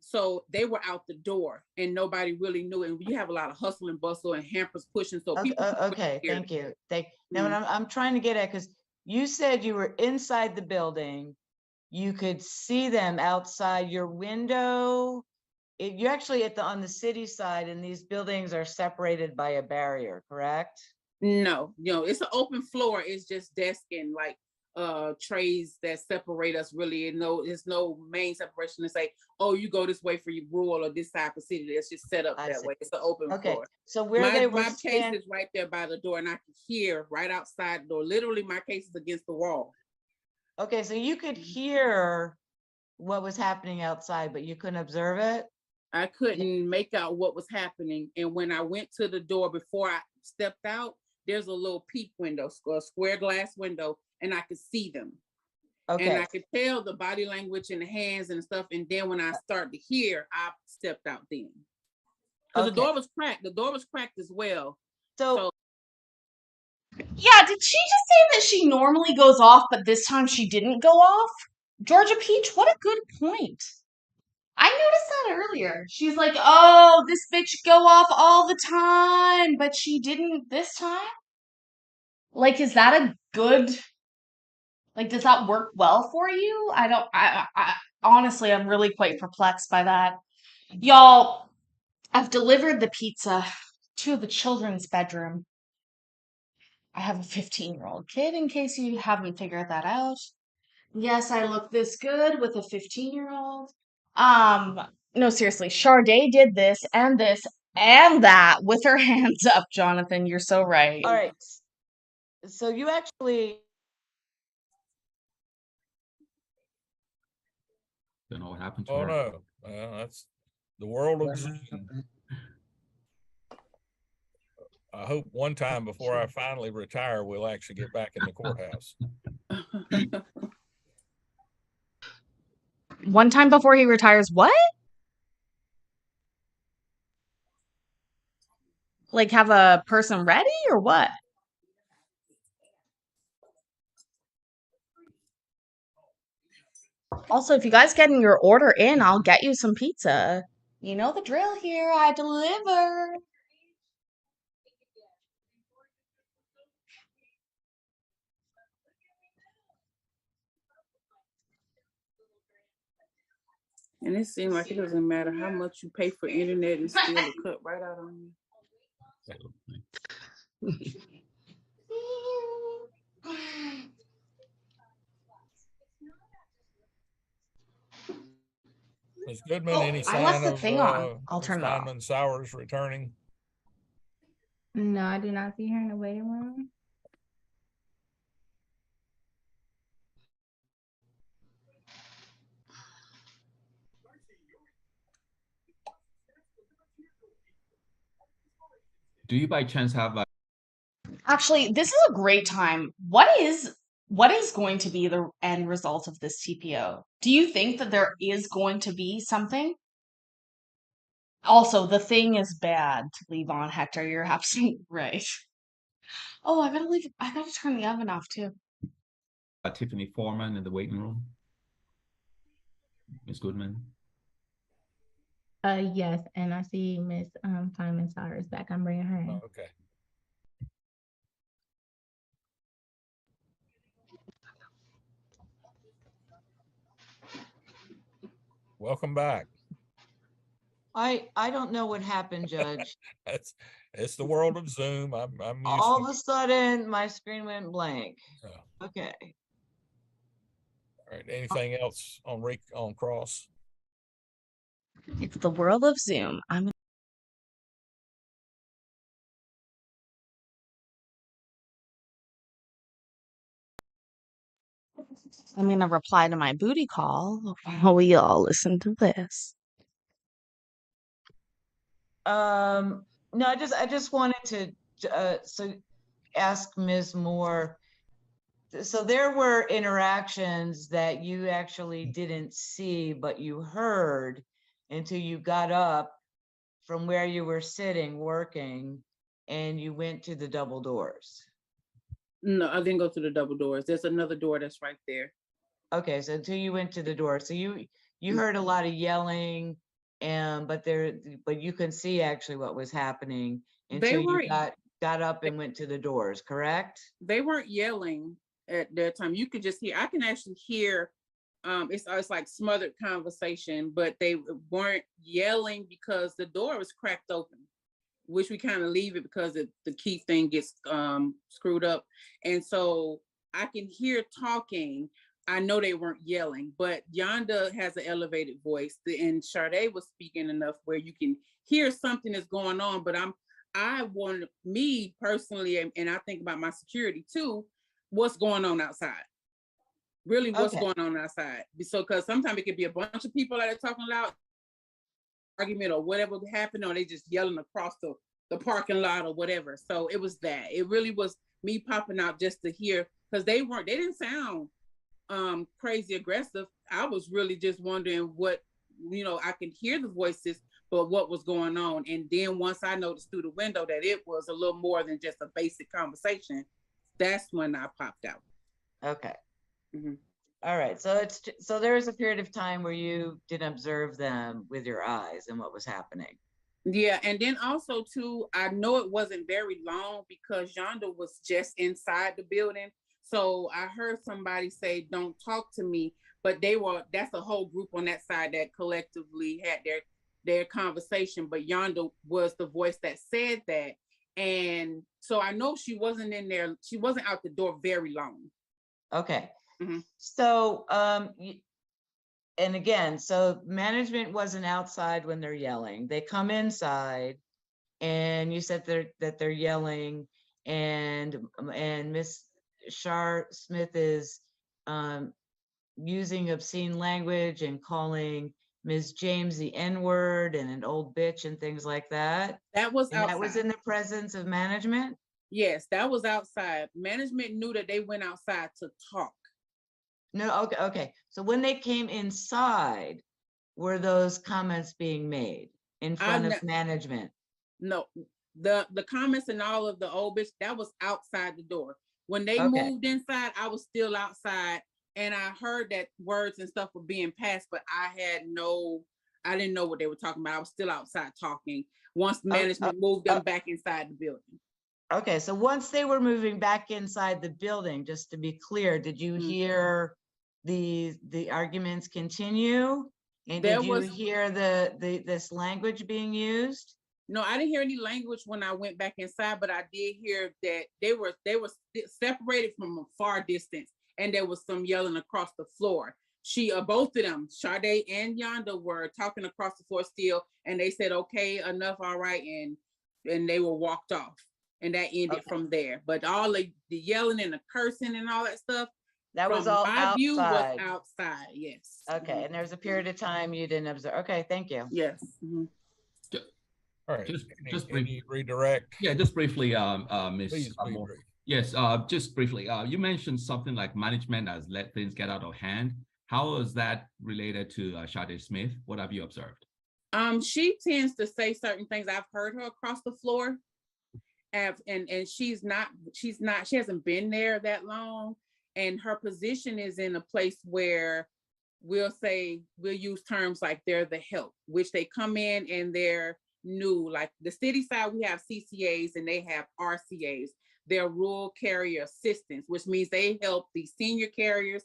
So they were out the door, and nobody really knew it. And you have a lot of hustle and bustle and hampers pushing. So people. Okay, thank you. Now, I'm trying to get at, because you said you were inside the building, you could see them outside your window. You're actually on the city side, and these buildings are separated by a barrier, correct? No, it's an open floor. It's just desk and like trays that separate us, really. And there's no main separation to say, oh, you go this way for your rural or this type of city. It's just set up that way. It's an open floor. So where my case is right there by the door, and I can hear right outside the door. Literally, my case is against the wall. Okay, so you could hear what was happening outside, but you couldn't observe it? I couldn't make out what was happening. And when I went to the door before I stepped out, there's a little peep window, a square glass window, and I could see them. Okay. And I could tell the body language and the hands and stuff. And then when I started to hear, I stepped out then. Because the door was cracked. The door was cracked as well. So yeah, did she just say that she normally goes off, but this time she didn't go off? Georgia Peach, what a good point. I noticed that earlier. She's like, oh, this bitch go off all the time, but she didn't this time? Like, is that a good, like, does that work well for you? I honestly, I'm really quite perplexed by that. Y'all, I've delivered the pizza to the children's bedroom. I have a 15-year-old kid, in case you haven't figured that out. Yes, I look this good with a 15-year-old. No, seriously, Sade did this and this And that with her hands up, Jonathan. You're so right. All right. So you actually, Don't know what happened to Oh, her. no. That's the world of Zoom. I hope one time before I finally retire, we'll actually get back in the courthouse. One time before he retires, what? Like have a person ready or what? Also, if you guys getting your order in, I'll get you some pizza. You know the drill here. I deliver. And it seems like it doesn't matter how much you pay for internet, it's still a cut right out on you. Ms. Goodman, Oh, any I left sign the of thing on. I'll Ms. turn it off. Steinman Sowers returning? No, I do not see her in the waiting room. Do you by chance have a Actually, this is a great time. What is going to be the end result of this TPO? Do you think that there is going to be something? Also, the thing is bad to leave on, Hector. You're absolutely right. Oh, I gotta turn the oven off too. Tiffany Foreman in the waiting room? Ms. Goodman? Yes, and I see Miss Simon Cyrus back. I'm bringing her in. Okay. Welcome back. I don't know what happened, Judge. It's the world of Zoom. I'm used All to of a sudden, my screen went blank. it. Okay. All right. Anything else on Cross? It's the world of Zoom. I'm gonna reply to my booty call while we all listen to this. No, I just wanted to ask Ms. Moore. So there were interactions that you actually didn't see, but you heard until you got up from where you were sitting working and you went to the double doors. No, I didn't go to the double doors. There's another door that's right there. Okay, so until you went to the door, so you heard a lot of yelling, and but you couldn't see actually what was happening until you got up and went to the doors, correct? They weren't yelling at that time. You could just hear. I can actually hear. It's like smothered conversation, but they weren't yelling because the door was cracked open, which we kind of leave it because the key thing gets screwed up, and so I can hear talking. I know they weren't yelling, but Yonda has an elevated voice, and Sade was speaking enough where you can hear something is going on. But I want me personally, and I think about my security too, what's going on outside. Really, what's going on outside? So, because sometimes it could be a bunch of people that are talking loud, argument or whatever happened, or they just yelling across the parking lot or whatever. So it was that. It really was me popping out just to hear, because they didn't sound crazy aggressive. I was really just wondering what, I could hear the voices, but what was going on. And then once I noticed through the window that it was a little more than just a basic conversation, that's when I popped out. Okay. Mm-hmm. All right. So there was a period of time where you didn't observe them with your eyes and what was happening. Yeah, and then also too, I know it wasn't very long because Yonda was just inside the building. So I heard somebody say, "Don't talk to me," but that's a whole group on that side that collectively had their conversation. But Yonda was the voice that said that. And so I know she wasn't in there, she wasn't out the door very long. Okay. Mm-hmm. So and again, so management wasn't outside when they're yelling. They come inside and you said that they're yelling, and Miss Shar Smith is using obscene language and calling Ms. James the N-word and an old bitch and things like that. That was And that was outside. in the presence of management? Yes, that was outside. Management knew that they went outside to talk. No, okay. So when they came inside, were those comments being made in front of management? No, the comments and all of the old bitch, that was outside the door. When they Okay. moved inside, I was still outside, and I heard that words and stuff were being passed, but I didn't know what they were talking about. I was still outside talking once management moved them back inside the building. Okay, so once they were moving back inside the building, just to be clear, did you hear the arguments continue? And did you hear this language being used? No, I didn't hear any language when I went back inside, but I did hear that they were separated from a far distance, and there was some yelling across the floor. Both of them, Sade and Yonda, were talking across the floor still, and they said, "Okay, enough, all right," and they were walked off, and that ended from there. But all the yelling and the cursing and all that stuff, that was all my outside. view was outside. Yes. Okay, and there's a period of time you didn't observe. Okay, thank you. Yes. All right, just any redirect? Yeah, just briefly, Please Ms. be brief. Yes, just briefly, you mentioned something like management has let things get out of hand. How is that related to Sade Smith? What have you observed? She tends to say certain things. I've heard her across the floor, and she hasn't been there that long, and her position is in a place where we'll use terms like they're the help, which they come in and they're new. Like the city side, we have CCAs and they have RCAs. They're rural carrier assistants, which means they help the senior carriers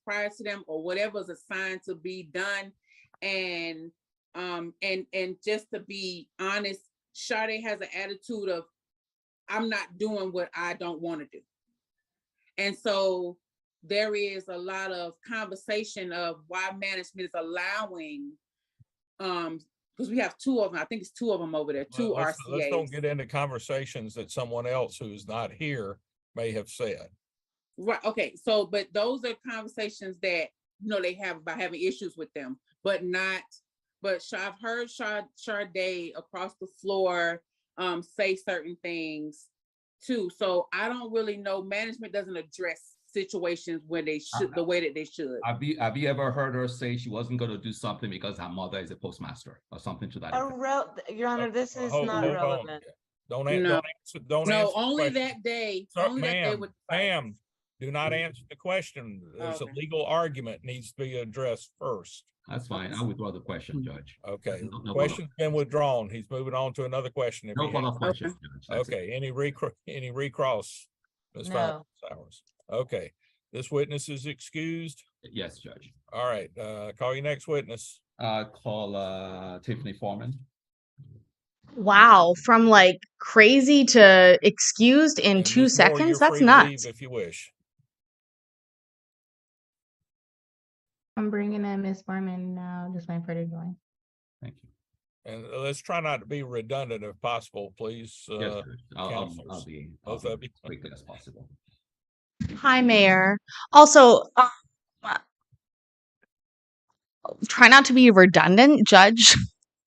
prior to them, or whatever's assigned to be done. And just to be honest, Sade has an attitude of, I'm not doing what I don't want to do. And so there is a lot of conversation of why management is allowing, because we have two of them. I think it's two of them over there, two RCAs. Let's don't get into conversations that someone else who's not here may have said. Right. Okay. So, but those are conversations that, they have about having issues with them, but I've heard Sade across the floor say certain things too. So I don't really know. Management doesn't address situations where they should, the way that they should. Have you ever heard her say she wasn't going to do something because her mother is a postmaster or something to that effect? Your Honor, this is not relevant. Don't answer. Only that day. Only that day with ma'am, do not answer the question. There's a legal argument needs to be addressed first. That's fine. I'll withdraw the question, Judge. Okay. Question's been withdrawn. He's moving on to another question. No follow-up questions, Judge. Okay. Any recross, Ms. No. Flowers? Okay. This witness is excused. Yes, Judge. All right. Call your next witness. Call Tiffany Foreman. Wow, from like crazy to excused in 2 seconds? That's nuts. If you wish. I'm bringing in Ms. Foreman now, just waiting for her to join. Thank you. And let's try not to be redundant if possible, please. Yes, I'll be both of you as quickly as possible. Hi, Mayor. Also, try not to be redundant, Judge.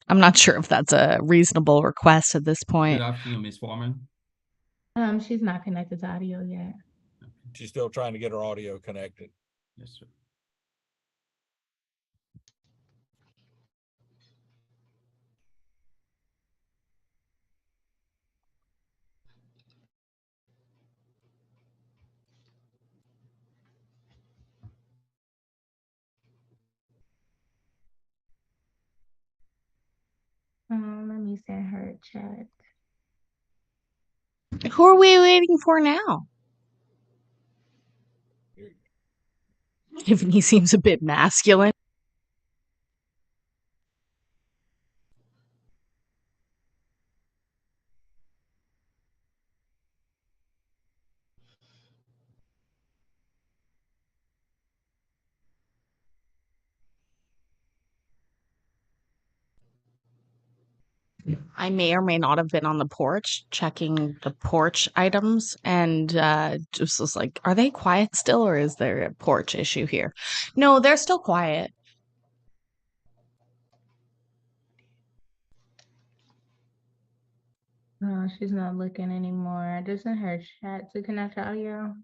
I'm not sure if that's a reasonable request at this point. Good afternoon, Ms. Foreman. She's not connected to audio yet. She's still trying to get her audio connected. Yes, sir. Let me send her a chat. Who are we waiting for now? Tiffany seems a bit masculine. I may or may not have been on the porch checking the porch items and just was like, are they quiet still or is there a porch issue here? No, they're still quiet. No, she's not looking anymore. I just sent her chat to connect audio.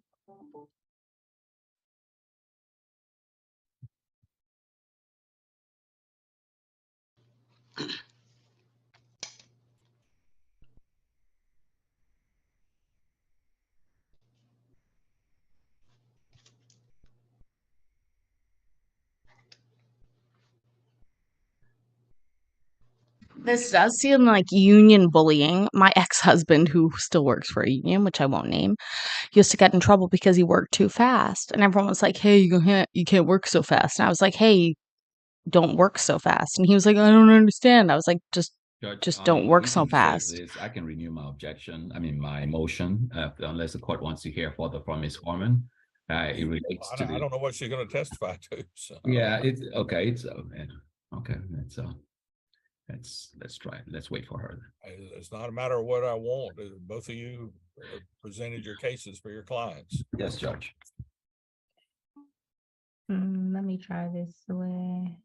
This does seem like union bullying. My ex-husband, who still works for a union, which I won't name, used to get in trouble because he worked too fast. And everyone was like, hey, you can't work so fast. And I was like, hey, don't work so fast. And he was like, I don't understand. I was like, just Judge, don't work so reason to say fast. this, I can renew my objection. I mean, my motion, unless the court wants to hear further from Ms. Foreman. It relates to I don't know what she's going to testify to. So Yeah, it's okay. It's okay. Let's try it. Let's wait for her. It's not a matter of what I want. Both of you presented your cases for your clients. Yes, Judge. Let me try this way.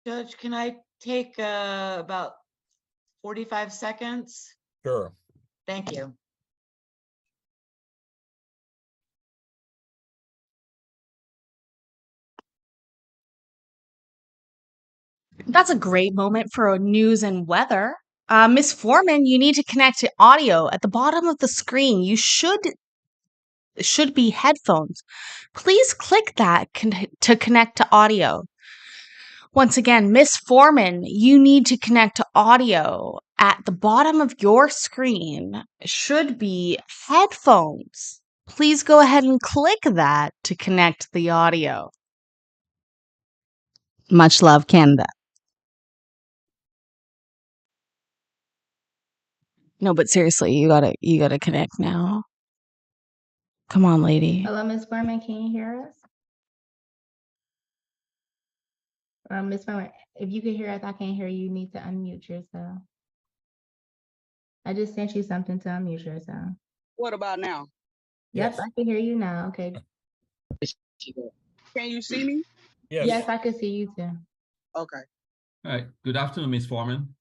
Judge, can I take about 45 seconds? Sure. Thank you. That's a great moment for news and weather. Miss Foreman, you need to connect to audio. At the bottom of the screen, you should be headphones. Please click that to connect to audio. Once again, Miss Foreman, you need to connect to audio. At the bottom of your screen should be headphones. Please go ahead and click that to connect the audio. Much love, Canada. No, but seriously, you gotta connect now. Come on, lady. Hello, Miss Foreman, can you hear us? Miss Foreman, if you can hear us, I can't hear you. You need to unmute yourself. I just sent you something to unmute yourself. What about now? Yep, Yes. I can hear you now. Okay. Can you see me? Yes. Yes, I can see you too. Okay. All right. Good afternoon, Ms. Foreman.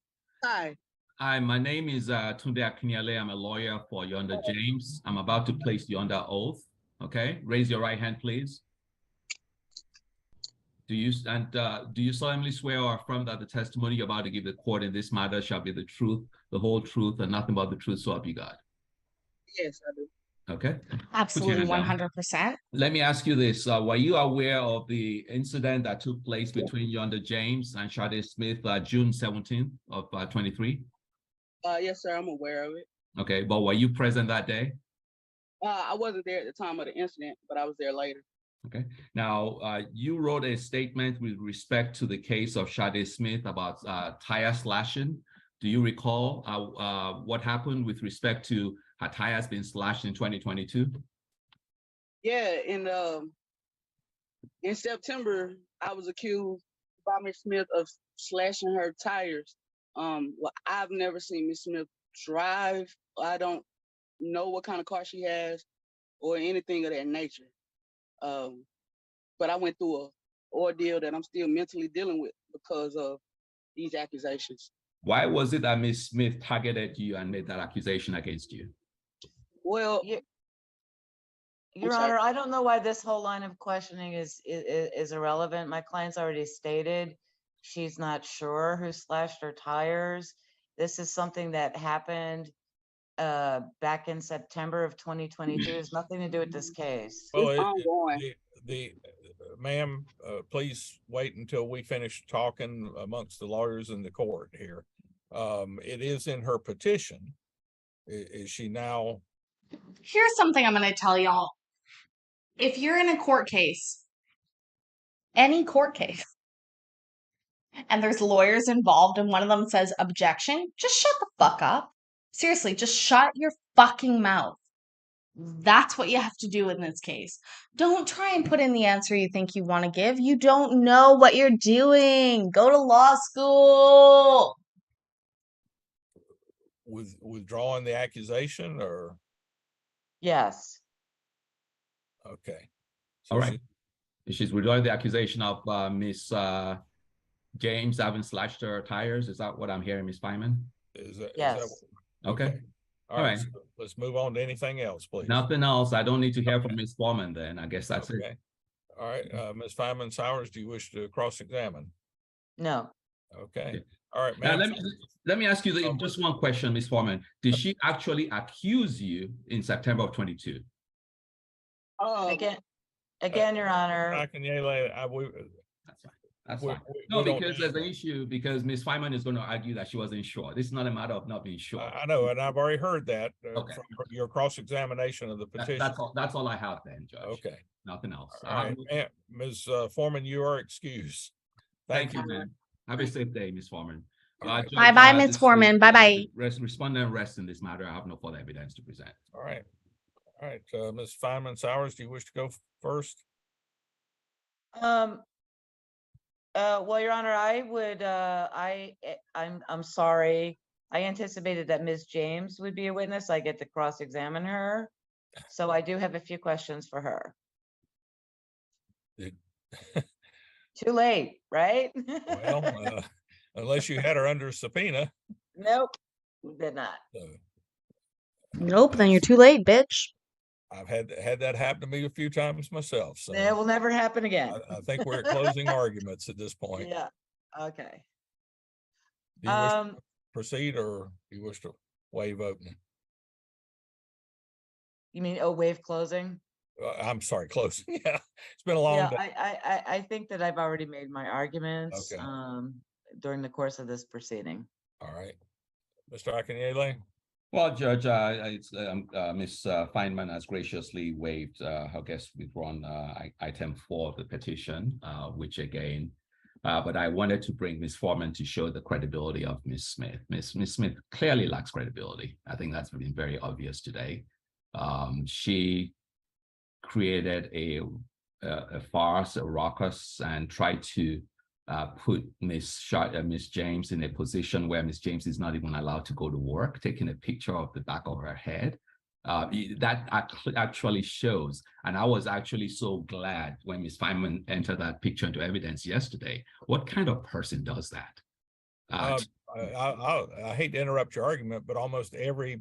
Hi. Hi, my name is Tunde Akinyele. I'm a lawyer for Yonder James. I'm about to place you under oath. Okay. Raise your right hand, please. Do you solemnly swear or affirm that the testimony you're about to give the court in this matter shall be the truth, the whole truth, and nothing but the truth, so help you God? Yes, I do. Okay. Absolutely, Put your hand down. 100%. Let me ask you this. Were you aware of the incident that took place between Yonder James and Sade Smith June 17th of 23? Yes, sir. I'm aware of it. Okay, but were you present that day? I wasn't there at the time of the incident, but I was there later. Okay. Now, you wrote a statement with respect to the case of Sade Smith about tire slashing. Do you recall what happened with respect to her tires being slashed in 2022? Yeah, in September, I was accused by Miss Smith of slashing her tires. Well, I've never seen Miss Smith drive. I don't know what kind of car she has or anything of that nature. But I went through a ordeal that I'm still mentally dealing with because of these accusations. Why was it that Ms. Smith targeted you and made that accusation against you? Well, Your Honor, I don't know why this whole line of questioning is irrelevant. My client's already stated she's not sure who slashed her tires. This is something that happened back in September of 2022. It has nothing to do with this case. Well, it's ongoing. Ma'am, please wait until we finish talking amongst the lawyers in the court here. It is in her petition. Is she now? Here's something I'm going to tell y'all. If you're in a court case any court case, and there's lawyers involved, and one of them says objection, just shut the fuck up. Seriously, just shut your fucking mouth. That's what you have to do in this case. Don't try and put in the answer you think you want to give. You don't know what you're doing. Go to law school. Withdrawing the accusation, or Yes. okay. All right. She's withdrawing the accusation of Miss James having slashed her tires. Is that what I'm hearing, Miss Feynman? Yes. Okay. All right. So let's move on to anything else, please. Nothing else. I don't need to hear from Miss Foreman then. I guess that's it. All right. Ms. Feynman Sowers, do you wish to cross-examine? No. Okay. All right, Now, ma'am. let me ask you just one question, Ms. Foreman. Did she actually accuse you in September of 22? Again, Your Honor. That's fine. That's fine. No, because there's an issue, because Ms. Feynman is going to argue that she wasn't sure. This is not a matter of not being sure. I know, and I've already heard that from your cross-examination of the petition. That's all I have then, Judge. Okay. Nothing else. All right. Ms. Foreman, you are excused. Thank you, ma'am. Have a safe day, Ms. Foreman. Bye-bye, Ms. Foreman. Bye-bye. Respondent rests in this matter. I have no further evidence to present. All right. All right. Ms. Feynman Sowers, do you wish to go first? Well, Your Honor, I would, I'm sorry. I anticipated that Ms. James would be a witness. I get to cross-examine her. So I do have a few questions for her. Too late, right? Well, unless you had her under subpoena. Nope, did not. Nope, then you're too late, bitch. I've had that happen to me a few times myself. So it will never happen again. I think we're at closing arguments at this point. Yeah. Okay. Do you wish to proceed, or do you wish to waive opening? You mean waive closing? I'm sorry, closing. Yeah, it's been a long day. I think that I've already made my arguments during the course of this proceeding. All right, Mr. Akinyele. Well, Judge, Ms. Feynman has graciously waived her guest withdrawn item 4 of the petition, which again, but I wanted to bring Ms. Foreman to show the credibility of Ms. Smith. Ms. Smith clearly lacks credibility. I think that's been very obvious today. She created a farce, a ruckus, and tried to put Miss James in a position where Miss James is not even allowed to go to work, taking a picture of the back of her head. That actually shows, and I was actually so glad when Ms. Feynman entered that picture into evidence yesterday. What kind of person does that? I hate to interrupt your argument, but almost every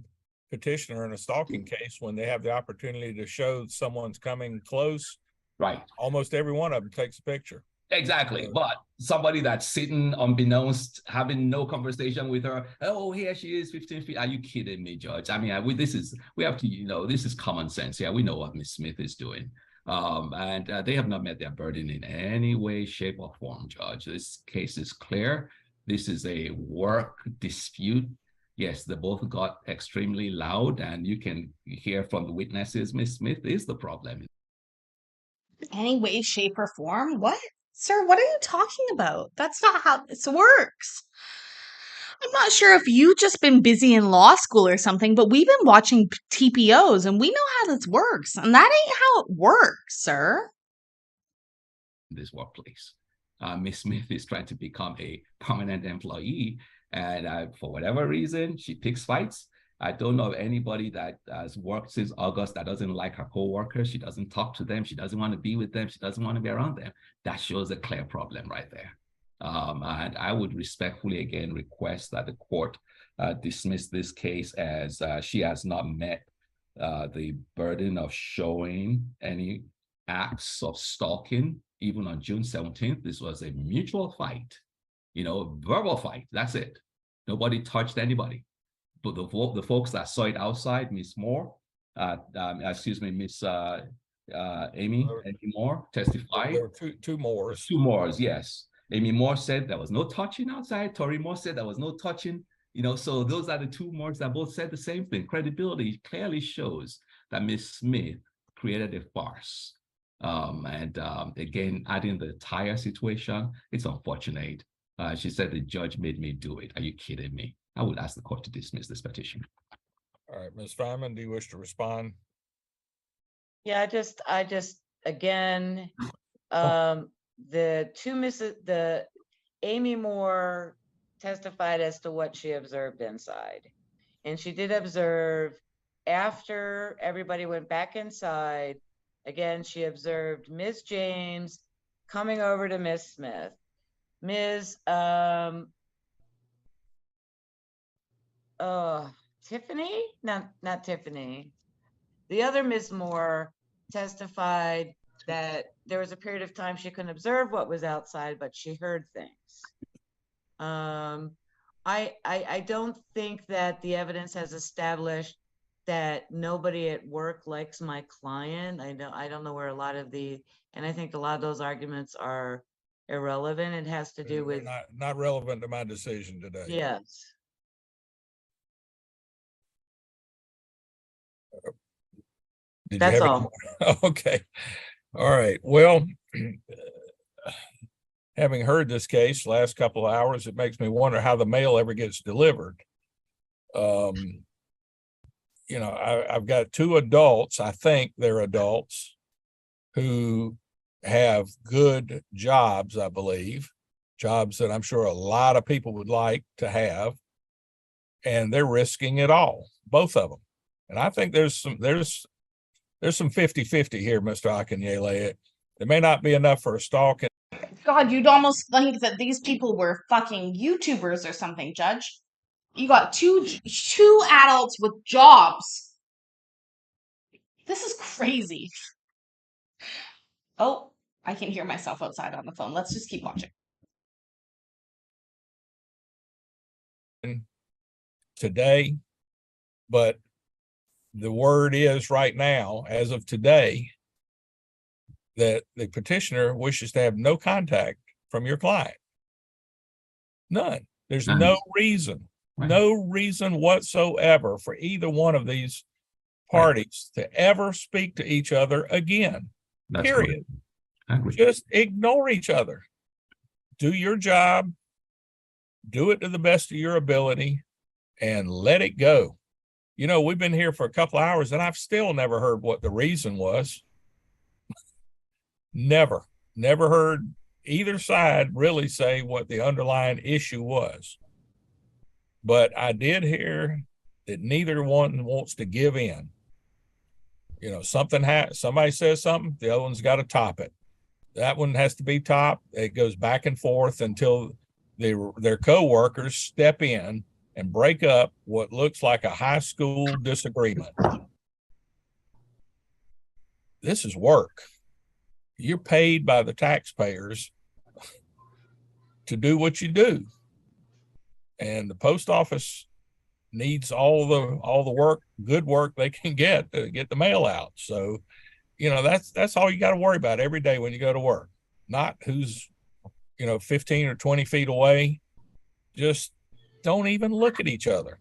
petitioner in a stalking case, when they have the opportunity to show someone's coming close, right, almost every one of them takes a picture. Exactly. But somebody that's sitting unbeknownst, having no conversation with her, oh, here she is, 15 feet. Are you kidding me, Judge? I mean, we have to, this is common sense. Yeah, we know what Ms. Smith is doing. And they have not met their burden in any way, shape, or form, Judge. This case is clear. This is a work dispute. Yes, they both got extremely loud, and you can hear from the witnesses, Ms. Smith is the problem. Any way, shape, or form? What? Sir, what are you talking about? That's not how this works. I'm not sure if you've just been busy in law school or something, but we've been watching TPOs and we know how this works. And that ain't how it works, sir. This workplace. Miss Smith is trying to become a permanent employee, and for whatever reason, she picks fights. I don't know of anybody that has worked since August that doesn't like her co-workers. She doesn't talk to them. She doesn't want to be with them. She doesn't want to be around them. That shows a clear problem right there. And I would respectfully, again, request that the court dismiss this case as she has not met the burden of showing any acts of stalking. Even on June 17th, this was a mutual fight, verbal fight. That's it. Nobody touched anybody. But the folks that saw it outside, Miss Moore, Miss Amy Moore testified. There were two Moores. Two Moores, yes. Amy Moore said there was no touching outside. Tori Moore said there was no touching. So those are the two Moores that both said the same thing. Credibility clearly shows that Miss Smith created a farce. Again, adding the tire situation, it's unfortunate. She said the judge made me do it. Are you kidding me? I would ask the court to dismiss this petition. All right, Ms. Feynman, do you wish to respond? Yeah, I just, again, the Amy Moore testified as to what she observed inside. And she did observe after everybody went back inside, again, she observed Ms. James coming over to Ms. Smith. Ms. Tiffany? Not Tiffany. The other Ms. Moore testified that there was a period of time she couldn't observe what was outside, but she heard things. I don't think that the evidence has established that nobody at work likes my client. I don't know where a lot of and I think a lot of those arguments are irrelevant. It has to do They're with, not relevant to my decision today. yes. Did That's you have all. Okay. All right. Well, having heard this case last couple of hours, it makes me wonder how the mail ever gets delivered. You know, I've got two adults, I think they're adults, who have good jobs, I believe, jobs that I'm sure a lot of people would like to have, and they're risking it all, both of them. And I think there's some 50-50 here, Mr. Akinyele. There may not be enough for a stalking. God, you'd almost think that these people were fucking YouTubers or something, Judge. You got two adults with jobs. This is crazy. Oh, I can hear myself outside on the phone. Let's just keep watching. Today, but the word is right now, as of today, that the petitioner wishes to have no contact from your client. None. There's no reason whatsoever for either one of these parties to ever speak to each other again. That's period. Correct. Just ignore each other. Do your job, do it to the best of your ability, and let it go. You know, we've been here for a couple of hours and I've still never heard what the reason was. Never heard either side really say what the underlying issue was. But I did hear that neither one wants to give in. You know, somebody says something, the other one's got to top it. That one has to be topped. It goes back and forth until their co-workers step in and break up what looks like a high school disagreement. This is work. You're paid by the taxpayers to do what you do. And the post office needs all the work, good work they can get to get the mail out. So, you know, that's all you got to worry about every day when you go to work. Not who's, 15 or 20 feet away. Just don't even look at each other.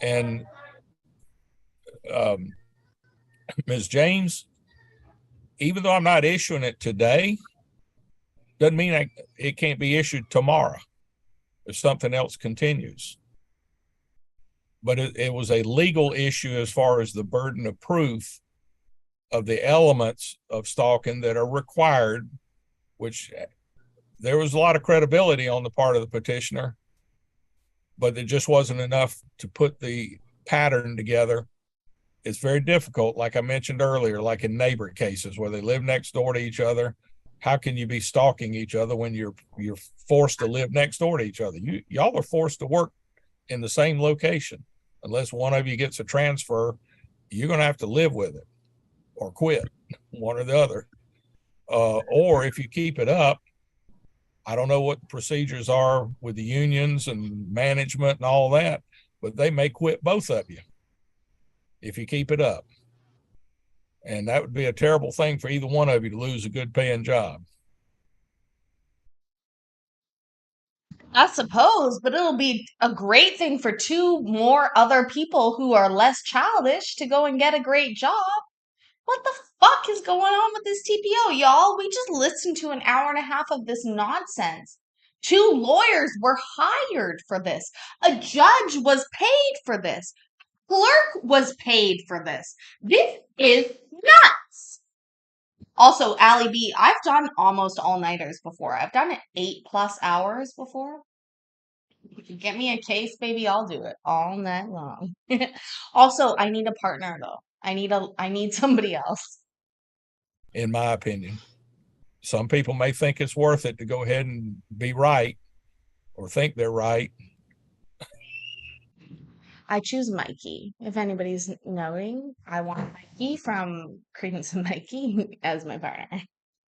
And Ms. James, even though I'm not issuing it today, doesn't mean it can't be issued tomorrow if something else continues. But it was a legal issue as far as the burden of proof of the elements of stalking that are required, which there was a lot of credibility on the part of the petitioner, but it just wasn't enough to put the pattern together. It's very difficult, like I mentioned earlier, like in neighbor cases where they live next door to each other. How can you be stalking each other when you're forced to live next door to each other? Y'all are forced to work in the same location. Unless one of you gets a transfer, you're going to have to live with it or quit, one or the other. Or if you keep it up, I don't know what the procedures are with the unions and management and all that, but they may quit both of you if you keep it up. And that would be a terrible thing for either one of you to lose a good paying job. I suppose, but it'll be a great thing for two more other people who are less childish to go and get a great job. What the fuck is going on with this TPO, y'all? We just listened to an hour and a half of this nonsense. 2 lawyers were hired for this. A judge was paid for this. Clerk was paid for this. This is nuts. Also, Allie B, I've done almost all-nighters before. I've done it 8+ hours before. If you get me a case, baby, I'll do it all night long. Also, I need a partner though. I need somebody else. In my opinion, some people may think it's worth it to go ahead and be right or think they're right. I choose Mikey. If anybody's knowing, I want Mikey from Credence and Mikey as my partner.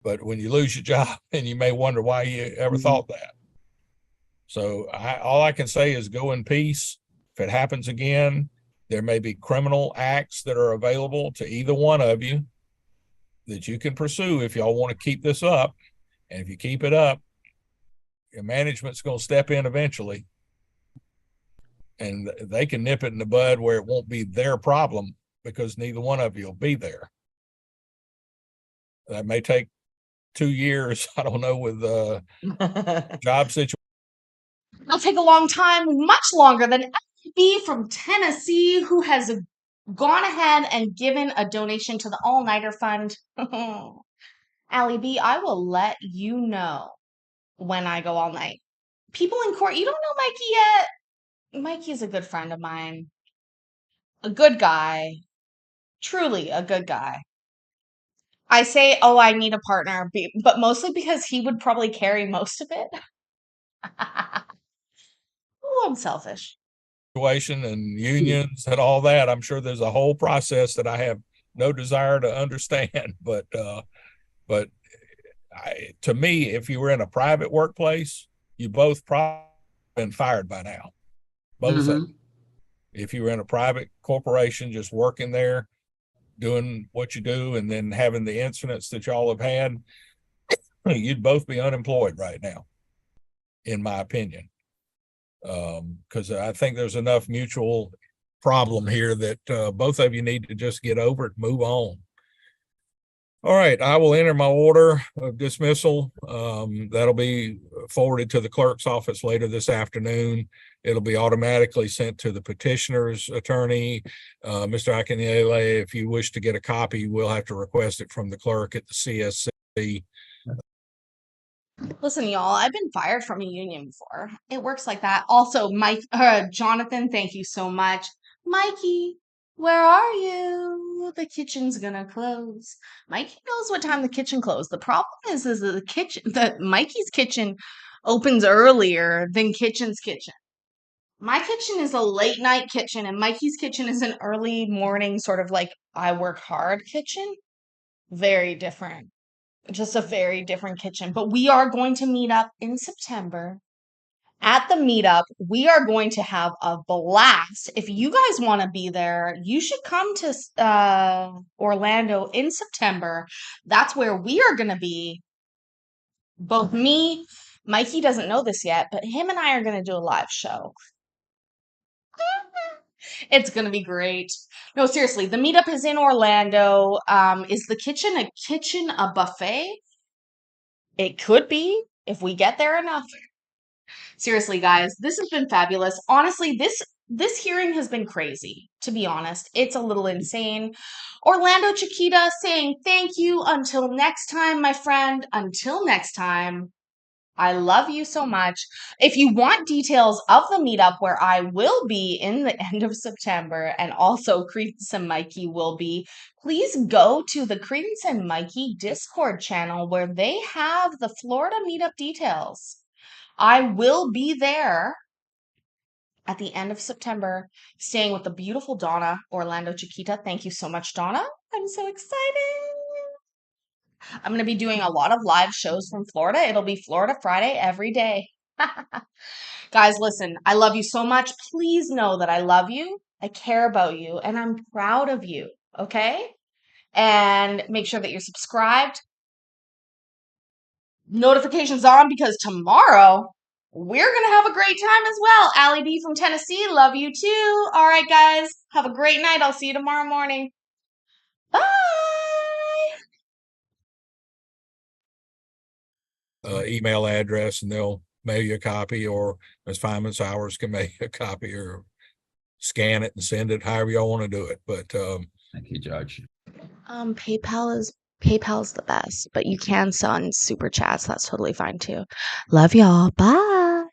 But when you lose your job, and you may wonder why you ever thought that. So all I can say is go in peace. If it happens again, there may be criminal acts that are available to either one of you that you can pursue if y'all want to keep this up. And if you keep it up, your management's going to step in eventually. And they can nip it in the bud where it won't be their problem because neither one of you will be there. That may take 2 years. I don't know, with job situation. It'll take a long time, much longer than FB from Tennessee, who has gone ahead and given a donation to the All-Nighter Fund. Allie B, I will let you know when I go all night. People in court, you don't know Mikey yet? Mikey is a good friend of mine. A good guy. Truly a good guy. I say, oh, I need a partner, but mostly because he would probably carry most of it. Oh, I'm selfish. And unions and all that. I'm sure there's a whole process that I have no desire to understand. But to me, if you were in a private workplace, you both probably been fired by now. Both of them. If you were in a private corporation, just working there, doing what you do, and then having the incidents that y'all have had, you'd both be unemployed right now, in my opinion. Because I think there's enough mutual problem here that both of you need to just get over it, move on. All right, I will enter my order of dismissal. That'll be forwarded to the clerk's office later this afternoon. It'll be automatically sent to the petitioner's attorney. Mr. Akinyele, if you wish to get a copy, we'll have to request it from the clerk at the CSC. Listen, y'all, I've been fired from a union before. It works like that. Also, Jonathan, thank you so much. Mikey, where are you? The kitchen's gonna close. Mikey knows what time the kitchen closed. The problem is that Mikey's kitchen opens earlier than Kitchen's kitchen. My kitchen is a late night kitchen, and Mikey's kitchen is an early morning, sort of like I work hard kitchen. Very different. Just a very different kitchen. But we are going to meet up in September. At the meetup, we are going to have a blast. If you guys want to be there, you should come to Orlando in September. That's where we are going to be. Both me, Mikey doesn't know this yet, but him and I are going to do a live show. It's going to be great. No, seriously, the meetup is in Orlando. Is the kitchen a buffet? It could be if we get there enough. Seriously, guys, this has been fabulous. Honestly, this hearing has been crazy, to be honest. It's a little insane. Orlando Chiquita saying thank you. Until next time, my friend. Until next time. I love you so much. If you want details of the meetup where I will be in the end of September, and also Credence and Mikey will be, please go to the Credence and Mikey Discord channel where they have the Florida meetup details. I will be there at the end of September, staying with the beautiful Donna Orlando Chiquita. Thank you so much, Donna. I'm so excited. I'm going to be doing a lot of live shows from Florida. It'll be Florida Friday every day. Guys, listen, I love you so much. Please know that I love you, I care about you, and I'm proud of you, okay? And make sure that you're subscribed. Notifications on, because tomorrow we're going to have a great time as well. Allie B from Tennessee, love you too. All right, guys, have a great night. I'll see you tomorrow morning. Bye. email address, and they'll mail you a copy, or Ms. Feynman Sowers can mail you a copy, or scan it and send it, however y'all want to do it. But Thank you, Judge. PayPal's the best, but you can send super chats. That's totally fine too. Love y'all. Bye.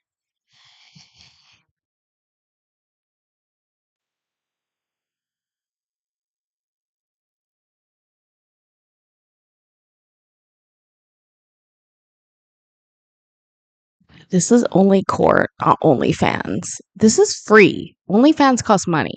This is only court, not OnlyFans. This is free. OnlyFans costs money.